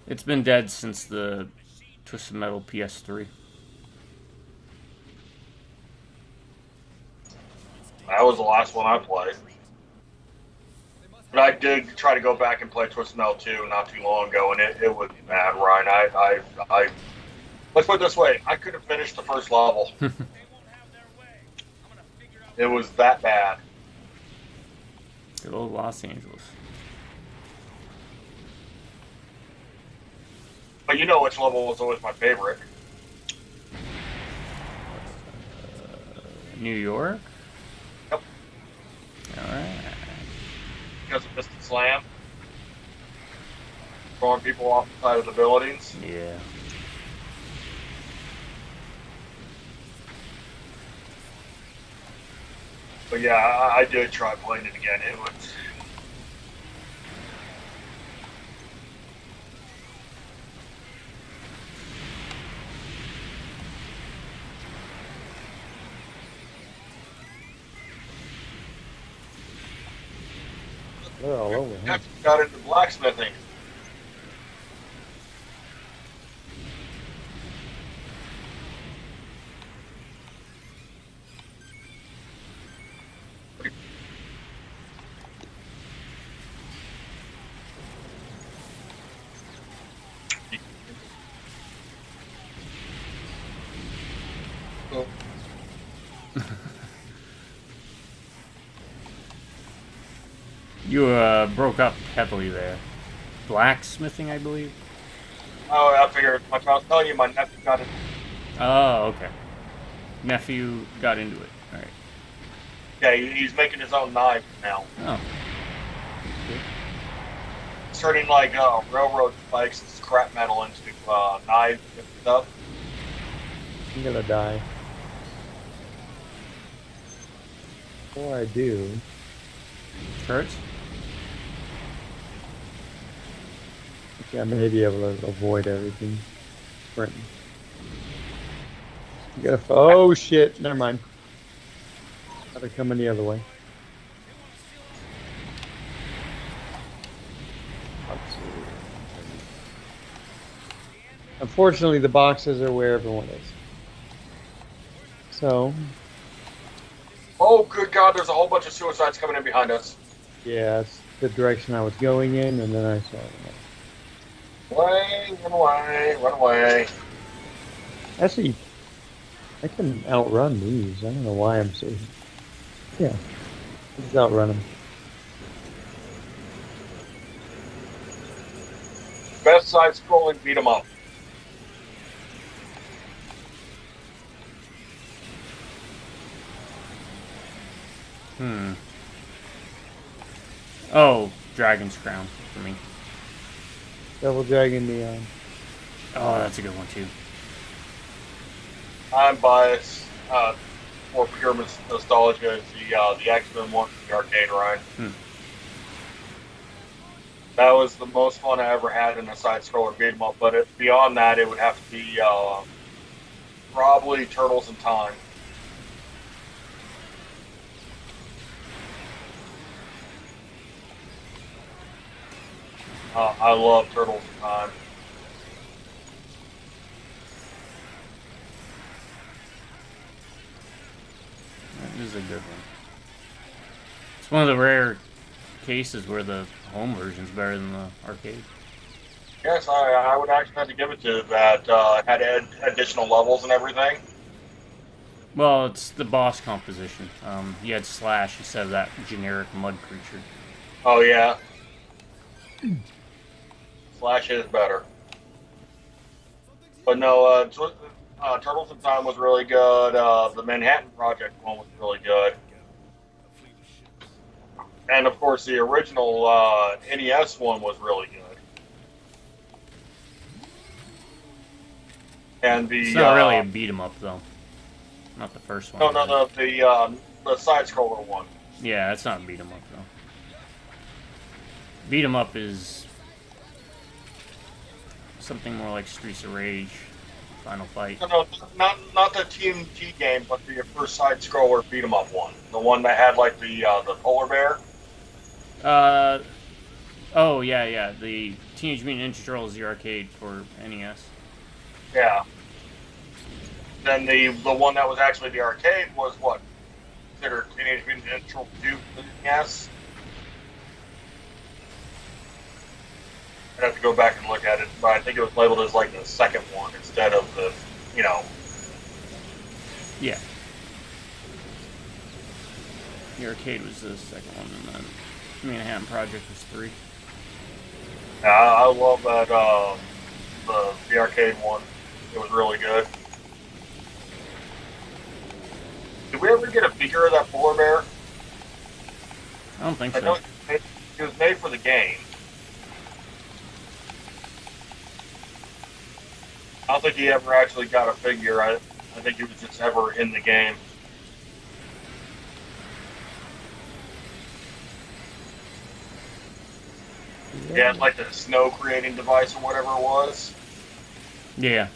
it's been dead since the Twisted Metal PS3. That was the last one I played. But I did try to go back and play Twisted Metal 2 not too long ago, and it was bad, Ryan. I let's put it this way, I couldn't finish the first level. It was that bad. Good old Los Angeles. But you know which level was always my favorite. New York? Yep. Alright. Because of Mr. Slam. Throwing people off the side of the buildings. Yeah. But yeah, I did try playing it again. It was... They're all over. Huh? Got into blacksmithing. You broke up heavily there. Blacksmithing, I believe? Oh, I figured. Like I was telling you, my nephew got it. Oh, okay. Nephew got into it. Alright. Yeah, he's making his own knife now. Oh. He's turning like railroad spikes and scrap metal into knives and stuff. I'm gonna die. Before I do, Hurts? I may be able to avoid everything. Sprinting. You gotta. Oh shit! Never mind. Gotta come in the other way. Unfortunately, the boxes are where everyone is. So. Oh, good God! There's a whole bunch of suicides coming in behind us. Yeah, that's the direction I was going in, and then I saw it. Run away, run away. Actually, I can outrun these. I don't know why I'm so... Yeah, let's outrun them. Best side scrolling, beat 'em up. Oh, Dragon's Crown for me. Double Dragon Neon. Oh, that's a good one too. I'm biased. For pure nostalgia is the X-Men one from the arcade, Ryan. That was the most fun I ever had in a side scroller beat 'em up. But beyond that, it would have to be probably Turtles in Time. I love Turtles in Time. That is a good one. It's one of the rare cases where the home version's better than the arcade. Yes, I would actually have to give it to that. Had additional levels and everything. Well, it's the boss composition. You had Slash instead of that generic mud creature. Oh, yeah. Slash is better. But no, Turtles in Time was really good. The Manhattan Project one was really good. And, of course, the original NES one was really good. And It's not really a beat 'em up though. Not the first one. No, the side scroller one. Yeah, that's not beat 'em up though. Beat 'em up is something more like Streets of Rage, Final Fight. No, not the TMT game, but the first side scroller beat 'em up one. The one that had like the polar bear. Oh yeah, the Teenage Mutant Ninja Turtles, the arcade for NES. Yeah. Then the one that was actually the arcade was what? Considered Teenage Mutant Ninja Turtles 2 for the NES. I'd have to go back and look at it, but I think it was labeled as like the second one instead of the, you know. Yeah. The arcade was the second one, and then Manhattan Project was 3. I love that the arcade one. It was really good. Did we ever get a figure of that polar bear? I don't think I know so. it was made for the game. I don't think he ever actually got a figure. I think he was just ever in the game. He had like the snow creating device or whatever it was. Yeah.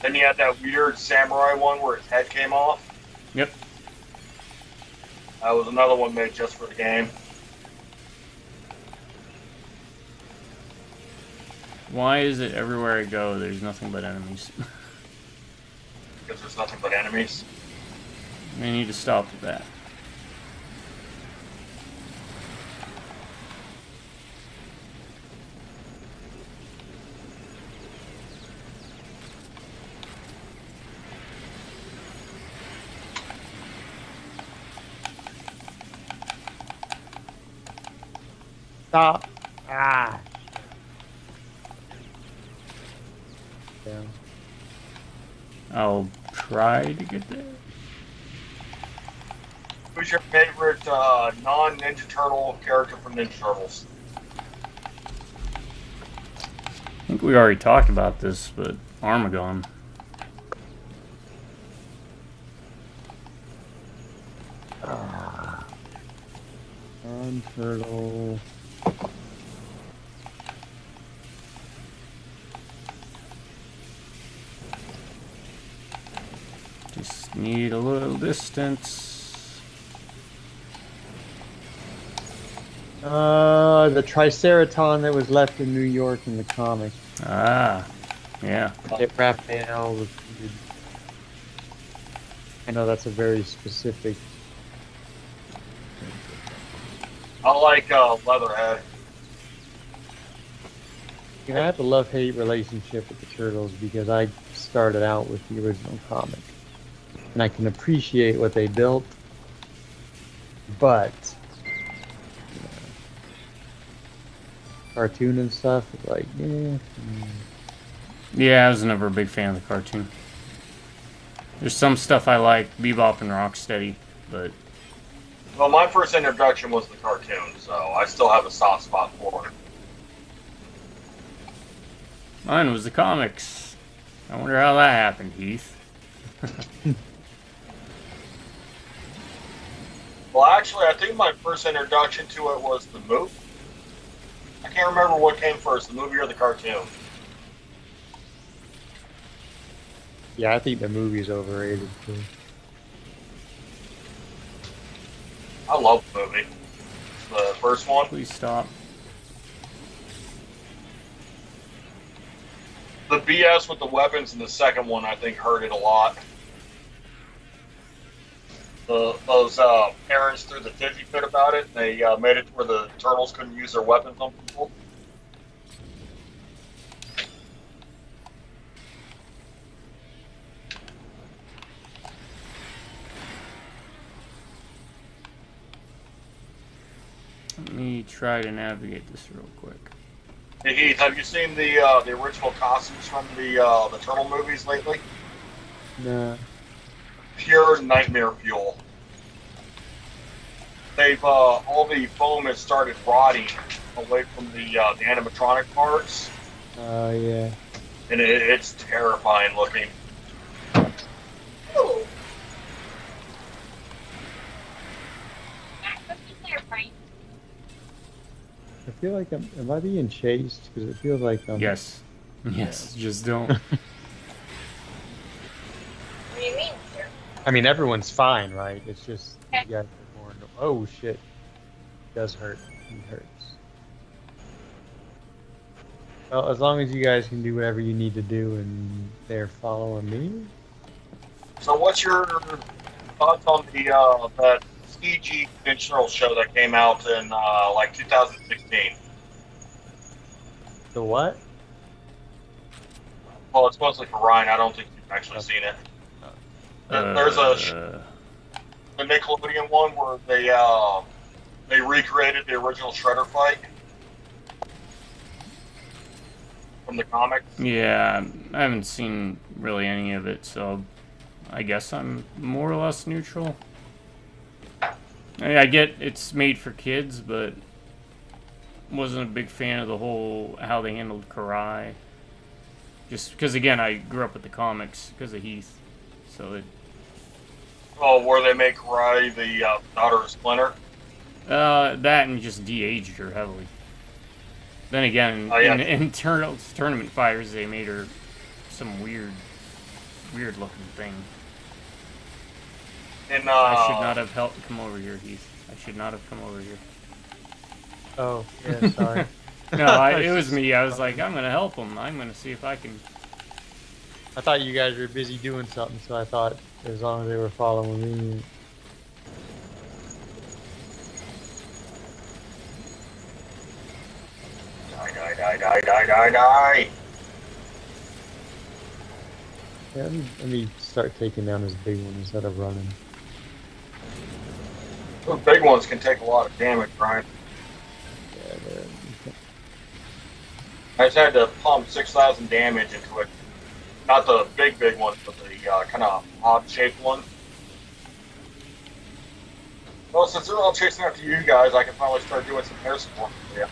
Then he had that weird samurai one where his head came off. Yep. That was another one made just for the game. Why is it everywhere I go, there's nothing but enemies? Because there's nothing but enemies. They need to stop with that. Stop. Ah. Yeah. I'll try to get there. Who's your favorite non-Ninja Turtle character from Ninja Turtles? I think we already talked about this, but Armagon. Turtle. Just need a little distance. The Triceraton that was left in New York in the comic. Ah, yeah. It Raphael repeated. I know that's a very specific. I like Leatherhead. You know, I have a love-hate relationship with the Turtles because I started out with the original comic. And I can appreciate what they built, but you know, cartoon and stuff, like, yeah. Yeah, I was never a big fan of the cartoon. There's some stuff I like, Bebop and Rocksteady, but Well, my first introduction was the cartoon, so I still have a soft spot for it. mine was the comics. I wonder how that happened, Heath. Well, actually, I think my first introduction to it was the movie. I can't remember what came first, the movie or the cartoon. Yeah, I think the movie's overrated too. I love the movie. The first one. Please stop. The BS with the weapons in the second one, I think, hurt it a lot. Those parents threw the fifty fit about it. They made it where the turtles couldn't use their weapons on people. Let me try to navigate this real quick. Hey Heath, have you seen the original costumes from the turtle movies lately? Nah. Pure nightmare fuel. They've all the foam has started rotting away from the animatronic parts, Yeah. and it's terrifying looking. Ooh. I feel like am I being chased? Because it feels like Yes. Yes, just don't. What do you mean, sir? I mean, everyone's fine, right? It's just you Okay. guys are more. Oh shit! It does hurt. It hurts. Well, as long as you guys can do whatever you need to do and they're following me. So, what's your thoughts on the that CG digital show that came out in like 2016? The what? Well, it's mostly for Ryan. I don't think you've actually seen it. There's the Nickelodeon one where they recreated the original Shredder fight from the comics. Yeah, I haven't seen really any of it, so I guess I'm more or less neutral. I mean, I get it's made for kids, but wasn't a big fan of the whole how they handled Karai. Just because, again, I grew up with the comics because of Heath, so it. Oh, where they make Rai the daughter of Splinter. That and just de-aged her heavily. Then again, in tournament fighters, they made her some weird looking thing. And I should not have come over here, Heath. I should not have come over here. Oh, yeah, sorry. No, it was me. I was like, I'm gonna help him. I'm gonna see if I can. I thought you guys were busy doing something, so I thought as long as they were following me. Die. Yeah, let me start taking down this big one instead of running. Those big ones can take a lot of damage, Brian. Yeah, they're... I just had to pump 6,000 damage into it. Not the big one, but the kind of odd-shaped one. Well, since they're all chasing after you guys, I can finally start doing some air support for you.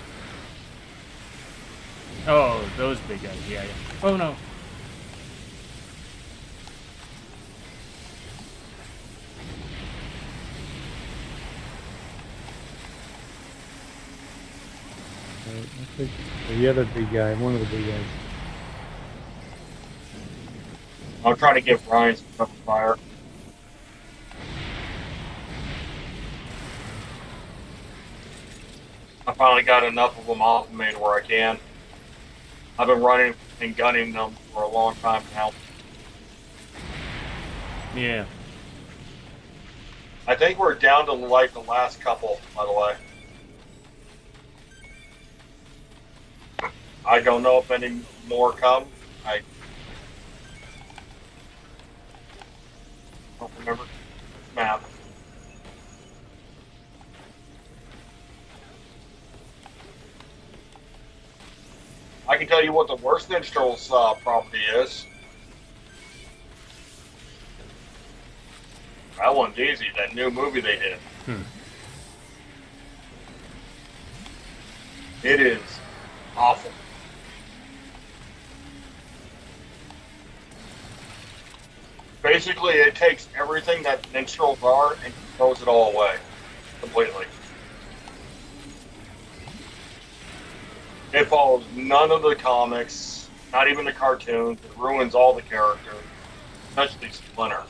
Oh, those big guys. Yeah. Oh no. I think the other big guy, one of the big guys. I'm trying to give Ryan some cover fire. I finally got enough of them off me to where I can. I've been running and gunning them for a long time now. Yeah. I think we're down to like the last couple, by the way. I don't know if any more come. I don't remember the map. I can tell you what the worst Ninja Turtles property is. That one's easy. That new movie they did. It is awful. Basically, it takes everything that Ninja Turtles are and throws it all away completely. It follows none of the comics, not even the cartoons. It ruins all the characters, especially Splinter.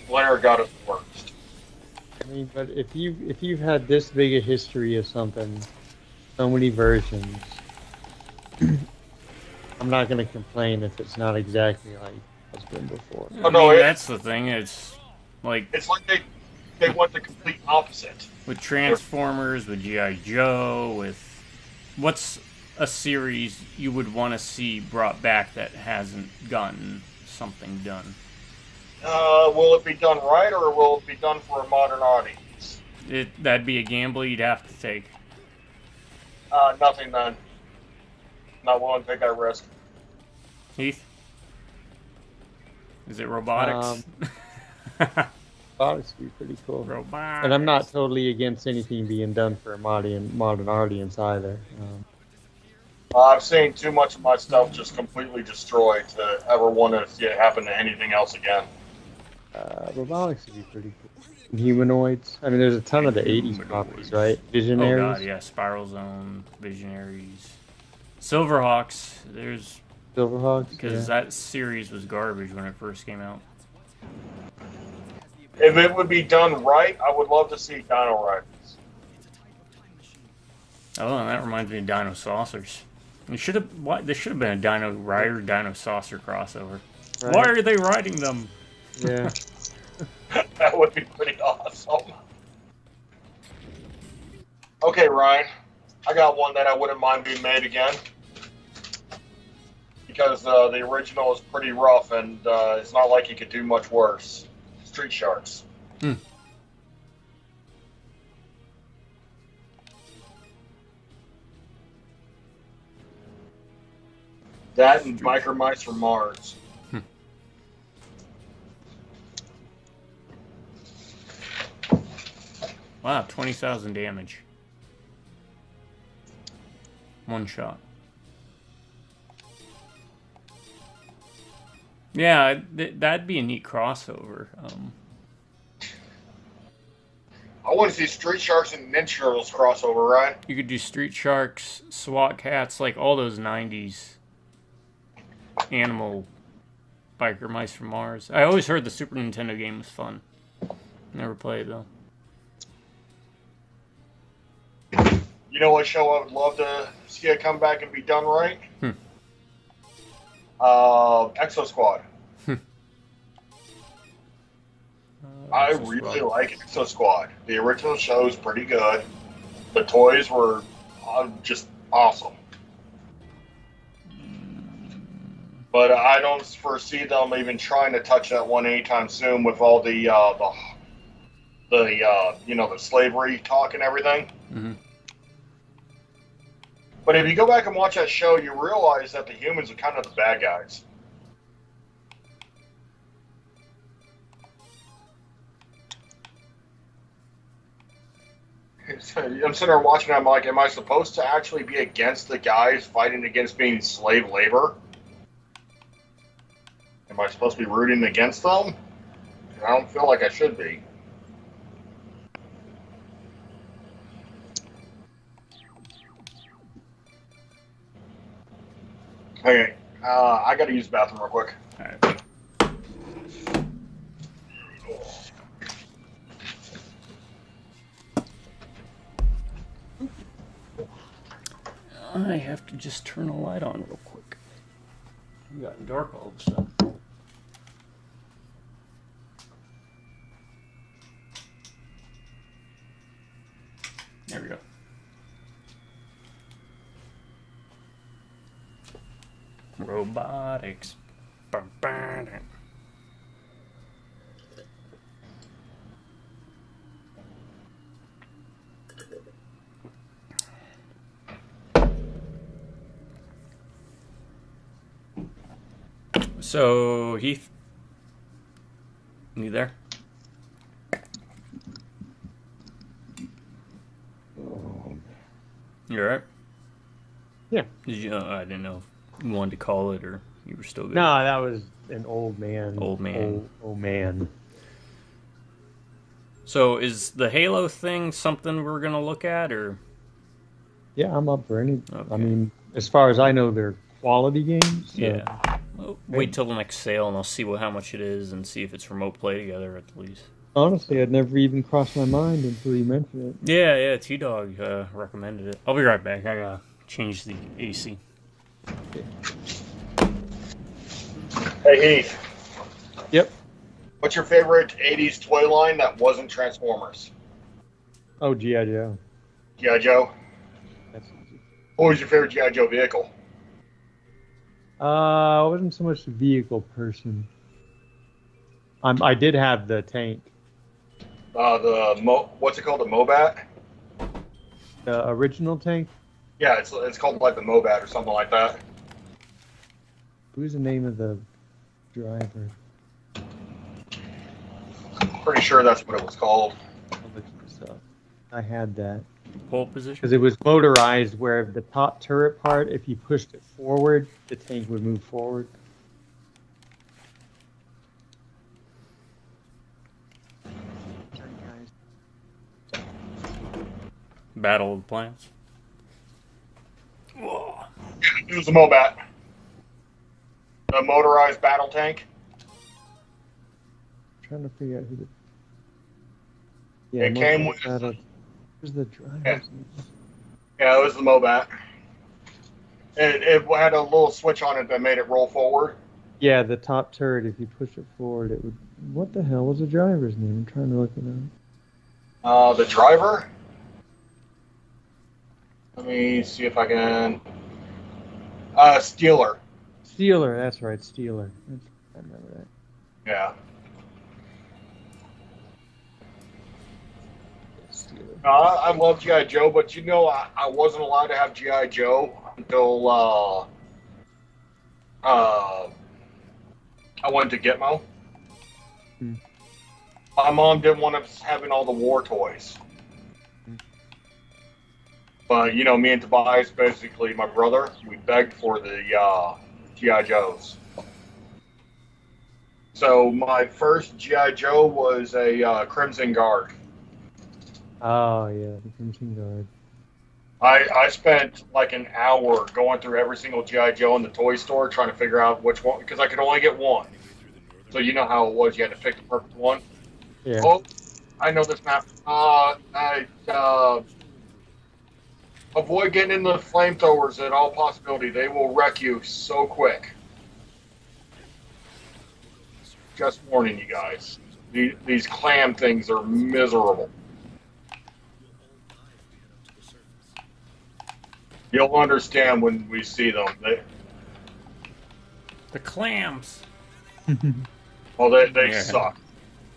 Splinter got it worst. I mean, but if you've had this big a history of something, so many versions, I'm not going to complain if it's not exactly like it's been before. Oh, no, that's the thing. It's like they went the complete opposite. With Transformers, with G.I. Joe, with what's a series you would want to see brought back that hasn't gotten something done? Will it be done right, or will it be done for a modern audience? That'd be a gamble you'd have to take. Nothing then. Not willing to take that risk. Heath? Is it robotics? Robotics would be pretty cool. Robotics. And I'm not totally against anything being done for a modern audience either. I've seen too much of my stuff just completely destroyed to ever want to see it happen to anything else again. Robotics would be pretty cool. humanoids. I mean, there's a ton of the 80s properties, right? Oh Visionaries. god, yeah. Spiral Zone, Visionaries, Silverhawks. There's Silverhawks. because Yeah. that series was garbage when it first came out. If it would be done right, I would love to see Dino Riders. Oh, and that reminds me of Dino Saucers. There should have been a Dino Rider Dino Saucer crossover. Right. Why are they riding them? Yeah. That would be pretty awesome. Okay, Ryan, I got one that I wouldn't mind being made again. Because the original is pretty rough, and it's not like you could do much worse. Street Sharks. Hmm. That and Biker Mice from Mars. Wow, 20,000 damage. One shot. Yeah, that'd be a neat crossover. I want to see Street Sharks and Ninja Turtles crossover, right? You could do Street Sharks, SWAT Cats, like all those 90s animal biker mice from Mars. I always heard the Super Nintendo game was fun. Never played, though. You know what show I would love to see it come back and be done right? Exo Squad. I really like Exo Squad. The original show is pretty good. The toys were just awesome. But I don't foresee them even trying to touch that one anytime soon with all the slavery talk and everything. Mm-hmm. But if you go back and watch that show, you realize that the humans are kind of the bad guys. I'm sitting there watching, I'm like, am I supposed to actually be against the guys fighting against being slave labor? Am I supposed to be rooting against them? I don't feel like I should be. Okay, I gotta use the bathroom real quick. All right. I have to just turn the light on real quick. It's gotten dark all of a sudden. There we go. Robotics. So, Heath, you there? You alright? Yeah. Did you? I didn't know if you wanted to call it or you were still good. No, that was an old man. Old man. Old man. So, is the Halo thing something we're gonna look at, or? Yeah, I'm up for any. Okay. I mean, as far as I know, they're quality games. So. Yeah. Well, wait till the next sale, and I'll see how much it is, and see if it's remote play together at least. Honestly, I'd never even crossed my mind until you mentioned it. Yeah, T-Dog recommended it. I'll be right back. I gotta change the AC. Hey, Heath. Yep. What's your favorite 80s toy line that wasn't Transformers? Oh, G.I. Joe. G.I. Joe? That's easy. What was your favorite G.I. Joe vehicle? I wasn't so much a vehicle person. I did have the tank. What's it called? The Mobat? The original tank? Yeah, it's called like the Mobat or something like that. Who's the name of the driver? Pretty sure that's what it was called. I'll look this up. I had that. Pole position? Because it was motorized where the top turret part, if you pushed it forward, the tank would move forward. Battle of the Planets. Whoa. It was a Mobat. The motorized battle tank. Trying to figure out who the. Yeah, It came with. Where's the driver? Yeah. Yeah, it was the Mobat. It had a little switch on it that made it roll forward. Yeah, the top turret. If you push it forward, it would. What the hell was the driver's name? I'm trying to look it up. The driver. Let me see if I can. Steeler. Steeler. That's right, Steeler. I remember that. Yeah. Steeler. I love G.I. Joe, but you know, I wasn't allowed to have G.I. Joe until I went to Gitmo. Hmm. My mom didn't want us having all the war toys. But, you know, me and Tobias, basically my brother, we begged for the G.I. Joes. So my first G.I. Joe was a Crimson Guard. Oh yeah, the Crimson Guard. I spent like an hour going through every single G.I. Joe in the toy store trying to figure out which one, because I could only get one. So you know how it was, you had to pick the perfect one. Yeah. Oh, I know this map. Avoid getting into the flamethrowers at all possibility. They will wreck you so quick. Just warning you guys. These clam things are miserable. You'll understand when we see them. The clams. They Yeah. suck.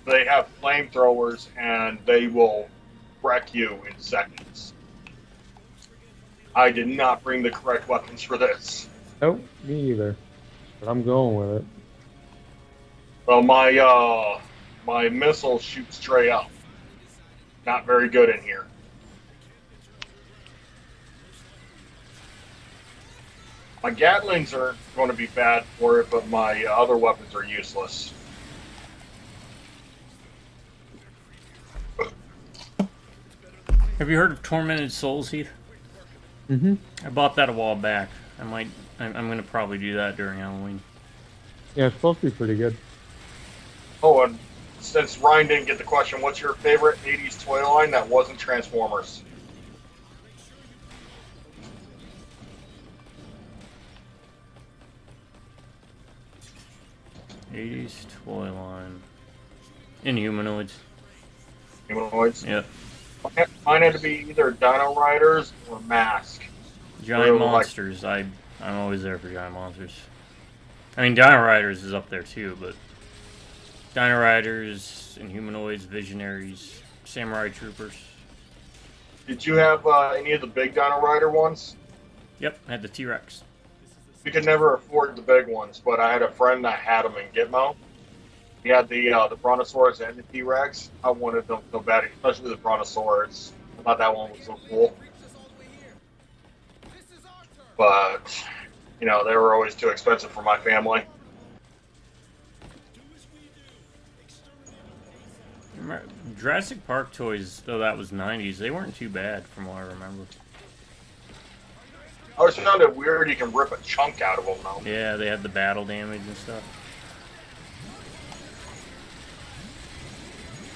They have flamethrowers and they will wreck you in seconds. I did not bring the correct weapons for this. Nope, me either. But I'm going with it. Well, my missiles shoot straight up. Not very good in here. My Gatlings are going to be bad for it, but my other weapons are useless. Have you heard of Tormented Souls, Heath? Mm-hmm. I bought that a while back. I'm gonna probably do that during Halloween. Yeah, it's supposed to be pretty good. Oh, and since Ryan didn't get the question, what's your favorite 80s toy line that wasn't Transformers? '80s toy line. Inhumanoids. Humanoids? Yep. Mine had to be either Dino Riders or Mask. Giant Really like- monsters. I'm always there for giant monsters. I mean, Dino Riders is up there too, but Dino Riders, Inhumanoids, Visionaries, Samurai Troopers. Did you have any of the big Dino Rider ones? Yep, I had the T-Rex. We could never afford the big ones, but I had a friend that had them in Gitmo. He had the Brontosaurus and the T-Rex. I wanted them so bad, especially the Brontosaurus. I thought that one was so cool. But, you know, they were always too expensive for my family. Jurassic Park toys, though that was 90s, they weren't too bad from what I remember. I always found it weird you can rip a chunk out of them, though. Yeah, they had the battle damage and stuff.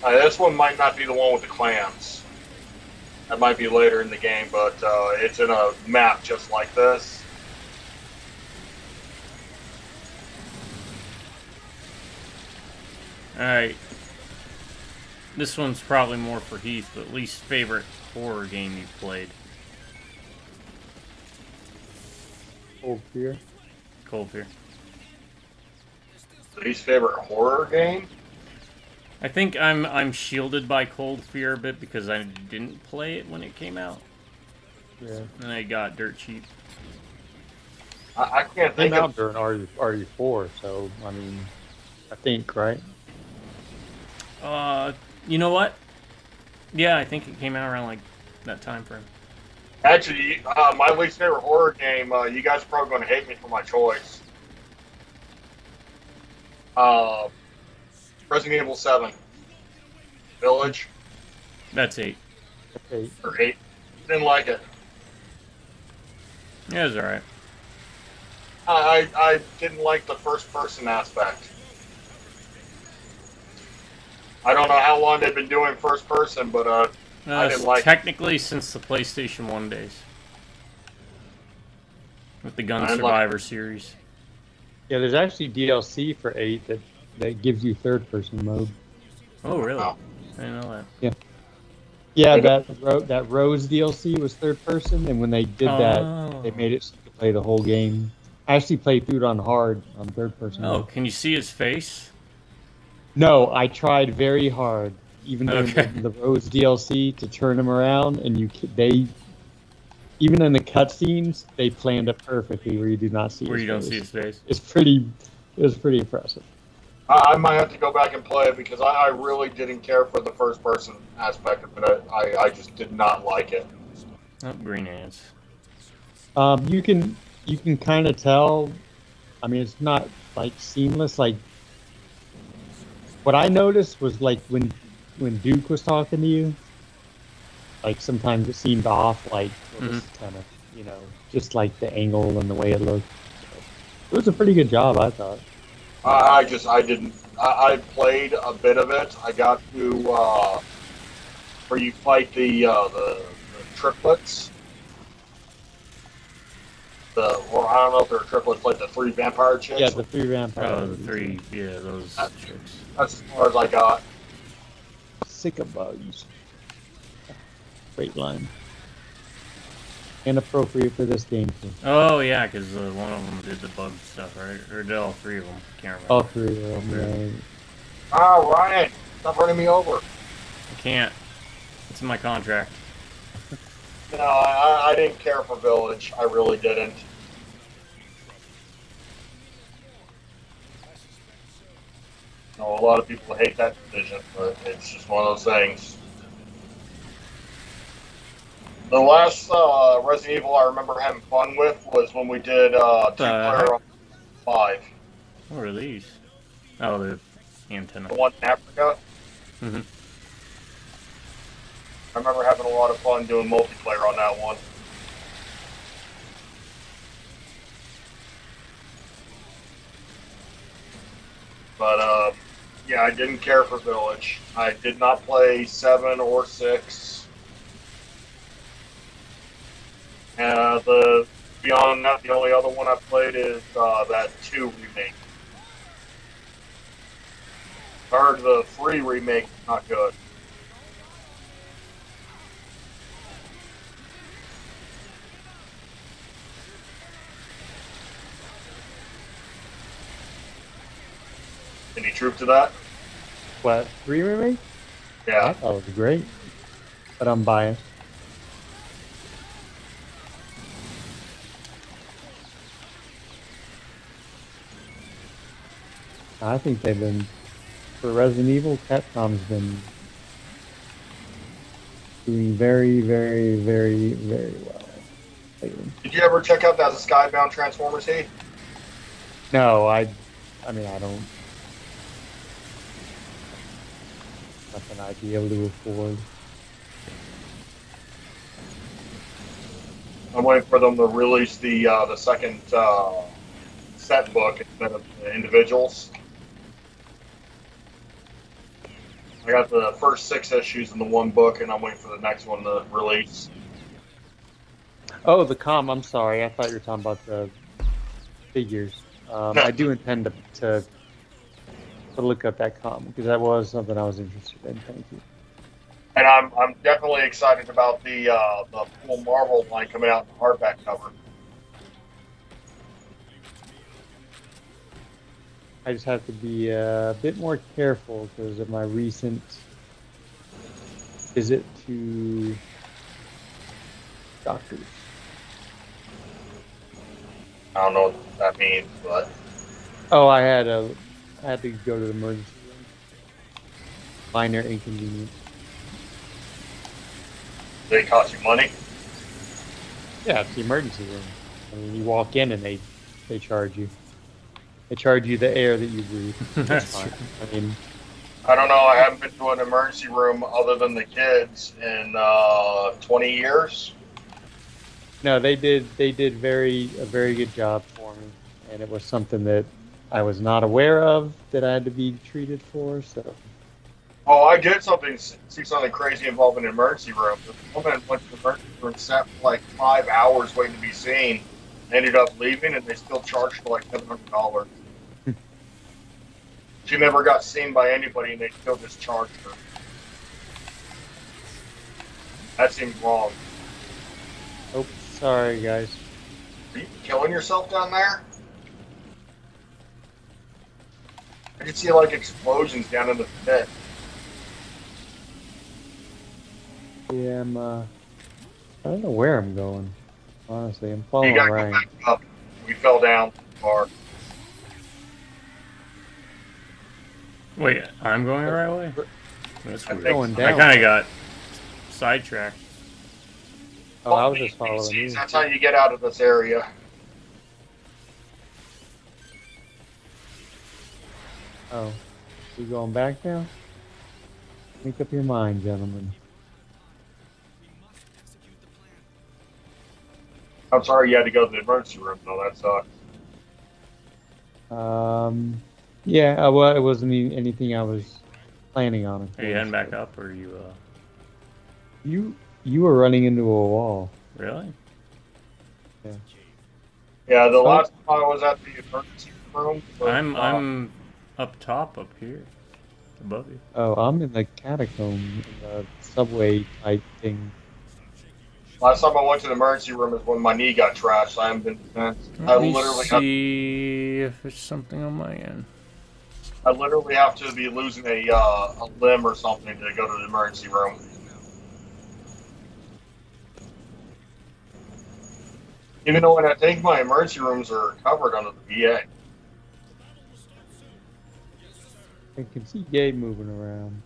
This one might not be the one with the clams. That might be later in the game, but it's in a map just like this. Alright. This one's probably more for Heath, but least favorite horror game you've played. Cold Fear. Cold Fear. Least favorite horror game? I think I'm shielded by Cold Fear a bit because I didn't play it when it came out. Yeah. And I got dirt cheap. I can't Came think out of. during RE4, so I mean, I think right. You know what? Yeah, I think it came out around like that time frame. Actually, my least favorite horror game. You guys are probably going to hate me for my choice. Resident Evil 7. Village. That's 8. Okay. Or 8. Didn't like it. Yeah, it was alright. I didn't like the first person aspect. I don't know how long they've been doing first person, but I didn't like it. Technically since the PlayStation 1 days. With the Gun Survivor series. Yeah, there's actually DLC for 8 that gives you third-person mode. Oh, really? Oh. I didn't know that. Yeah. Yeah, that Rose DLC was third-person, and when they did that, they made it so you could play the whole game. I actually played through it on hard, on third-person Oh, mode. can you see his face? No, I tried very hard, even during Okay. the Rose DLC, to turn him around, and even in the cutscenes, they planned it perfectly where you do not see Where his you don't face. see his face? It was pretty impressive. I might have to go back and play it because I really didn't care for the first person aspect of it. I just did not like it. Oh, green ants. You can kind of tell. I mean, it's not like seamless. Like what I noticed was like when Duke was talking to you, like sometimes it seemed off. Like well, this is kind of just like the angle and the way it looked. It was a pretty good job, I thought. I played a bit of it. I got to where you fight the triplets. Or I don't know if they're triplets, like the 3 vampire chicks. Yeah, the 3 vampires. Oh, the 3, yeah, those chicks. That's as far as I got. Sick of bugs. Great line. Inappropriate for this game too. Oh, yeah, because one of them did the bug stuff, right? Or did all 3 of them? Can't remember. All 3 of them. Yeah. Ah, Ryan, stop running me over. I can't. It's in my contract. No, I didn't care for Village. I really didn't. No, a lot of people hate that decision, but it's just one of those things. The last Resident Evil I remember having fun with was when we did 2-player on 5. What are these? Oh, the antenna. The one in Africa. Mm-hmm. I remember having a lot of fun doing multiplayer on that one. But, yeah, I didn't care for Village. I did not play 7 or 6. And beyond that, the only other one I played is that 2 remake. I heard the 3 remake is not good. Any truth to that? What, 3 remake? I Yeah. thought it was great, but I'm biased. I think they've been, for Resident Evil, Capcom's been doing very, very, very, very well lately. Did you ever check out that Skybound Transformers Heat? No, I mean, I don't. Nothing I'd be able to afford. I'm waiting for them to release the second set book instead of the individuals. I got the first 6 issues in the one book, and I'm waiting for the next one to release. Oh, the I'm sorry. I thought you were talking about the figures. I do intend to look up that because that was something I was interested in. Thank you. And I'm definitely excited about the full Marvel line coming out in the hardback cover. I just have to be a bit more careful because of my recent visit to doctors. I don't know what that means, but Oh, I had to go to the emergency room. Minor inconvenience. they cost you money. Yeah, it's the emergency room. I mean, you walk in and they charge you. They charge you the air that you breathe. That's fine. true. I mean, I don't know. I haven't been to an emergency room other than the kids in 20 years. No, they did a very good job for me, and it was something that I was not aware of that I had to be treated for. So Oh, I did see something crazy involving an emergency room. The woman went to the emergency room, sat for like 5 hours waiting to be seen, ended up leaving, and they still charged her like $700. She never got seen by anybody, and they still just charged her. That seems wrong. oh, sorry guys. Are you killing yourself down there? I could see like explosions down in the pit. Yeah, I don't know where I'm going. Honestly, I'm You following gotta go Ryan. back up. We fell down far. Wait, I'm going the right way? That's I weird. think Going so. I down. kind of got sidetracked. Oh, I was just following you. That's how you get out of this area. Oh, you going back now? Make up your mind, gentlemen. I'm sorry you had to go to the emergency room, though. That sucks. Yeah, well, it wasn't anything I was planning on. Are you heading back up, or are you, You were running into a wall. really? Yeah, the last time I was at the emergency room. I'm up top, up here, above you. Oh, I'm in the catacomb, in the subway type thing. Last time I went to the emergency room is when my knee got trashed. I haven't been since. Let me see if there's something on my end. I literally have to be losing a limb or something to go to the emergency room. Even though I think my emergency rooms are covered under the VA. I can see Gabe moving around.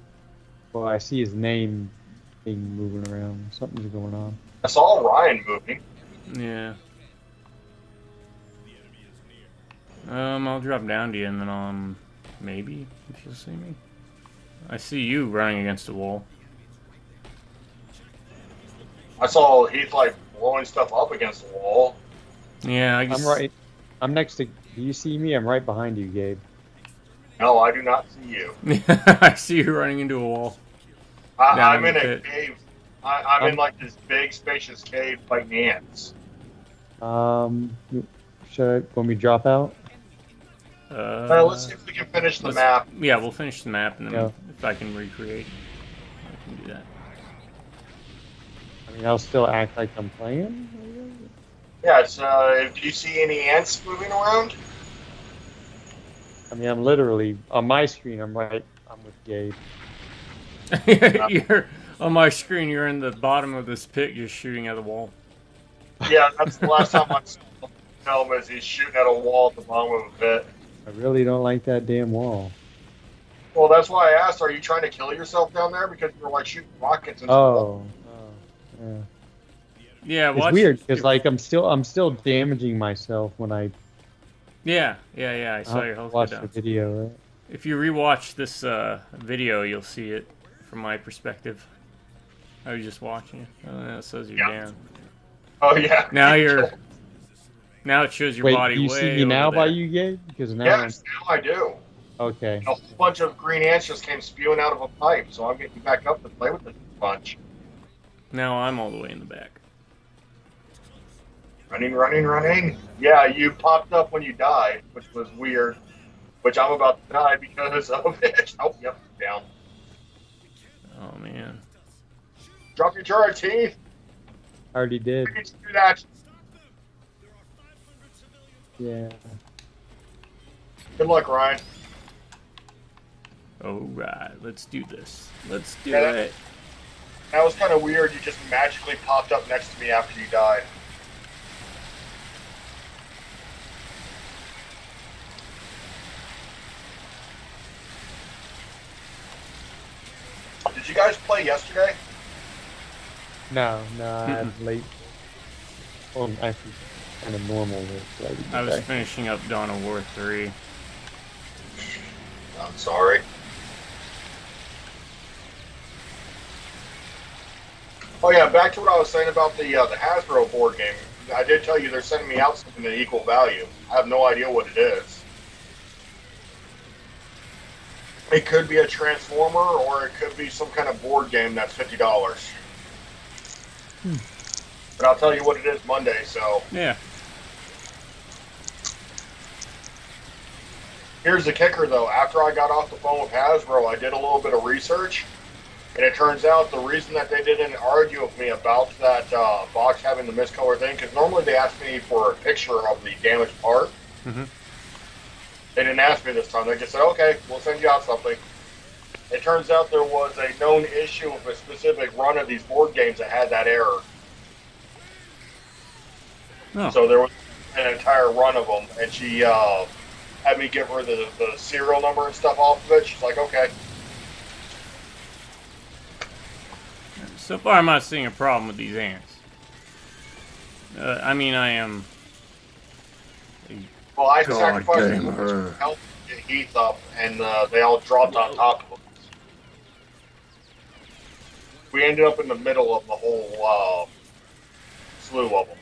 Well, I see his name being moving around. Something's going on. I saw Ryan moving. Yeah. I'll drop down to you, and then maybe if you'll see me. I see you running against a wall. I saw Heath like blowing stuff up against the wall. Yeah, I guess. I'm right. I'm next to. Do you see me? I'm right behind you, Gabe. No, I do not see you. I see you running into a wall. I'm Down in the a pit. cave. I'm in like this big, spacious cave fighting ants. Should I, when we drop out? Let's see if we can finish the map. Yeah, we'll finish the map, and then Yeah. if I can recreate, I can do that. I mean, I'll still act like I'm playing. Yeah, it's, do you see any ants moving around? I mean, I'm literally on my screen. I'm with Gabe. You're on my screen. You're in the bottom of this pit, just shooting at the wall. Yeah, that's the last time I saw him as he's shooting at a wall at the bottom of a pit. I really don't like that damn wall. Well, that's why I asked, are you trying to kill yourself down there? Because you were like shooting rockets and Oh, yeah. Yeah, It's weird because like I'm still damaging myself when I Yeah. I saw your health go watch the down. video. Right? If you rewatch this video, you'll see it from my perspective. I was just watching it. Oh, yeah, it says you're Yeah. down. Oh, yeah. Now you're. Now it shows your Wait, body do you way see me now over by there. you, Gabe? Because now Yes, now I do. okay. A whole bunch of green ants just came spewing out of a pipe, so I'm getting back up to play with this bunch. Now I'm all the way in the back. Running. Yeah, you popped up when you died, which was weird. Which I'm about to die because of it. Oh, yep, down. Oh man. Drop your turret, Heath. I already did. You need to do that. Yeah. Good luck, Ryan. Alright, let's do this. Let's do Yeah, it. That was kind of weird. You just magically popped up next to me after you died. Did you guys play yesterday? No, I had late. Well, actually, kind of normal. I was finishing up Dawn of War 3. I'm sorry. Oh yeah, back to what I was saying about the Hasbro board game. I did tell you they're sending me out something of equal value. I have no idea what it is. It could be a Transformer, or it could be some kind of board game that's $50. But I'll tell you what it is Monday. So Yeah. here's the kicker, though. After I got off the phone with Hasbro, I did a little bit of research. And it turns out the reason that they didn't argue with me about that box having the miscolor thing, because normally they ask me for a picture of the damaged part. Mm-hmm. They didn't ask me this time. They just said, okay, we'll send you out something. It turns out there was a known issue with a specific run of these board games that had that error. Oh. So there was an entire run of them, and she had me give her the serial number and stuff off of it. She's like, okay. So far, I'm not seeing a problem with these ants. I mean, I am. Well, I sacrificed them to help get Heath up, and they all dropped on top of them. We ended up in the middle of the whole slew of them.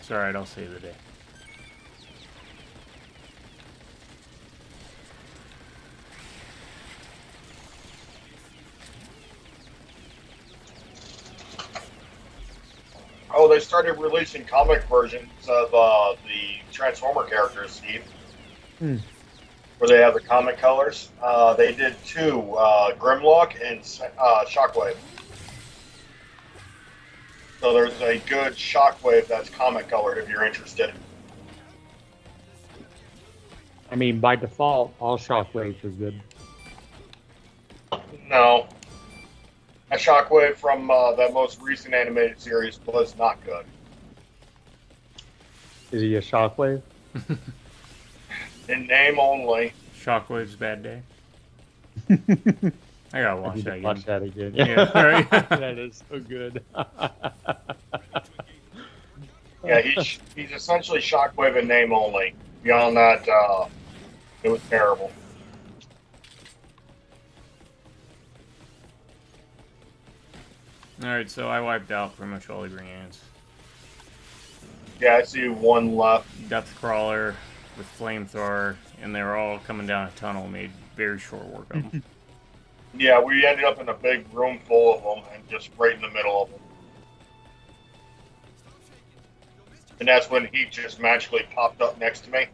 It's alright, I'll save the day. Oh, they started releasing comic versions of the Transformer characters, Steve. Where they have the comic colors. They did 2, Grimlock and Shockwave. So there's a good Shockwave that's comic colored if you're interested. I mean, by default, all Shockwaves are good. No. A Shockwave from that most recent animated series was not good. Is he a Shockwave? In name only. Shockwave's Bad Day. I gotta watch that again. Watch that again. Yeah, right. That is so good. Yeah, he's essentially Shockwave in name only. Beyond that, it was terrible. Alright, so I wiped out pretty much all the green ants. Yeah, I see one left. Depth crawler with flamethrower, and they were all coming down a tunnel. Made very short work of them. Yeah, we ended up in a big room full of them, and just right in the middle of them. And that's when he just magically popped up next to me.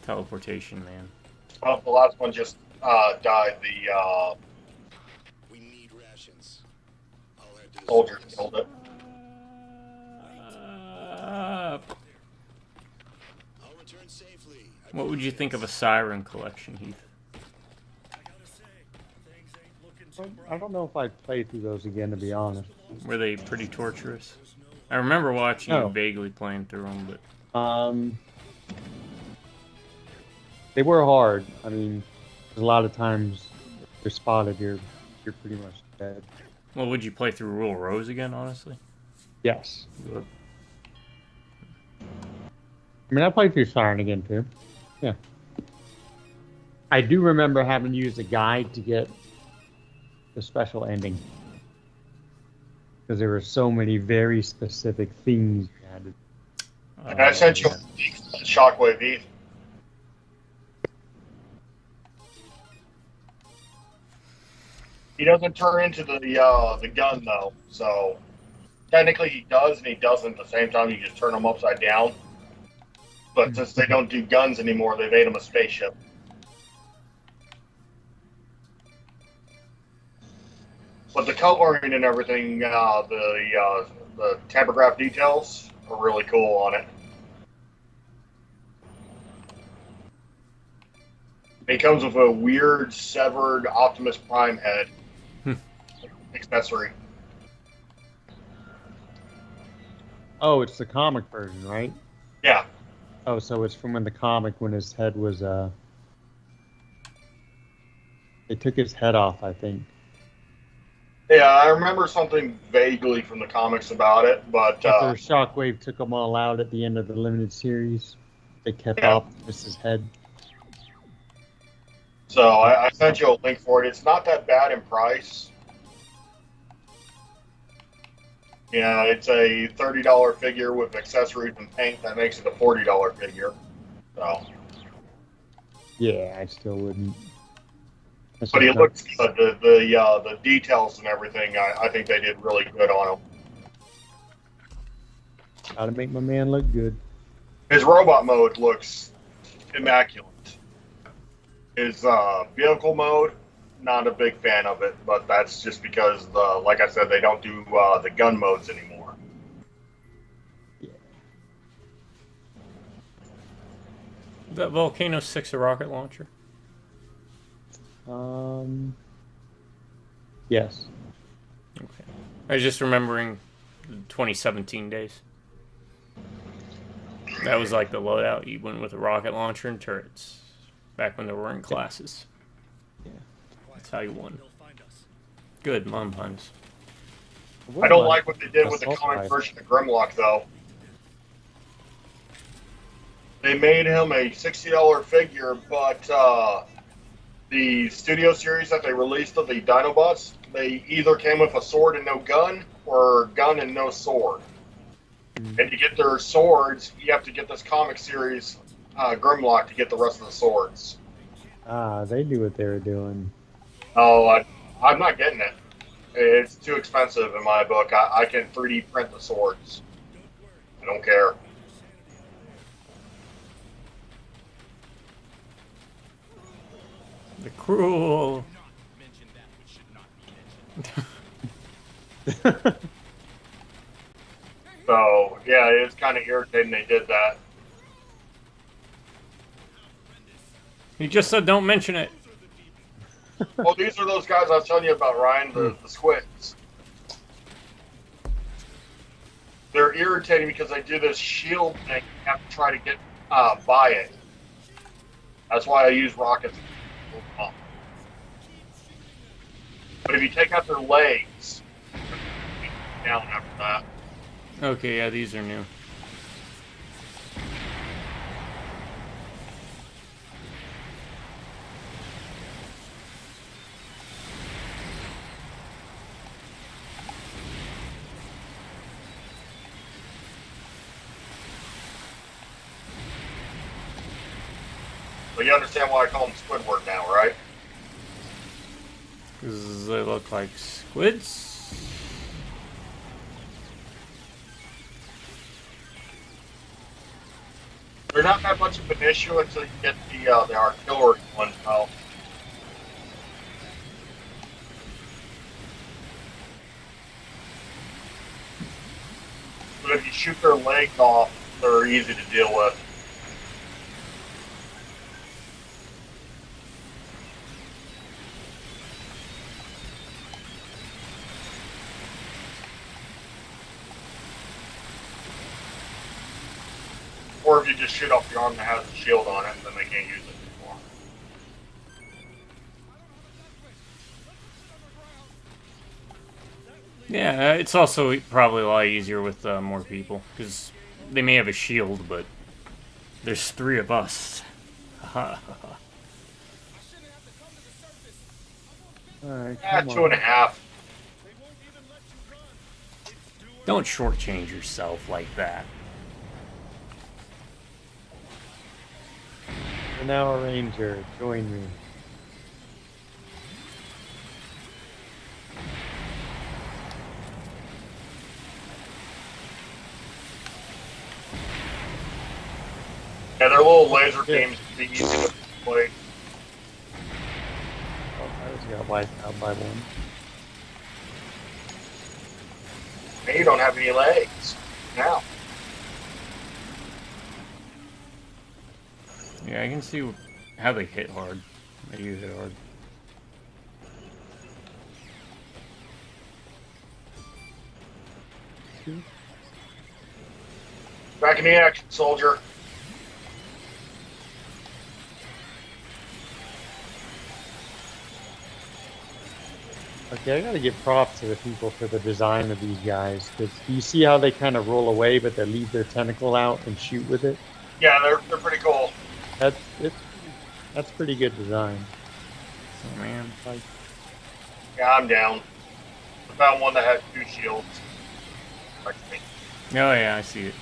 Teleportation, man. Oh, the last one just died. The We need rations. I'll head to the soldiers surface. killed it. I'll return safely. What would you think of a Siren collection, Heath? I don't know if I'd play through those again, to be honest. Were they pretty torturous? I remember watching you No. vaguely playing through them, but They were hard. I mean, a lot of times you're spotted, you're pretty much dead. well, would you play through Rule Rose again? Honestly, Yes. I mean, I played through Siren again too. Yeah. I do remember having to use a guide to get the special ending. Because there were so many very specific things you had to. And I sent you yeah. Shockwave Heath. He doesn't turn into the gun though, so technically he does and he doesn't at the same time. You just turn him upside down. But since they don't do guns anymore, they made him a spaceship. But the coloring and everything, the tampograph details are really cool on it. He comes with a weird severed Optimus Prime head accessory. Oh, it's the comic version, right? Yeah. Oh, so it's from when the comic, when his head was, they took his head off, I think. Yeah, I remember something vaguely from the comics about it, but After Shockwave took them all out at the end of the limited series, they kept Yeah. Optimus's head. So I sent you a link for it. It's not that bad in price. Yeah, it's a $30 figure with accessories and paint that makes it a $40 figure. So, Yeah, I still wouldn't. That's but he just looks good. The details and everything. I think they did really good on him. Gotta make my man look good. His robot mode looks immaculate. His vehicle mode, not a big fan of it, but that's just because, like I said, they don't do the gun modes anymore. That Volcano 6 a rocket launcher? Yes. Okay. I was just remembering the 2017 days. That was like the loadout. You went with a rocket launcher and turrets. Back when they were in classes. Yeah. That's how you won. Good, mom puns. I don't like what they did with the comic version of Grimlock, though. They made him a $60 figure, but the studio series that they released of the Dinobots, they either came with a sword and no gun, or gun and no sword. And to get their swords, you have to get this comic series, Grimlock, to get the rest of the swords. They knew what they were doing. Oh, I'm not getting it. It's too expensive in my book. I can 3D print the swords. I don't care. The cruel. So, yeah, it's kind of irritating they did that. He just said don't mention it. Well, these are those guys I was telling you about, Ryan, the squids. They're irritating because they do this shield thing. You have to try to get by it. That's why I use rockets. But if you take out their legs, down after that. Okay, yeah, these are new. So you understand why I call them Squidward now, right? Because they look like squids. They're not that much of an issue until you get the artillery one out. But if you shoot their legs off, they're easy to deal with. Or if you just shoot off the arm that has a shield on it, then they can't use it anymore. Yeah, it's also probably a lot easier with more people. Because they may have a shield, but there's 3 of us. Alright, Yeah, come on. 2.5. Don't shortchange yourself like that. You're now a ranger. Join me. Yeah, their little laser games can be easy to play. Oh, I just got wiped out by one. And you don't have any legs now. Yeah, I can see how they hit hard. They do hit hard. Back in the action, soldier. Okay, I gotta give props to the people for the design of these guys. Cause you see how they kind of roll away, but they leave their tentacle out and shoot with it? Yeah, they're pretty cool. That's pretty good design. Like, Yeah, I'm down. I found one that had 2 shields. Like me. Oh yeah, I see it.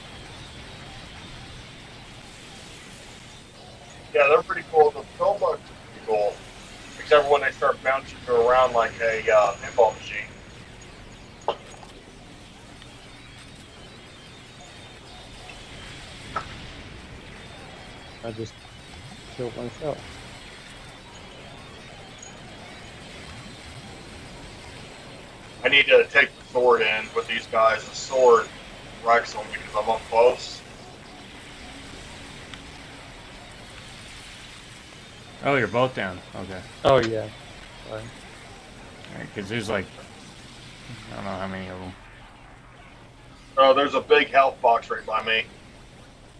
Yeah, they're pretty cool. The film looks pretty cool. Except when they start bouncing you around like a pinball machine. I just killed myself. I need to take the sword in with these guys. The sword wrecks them because I'm up close. Oh, you're both down. Okay. Oh yeah. Sorry. Alright, because there's like, I don't know how many of them. Oh, there's a big health box right by me.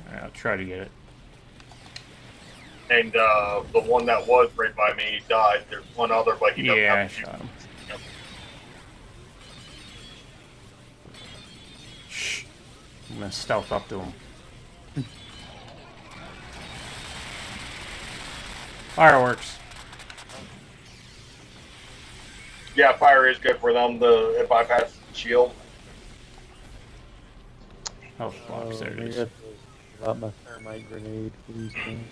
Alright, I'll try to get it. And the one that was right by me died. There's one other, but he doesn't Yeah, I have to shot him. Shh. I'm gonna stealth up to him. Fireworks. Yeah, fire is good for them. It bypasses the shield. Health box, there it maybe is. that's about my thermite grenade for these things.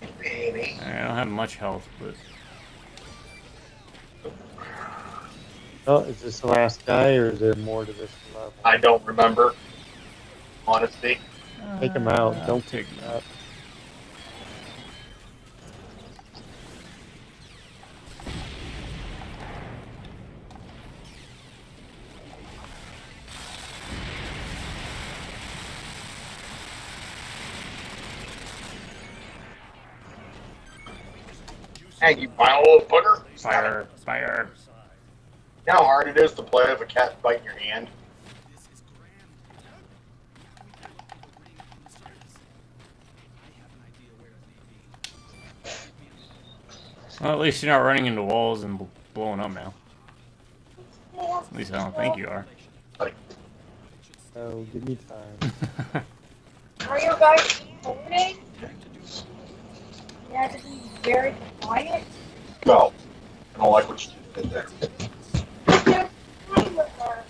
Alright, I don't have much health, but Oh, is this the last guy, or is there more to this level? I don't remember. Honesty. Take him out. I'll Don't take take him him out. Hey, you vile little booger. fire, fire. You know how hard it is to play with a cat biting your hand? Well, at least you're not running into walls and blowing up now. At least I don't think you are. Oh, give me time. Are you guys recording? Yeah, to be very quiet. No. I don't like what you did there. Just play with her.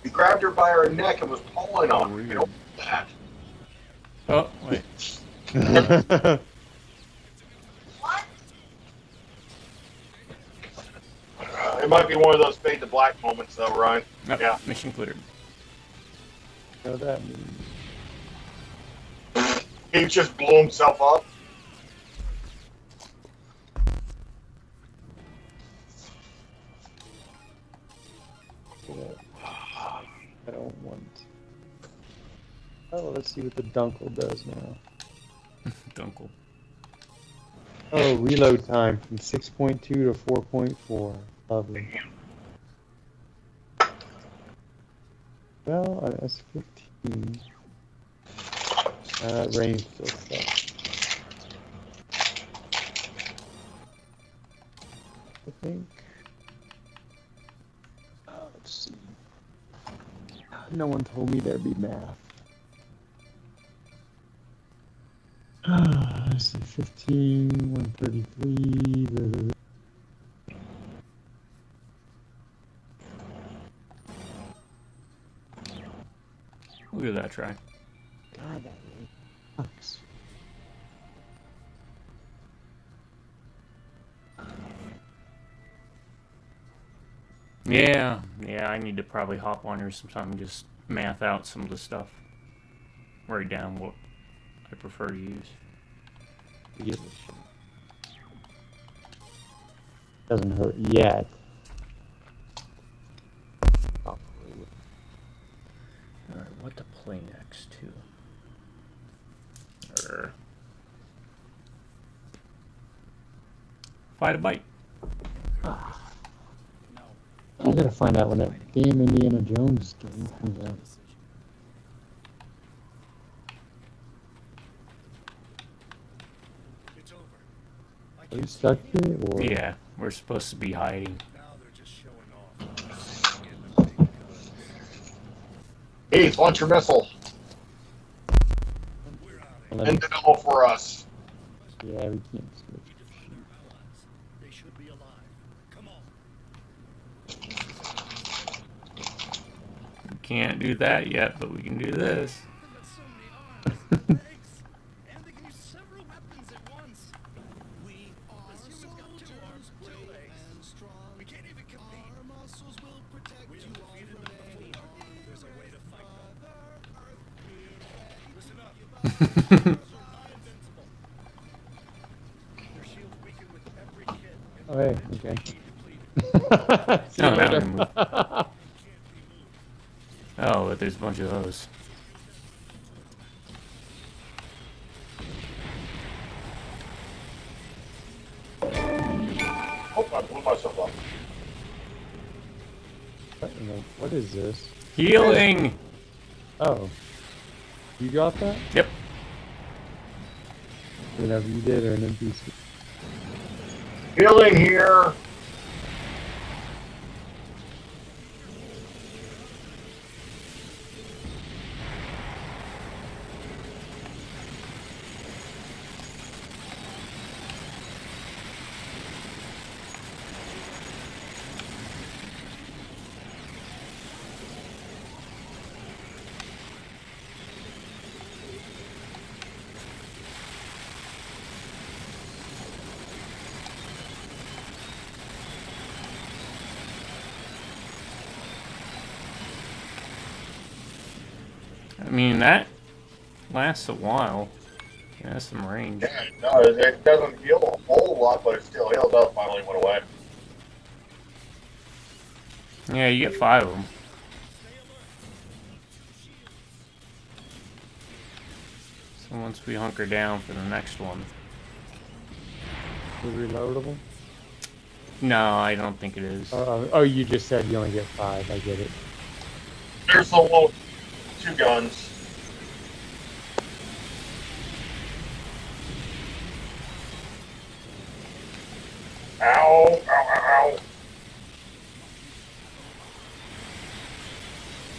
You grabbed her by her neck and was pulling on her. You don't do that. Oh, wait. What? It might be one of those fade to black moments, though, Ryan. Nope, Yeah. mission cleared. What that means? He just blew himself up. I don't want. Oh, let's see what the Dunkel does now. Dunkel. Oh, reload time from 6.2 to 4.4. Lovely. Well, that's 15. Range still sucks. I think. Let's see. No one told me there'd be math. Let's see, 15, 133. Look at that try. God, that really sucks. Yeah, I need to probably hop on here sometime and just math out some of the stuff. Write down what I prefer to use. Give a shit. Doesn't hurt yet. Alright, what to play next, too? Fight a bite. I gotta find out when that damn Indiana Jones game comes out. Are you stuck here, or? Yeah, we're supposed to be hiding. Hey, launch your missile. Well, End the double for us. yeah, we can't switch. can't do that yet, but we can do this. Oh, hey, okay. See No, you now later. we move. Oh, but there's a bunch of those. Oh, I blew myself up. What is this? Healing! Oh. You got that? Yep. Whatever you did, or an NPC. Healing here. I mean, that lasts a while. Yeah, that's some range. Yeah, no, it doesn't heal a whole lot, but it still heals up. Finally went away. Yeah, you get 5 of them. So once we hunker down for the next one. Is it reloadable? No, I don't think it is. Oh, you just said you only get 5. I get it. There's the one with 2 guns. Ow! Ow! Ow! Ow!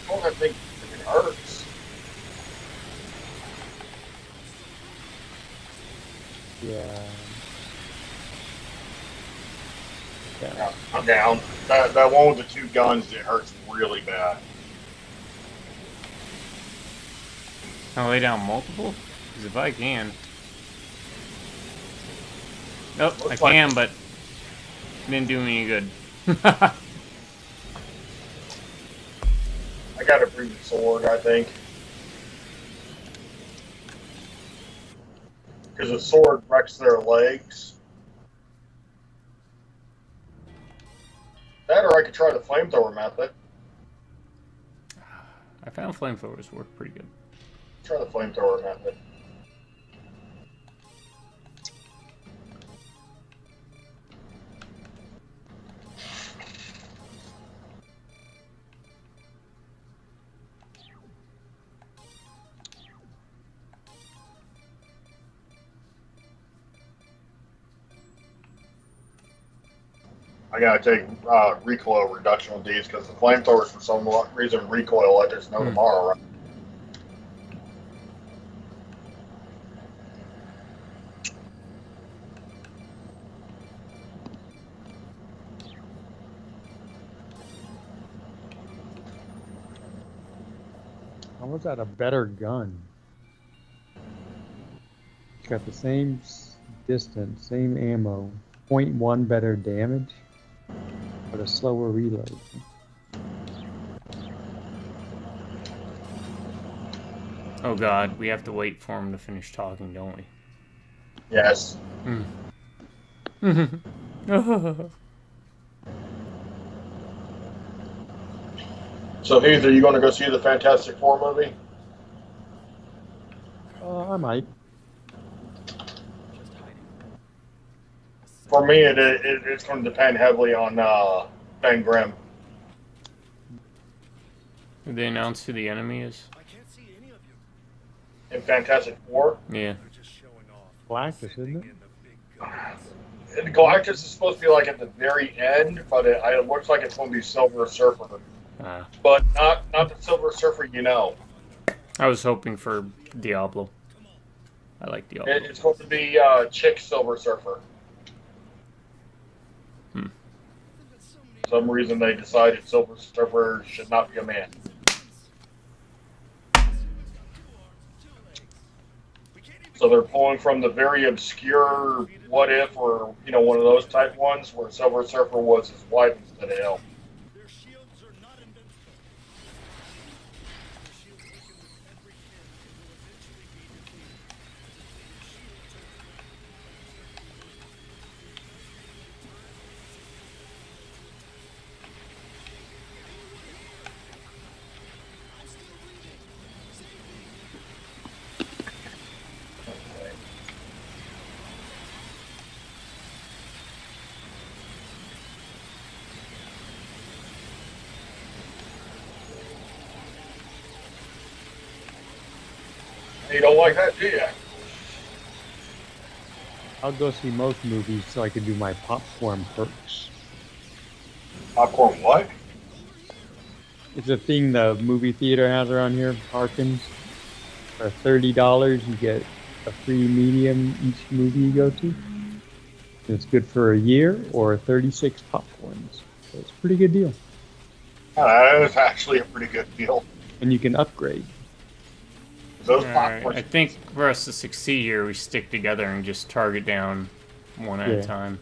Oh, that thing freaking hurts. Yeah. Yeah, I'm down. That one with the 2 guns, it hurts really bad. Can I lay down multiple? Because if I can. Nope, I can, but it didn't do me any good. I gotta bring the sword, I think. Because the sword wrecks their legs. That, or I could try the flamethrower method. I found flamethrowers work pretty good. Try the flamethrower method. I gotta take recoil reduction on these because the flamethrowers for some reason recoil like there's no tomorrow. Right? How was that a better gun? It's got the same distance, same ammo, 0.1 better damage, but a slower reload. Oh god, we have to wait for him to finish talking, don't we? Yes. So, Heath, are you going to go see the Fantastic Four movie? I might. For me, it's going to depend heavily on Ben Grimm. Did they announce who the enemy is? In Fantastic Four. Yeah. Galactus, isn't it? And Galactus is supposed to be like at the very end, but it looks like it's going to be Silver Surfer. But not the Silver Surfer you know. I was hoping for Diablo. I like Diablo. It's going to be Chick Silver Surfer. Hmm. For some reason they decided Silver Surfer should not be a man. So they're pulling from the very obscure What If, or one of those type ones where Silver Surfer was his wife instead of him. Their shields are not invincible. Their shields weaken with every kill and will eventually be depleted. Their shields are You don't like that, do you? I'll go see most movies so I can do my popcorn perks. Popcorn what? It's a thing the movie theater has around here, Harkins. For $30, you get a free medium each movie you go to. And it's good for a year or 36 popcorns. So it's a pretty good deal. That is actually a pretty good deal. And you can upgrade. Those Alright, popcorn. I think for us to succeed here, we stick together and just target down one at a time.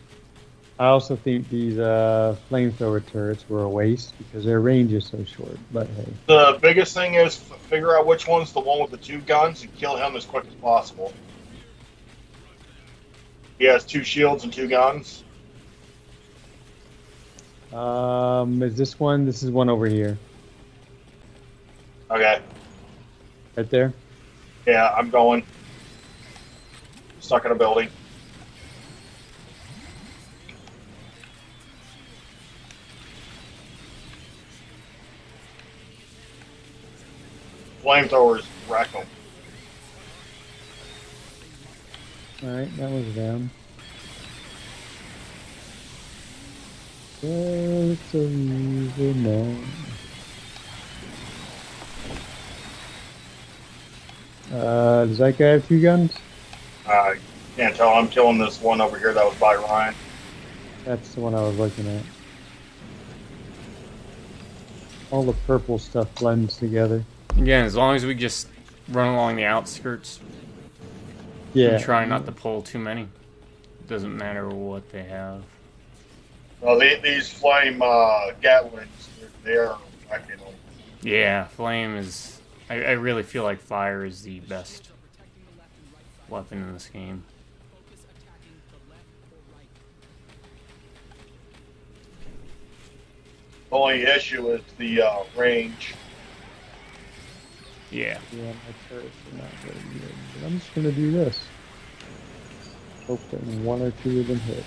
I also think these flamethrower turrets were a waste because their range is so short. But hey, The biggest thing is figure out which one's the one with the 2 guns and kill him as quick as possible. He has 2 shields and 2 guns. is this one? This is one over here, Okay. right there. Yeah, I'm going. Stuck in a building. Flamethrowers wreck them. All right, that was them. It's a evil man. Does that guy have 2 guns? I can't tell. I'm killing this one over here that was by Ryan. That's the one I was looking at. All the purple stuff blends together. Again, as long as we just run along the outskirts Yeah. and try not to pull too many. It doesn't matter what they have. Well, these flame Gatlings, they're wrecking them. Yeah, flame is... I really feel like fire is the best weapon in this game. The only issue is the range. Yeah. Yeah, my turrets are not very good. But I'm just gonna do this. Hope that 1 or 2 of them hit.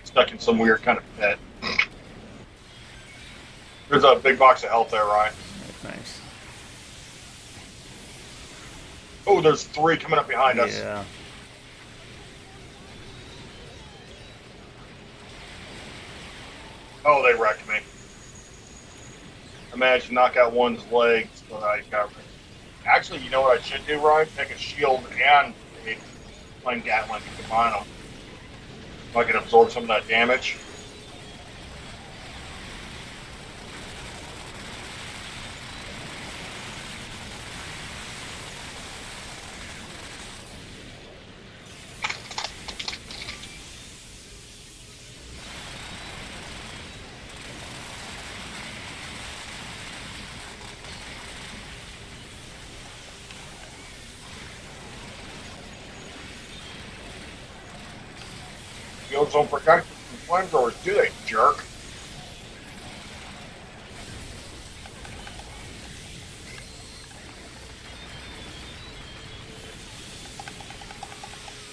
Stuck in some weird kind of pit. There's a big box of health there, Ryan. Nice. Oh, there's 3 coming up behind us. Yeah. Oh, they wrecked me. I managed to knock out one's legs, but I got... Actually, you know what I should do, Ryan? Take a shield and a flame Gatling and combine them. I can absorb some of that damage. Shields don't protect from flamethrowers, do they, jerk?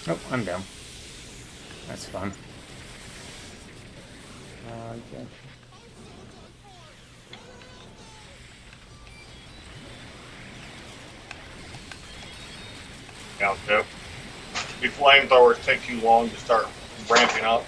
Oh, I'm down. That's fun. Okay. Down 2. These flamethrowers take too long to start ramping up.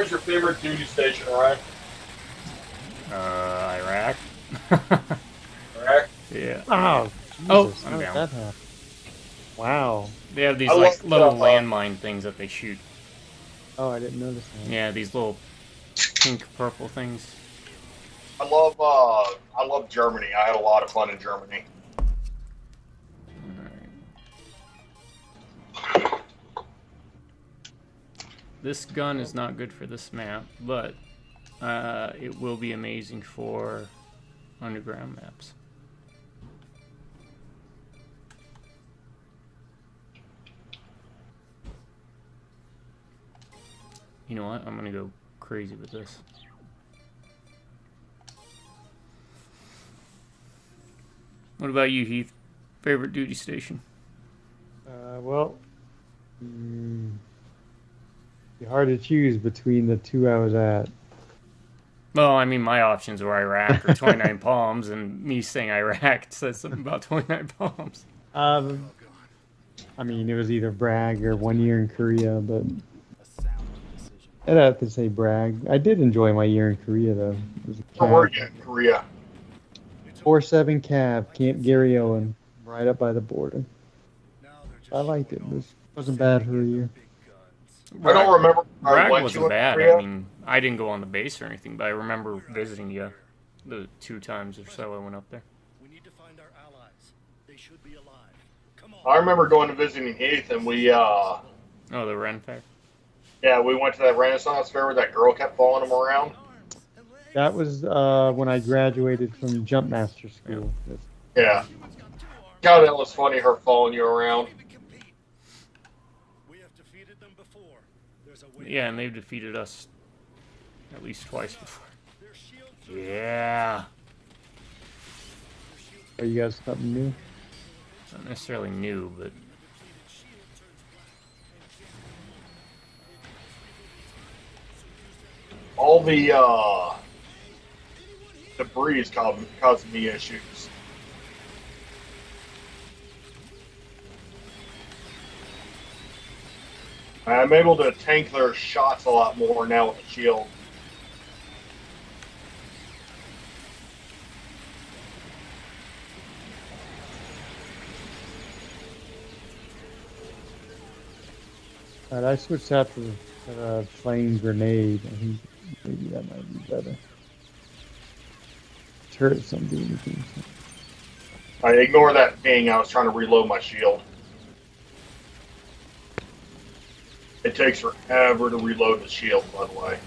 was your favorite duty station, Ryan? Iraq. Iraq? Yeah. Oh, Jesus, Oh, how I'm did down. that happen? Wow. They have these I like love, little landmine things that they shoot. Oh, I didn't notice that. Yeah, these little pink purple things. I love Germany. I had a lot of fun in Germany. Alright. This gun is not good for this map, but it will be amazing for underground maps. You know what? I'm gonna go crazy with this. What about you, Heath? Favorite duty station? Well, be hard to choose between the two I was at. Well, I mean, my options were Iraq or 29 Palms, and me saying Iraq says something about 29 Palms. I mean, it was either Bragg or 1 year in Korea, but I'd have to say Bragg. I did enjoy my year in Korea, though. It was a Where were you in Korea? 4-7 Cav, Camp Gary Owen, right up by the border. I liked it. It wasn't bad for a year. I don't remember. Bragg went wasn't to bad. Korea. I mean, I didn't go on the base or anything, but I remember visiting you the 2 times or so I went up there. We need to find our allies. They should be alive. Come on. I remember going to visiting Heath, and we Oh, the Ren Fair? we went to that Renaissance fair where that girl kept following him around. That was when I graduated from Jump Master School. Yeah. God, that was funny, her following you around. We have defeated them before. There's a way. Yeah, and they've defeated us at least twice before. Their shields are Yeah. Are you guys something new? Not necessarily new, but All the debris is causing me issues. I'm able to tank their shots a lot more now with the shield. Alright, I switched out to the flame grenade. I think maybe that might be better. Turrets don't do anything. I ignore that ping. I was trying to reload my shield. It takes forever to reload the shield, by the way.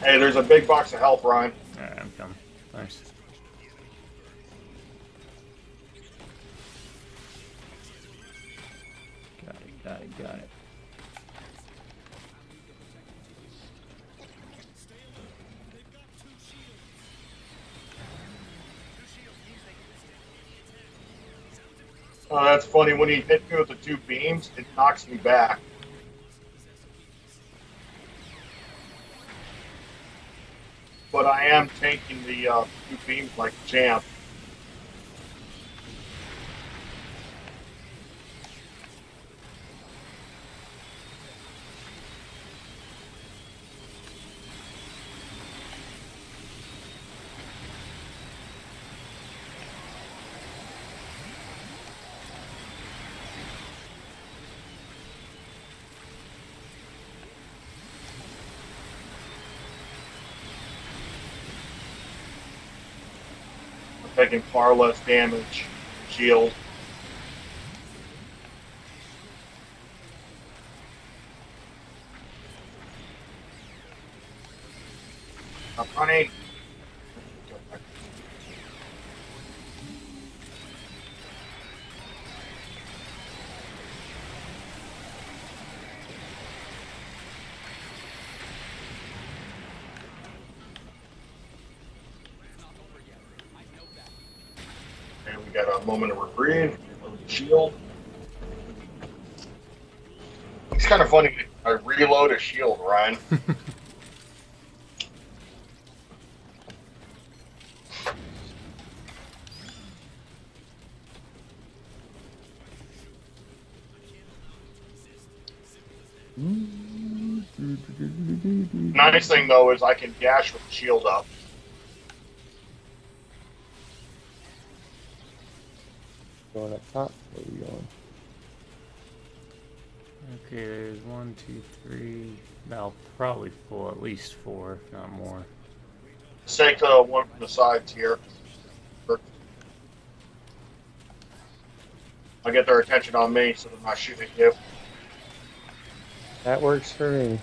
Hey, there's a big box of health, Ryan. alright, I'm coming. Thanks. Got it. That's funny. When he hit me with the 2 beams, it knocks me back. But I am tanking the 2 beams like a champ. Taking far less damage. Shield. Up running. get a moment of reprieve, reload the shield. It's kind of funny. I reload a shield, Ryan. Nice thing though is I can dash with the shield up. Going up top. Where are we going? Okay, there's 1, 2, 3. That'll probably pull at least 4, if not more. Take one from the sides here. I get their attention on me, so they're not shooting at you. That works for me.